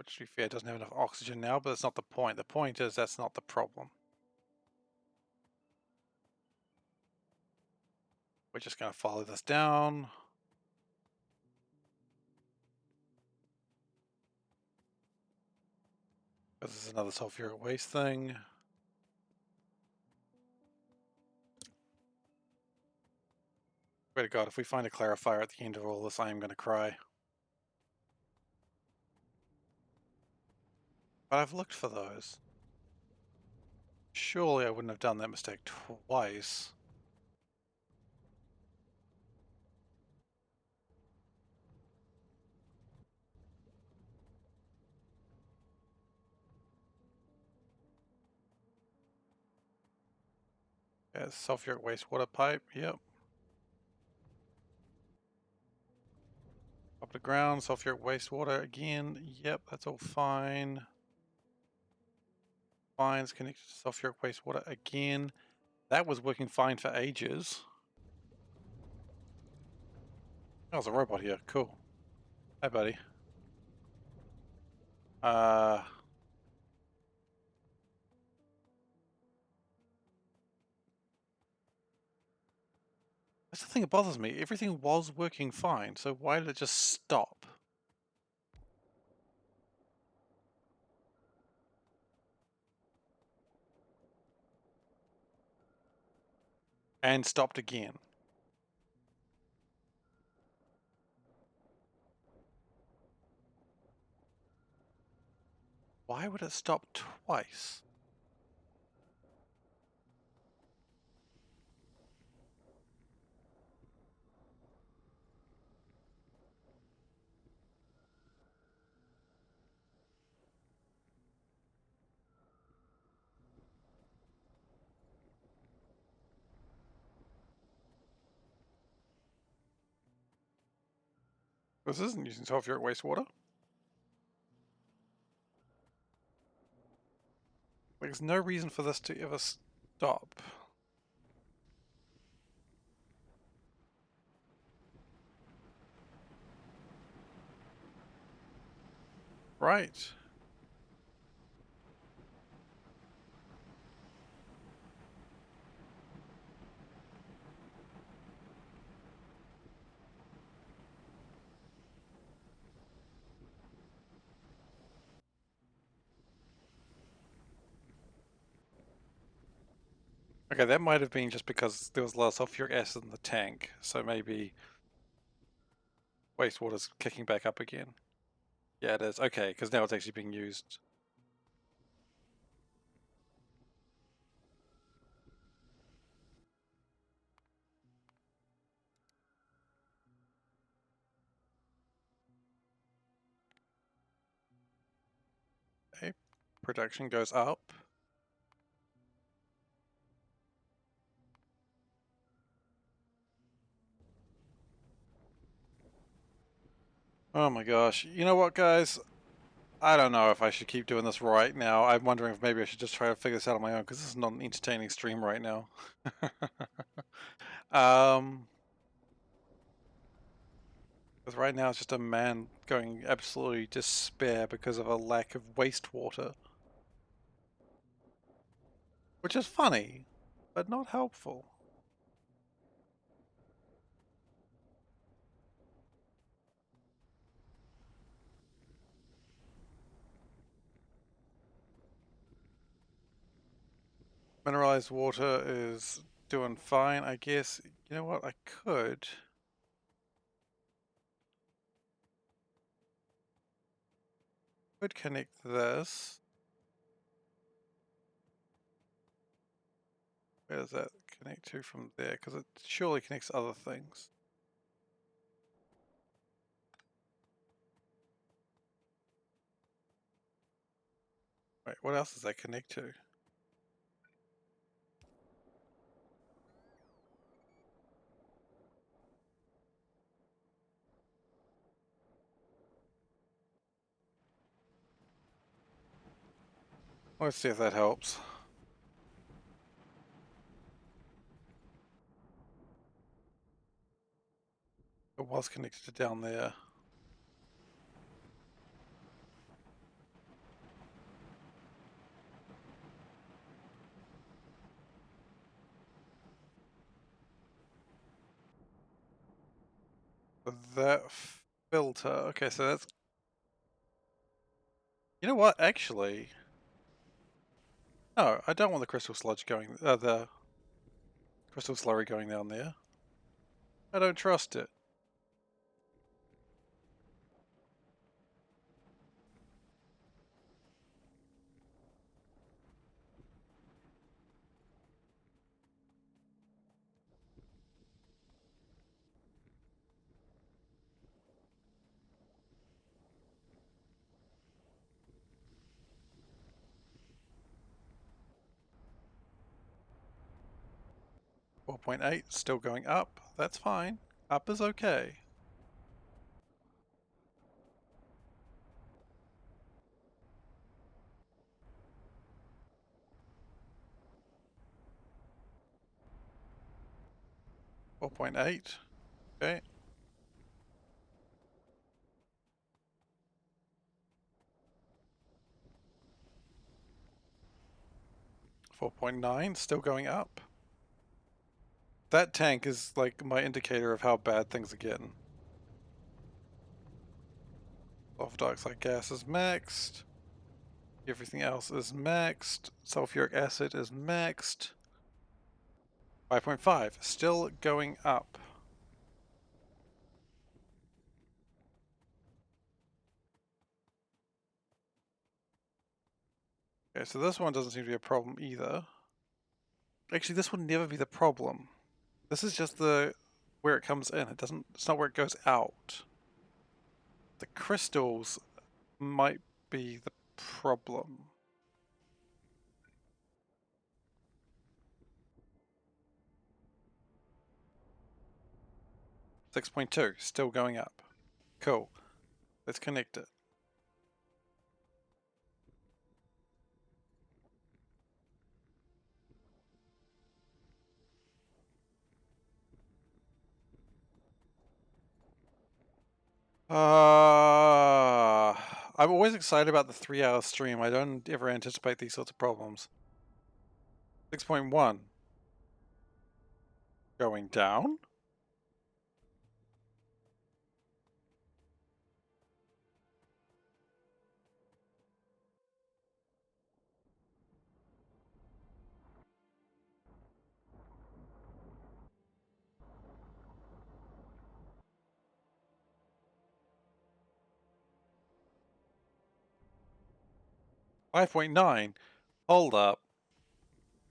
which to be fair doesn't have enough oxygen now, but that's not the point. The point is that's not the problem. We're just going to follow this down. This is another sulfuric waste thing. Swear to God, if we find a clarifier at the end of all this, I am going to cry. But I've looked for those. Surely I wouldn't have done that mistake twice. Yeah, sulfuric wastewater pipe, yep. Up to ground, sulfuric wastewater again, yep, that's all fine. Fines connected to sulfuric wastewater again. That was working fine for ages. Oh, there's a robot here, cool. Hi, buddy. That's the thing that bothers me. Everything was working fine, so why did it just stop? And stopped again. Why would it stop twice? This isn't using sulfuric wastewater. There's no reason for this to ever stop. Right. Okay, that might have been just because there was a lot of sulfuric acid in the tank, so maybe wastewater's kicking back up again. Yeah, it is. Okay, because now it's actually being used. Okay, production goes up. Oh my gosh. You know what, guys? I don't know if I should keep doing this right now. I'm wondering if maybe I should just try to figure this out on my own, because this is not an entertaining stream right now. Because right now it's just a man going absolutely despair because of a lack of wastewater. Which is funny, but not helpful. Mineralized water is doing fine, I guess. You know what, I could connect this. Where does that connect to from there? Because it surely connects to other things. Wait, what else does that connect to? Let's see if that helps. It was connected to down there. that filter. Okay, so that's... You know what, actually... No, I don't want the crystal sludge going... the crystal slurry going down there. I don't trust it. .8, still going up. That's fine. Up is okay. .8. Okay. 4.9, still going up. That tank is like my indicator of how bad things are getting. Sulfur dioxide gas is maxed. Everything else is maxed. Sulfuric acid is maxed. 5.5, still going up. Okay, so this one doesn't seem to be a problem either. Actually, this would never be the problem. This is just the where it comes in. It's not where it goes out. The crystals might be the problem. .2, still going up. Cool. Let's connect it. I'm always excited about the 3-hour stream. I don't ever anticipate these sorts of problems. 6.1. Going down? .9. Hold up.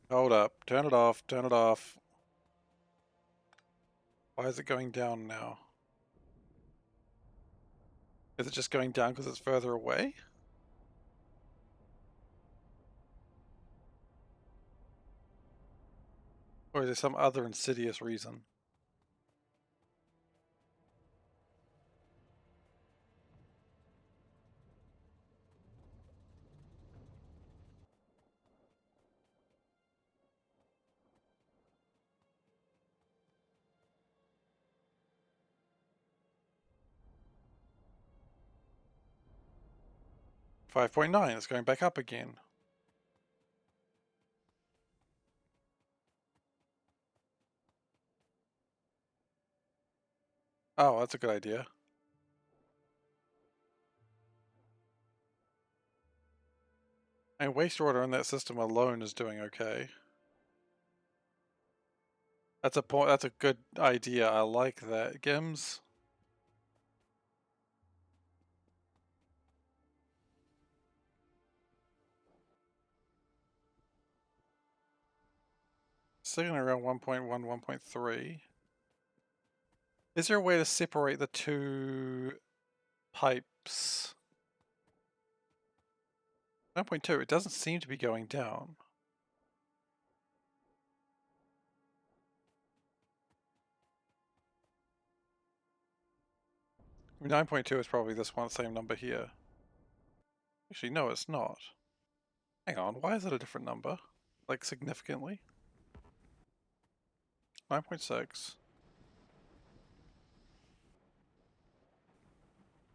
Hold up. Turn it off. Turn it off. Why is it going down now? Is it just going down because it's further away? Or is there some other insidious reason? .9, it's going back up again. Oh, that's a good idea. And wastewater in that system alone is doing okay. That's a point. That's a good idea. I like that, Gims. Sitting around 1.1, 1.3. Is there a way to separate the two pipes? 9.2, it doesn't seem to be going down. I mean, 9.2 is probably this one, same number here. Actually, no, it's not. Hang on, why is it a different number? Like, significantly? 9.6.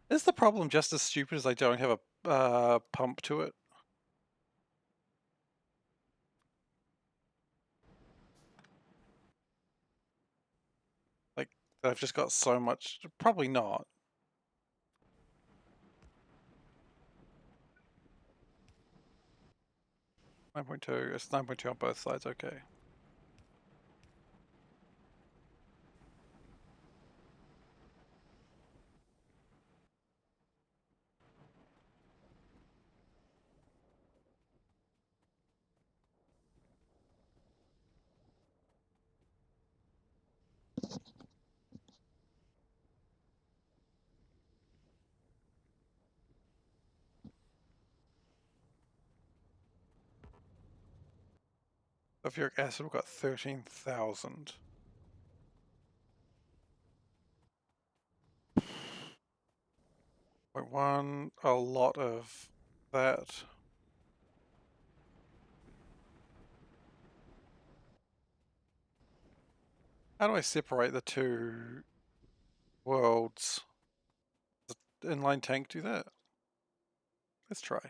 Is the problem just as stupid as I don't have a pump to it? Like, that I've just got so much. Probably not. 9.2. It's 9.2 on both sides. Okay. Sulfuric acid, we've got 13,000. Point one, a lot of that. How do I separate the two worlds? Does the inline tank do that? Let's try.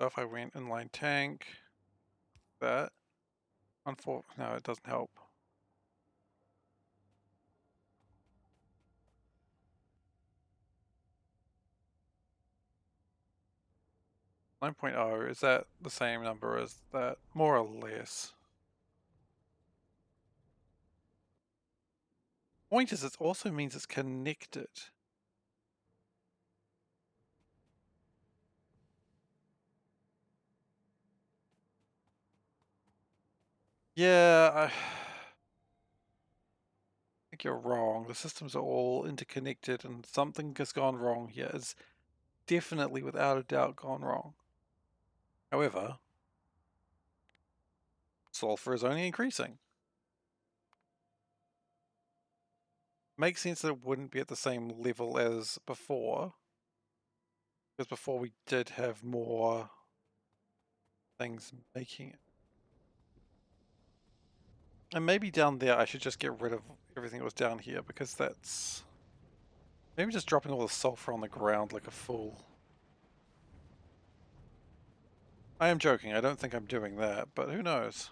So if I went inline tank, that, no, it doesn't help. 9.0, is that the same number as that? More or less. Point is, it also means it's connected. Yeah, I think you're wrong. The systems are all interconnected and something has gone wrong here. It's definitely, without a doubt, gone wrong. However, sulfur is only increasing. Makes sense that it wouldn't be at the same level as before, because before we did have more things making it. And maybe down there I should just get rid of everything that was down here, because that's... Maybe just dropping all the sulfur on the ground like a fool. I am joking, I don't think I'm doing that, but who knows?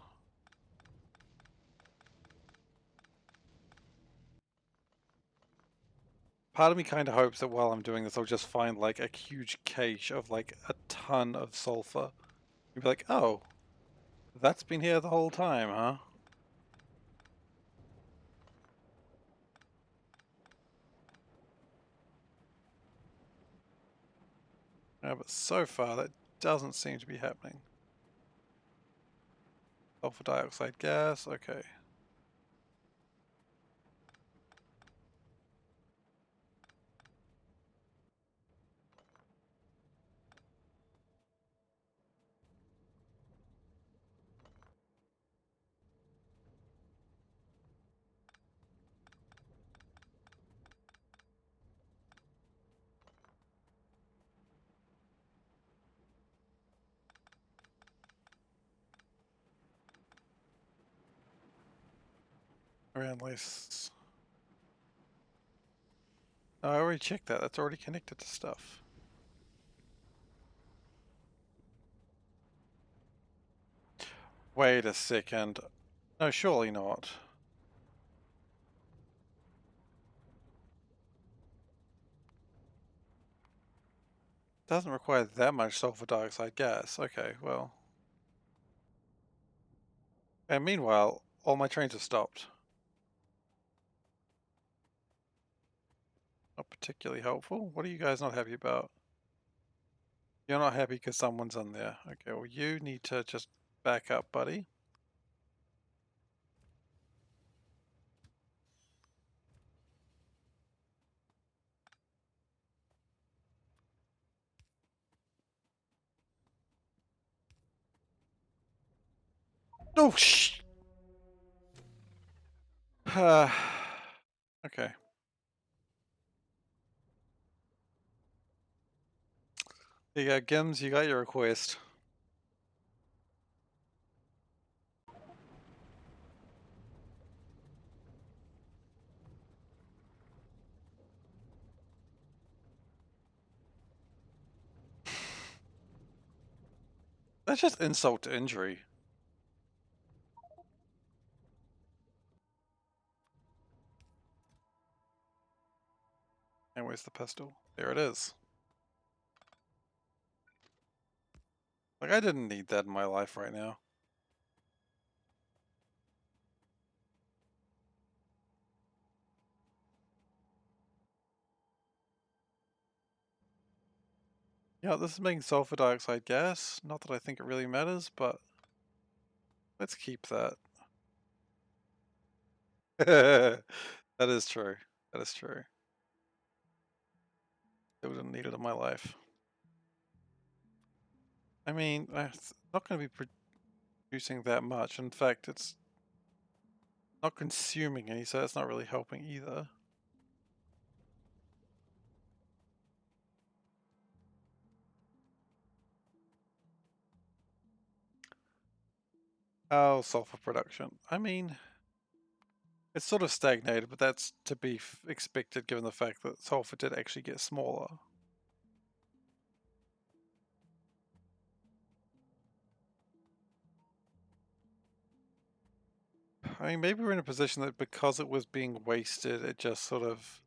Part of me kind of hopes that while I'm doing this I'll just find like a huge cache of like a ton of sulfur. You'd be like, oh, that's been here the whole time, huh? Yeah, but so far that doesn't seem to be happening. Sulfur dioxide gas, okay. Around less. Oh, I already checked that, that's already connected to stuff. Wait a second. No, surely not. Doesn't require that much sulfur dioxide gas. Okay, well. And meanwhile, all my trains have stopped. Not particularly helpful. What are you guys not happy about? You're not happy because someone's in there. Okay, well you need to just back up, buddy. Oh, shh! Okay. There you go, Gims, you got your request. That's just insult to injury. And where's the pistol? There it is. Like, I didn't need that in my life right now. Yeah, this is making sulfur dioxide gas. Not that I think it really matters, but let's keep that. That is true. That is true. I wouldn't need it in my life. I mean, it's not going to be producing that much. In fact, it's not consuming any, so that's not really helping either. Oh, sulfur production. I mean, it's sort of stagnated, but that's to be expected given the fact that sulfur did actually get smaller. I mean, maybe we're in a position that because it was being wasted, it just sort of...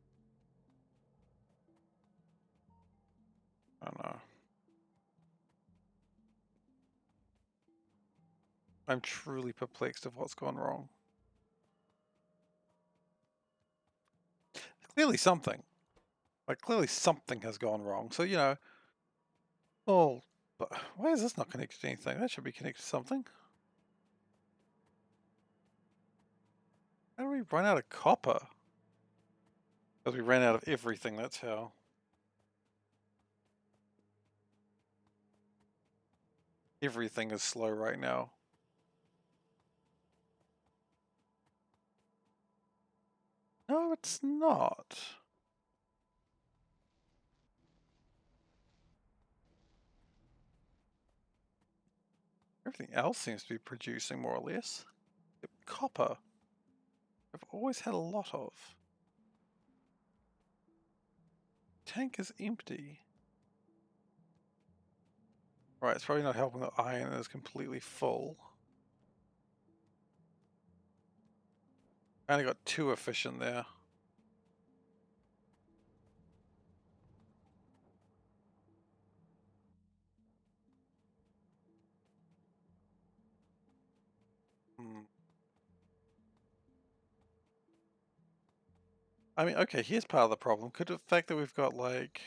I don't know. I'm truly perplexed of what's gone wrong. Clearly something. Like, clearly something has gone wrong. So, you know... Well, but why is this not connected to anything? That should be connected to something. How do we run out of copper? Because we ran out of everything, that's how. Everything is slow right now. No, it's not. Everything else seems to be producing more or less. Copper, I've always had a lot of. Tank is empty. Right, it's probably not helping that iron is completely full. I only got 2 efficient there. I mean, okay, here's part of the problem. Could the fact that we've got like...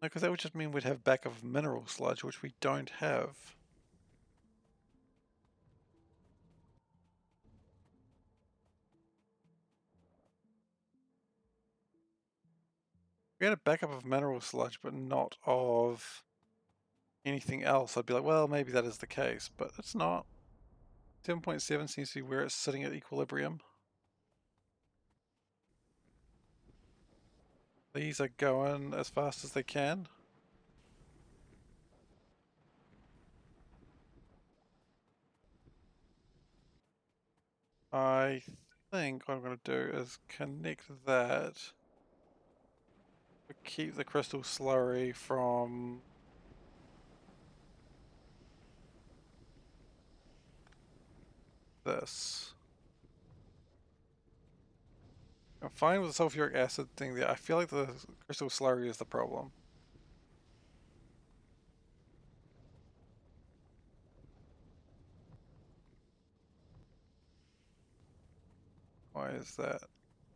No, because that would just mean we'd have backup of mineral sludge, which we don't have. If we had a backup of mineral sludge, but not of anything else, I'd be like, well, maybe that is the case, but it's not. 7.7 seems to be where it's sitting at equilibrium. These are going as fast as they can. I think what I'm going to do is connect that to keep the crystal slurry from this. I'm fine with the sulfuric acid thing there. I feel like the crystal slurry is the problem. Why is that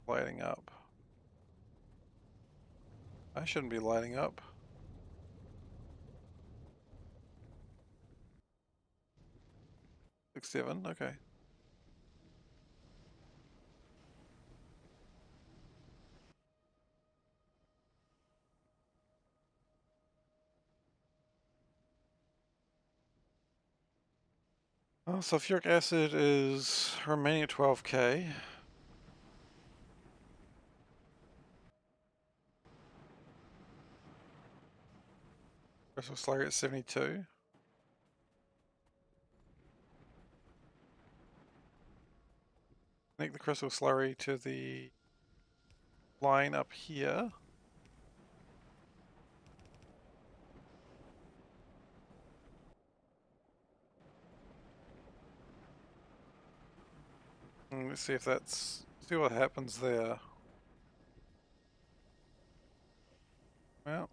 lighting up? I shouldn't be lighting up. 6.7, okay. Oh, sulfuric acid is remaining at 12k. Crystal slurry at 72. Connect the crystal slurry to the line up here. Let's see if see what happens there. Well,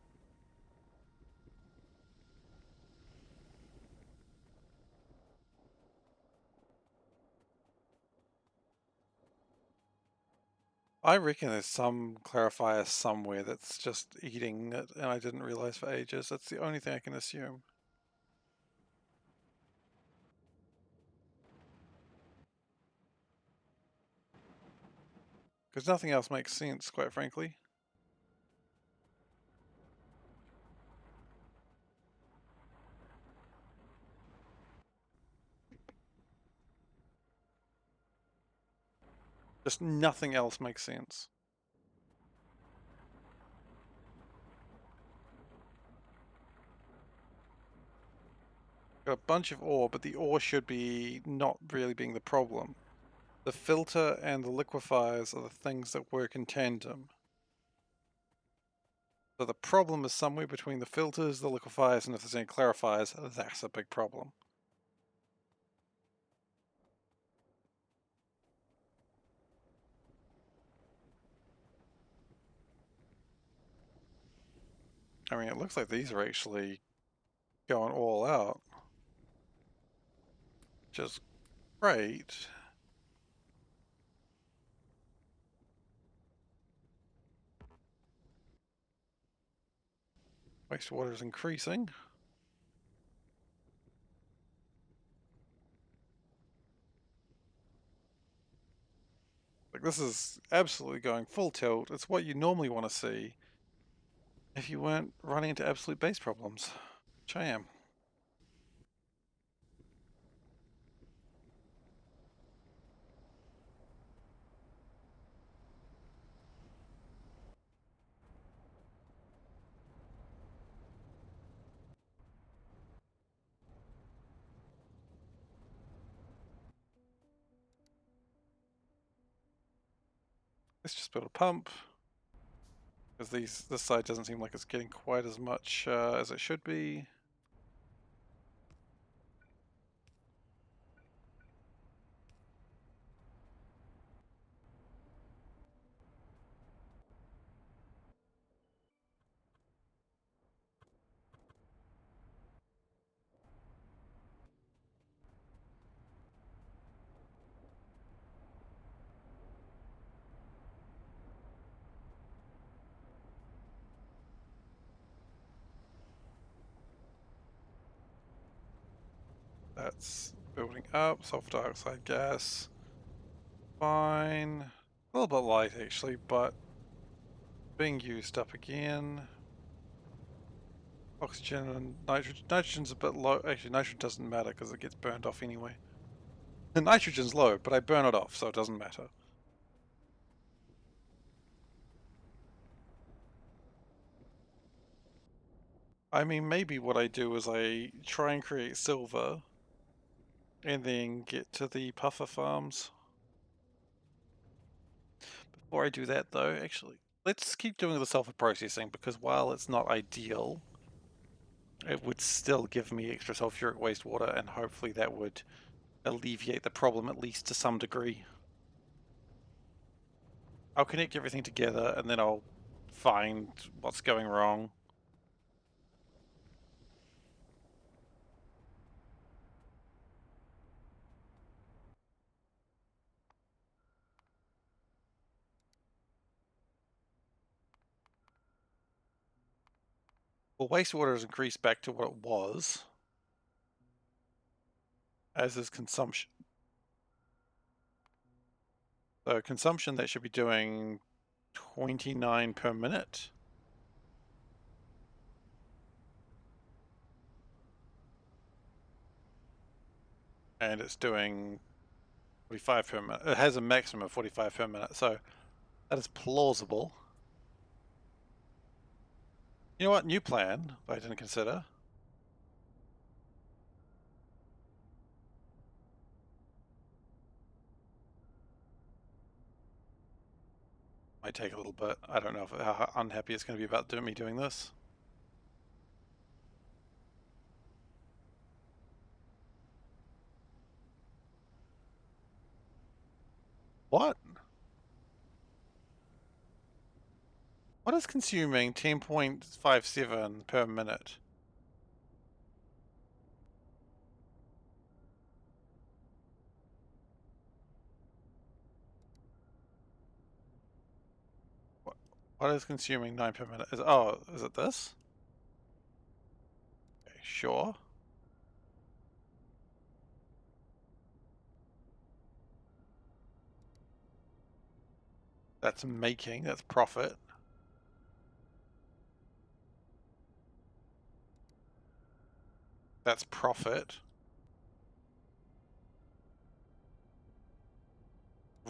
I reckon there's some clarifier somewhere that's just eating it and I didn't realize for ages. That's the only thing I can assume. Because nothing else makes sense, quite frankly. Just nothing else makes sense. Got a bunch of ore, but the ore should be not really being the problem. The filter and the liquefiers are the things that work in tandem. So the problem is somewhere between the filters, the liquefiers, and if there's any clarifiers, that's a big problem. I mean, it looks like these are actually going all out, which is great. Wastewater is increasing. Like, this is absolutely going full tilt. It's what you normally want to see if you weren't running into absolute base problems, which I am. Let's just build a pump, because this side doesn't seem like it's getting quite as much as it should be. That's building up. Sulfur dioxide gas. Fine. A little bit light actually, but being used up again. Oxygen and nitrogen. Nitrogen's a bit low. Actually, nitrogen doesn't matter because it gets burned off anyway. The nitrogen's low, but I burn it off, so it doesn't matter. I mean, maybe what I do is I try and create silver and then get to the puffer farms. Before I do that though, actually, let's keep doing the sulfur processing because while it's not ideal, it would still give me extra sulfuric wastewater and hopefully that would alleviate the problem at least to some degree. I'll connect everything together and then I'll find what's going wrong. Well, wastewater has increased back to what it was, as is consumption. So consumption, that should be doing 29 per minute. And it's doing 45 per minute. It has a maximum of 45 per minute, so that is plausible. You know what? New plan I didn't consider. Might take a little bit. I don't know how unhappy it's going to be about me doing this. What? What is consuming 10.57 per minute? What is consuming 9 per minute? Is it this? Okay, sure. That's making, that's profit. That's profit.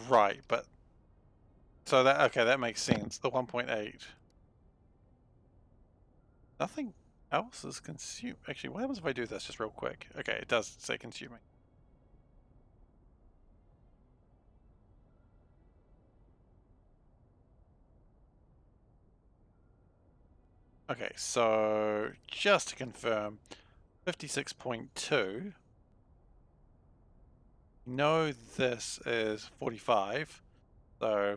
Right, but so that, okay, that makes sense. The 1.8. Nothing else is consumed. Actually, what happens if I do this just real quick? Okay, it does say consuming. Okay, so just to confirm, 56.2. No, this is 45. So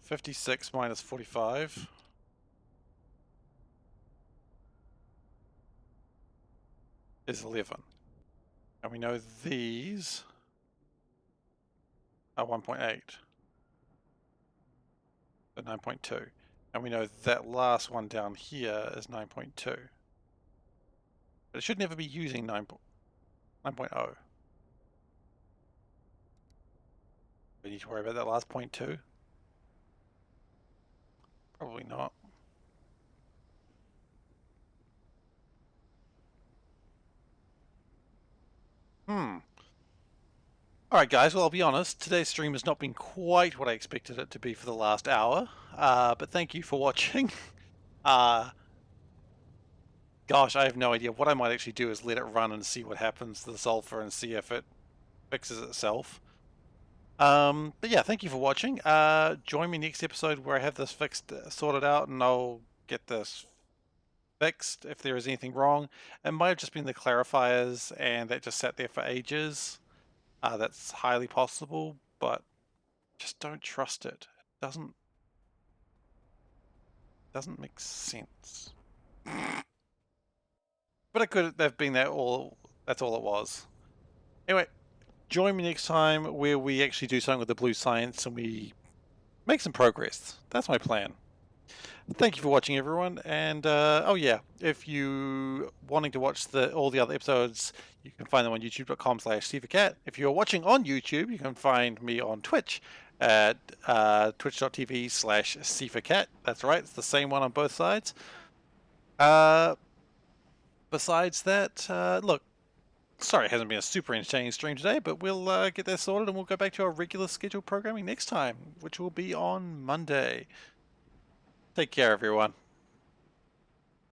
56 minus 45 is 11. And we know these are 1.8. So 9.2. And we know that last one down here is 9.2. But it should never be using 9.0. We need to worry about that last 0.2? Probably not. Alright guys, well I'll be honest, today's stream has not been quite what I expected it to be for the last hour, but thank you for watching. Gosh, I have no idea. What I might actually do is let it run and see what happens to the sulfur and see if it fixes itself. But yeah, thank you for watching. Join me next episode where I have this fixed, sorted out, and I'll get this fixed if there is anything wrong. It might have just been the clarifiers and that just sat there for ages. That's highly possible, but just don't trust it. It doesn't make sense. But it could have been that all. That's all it was. Anyway, join me next time where we actually do something with the blue science and we make some progress. That's my plan. Thank you for watching, everyone. And oh yeah, if you wanting to watch all the other episodes, you can find them on youtube.com/SeiferKatt. If you're watching on YouTube, you can find me on Twitch at twitch.tv/SeiferKatt. That's right, it's the same one on both sides. Besides that, look, sorry it hasn't been a super entertaining stream today, but we'll get that sorted and we'll go back to our regular scheduled programming next time, which will be on Monday. Take care, everyone.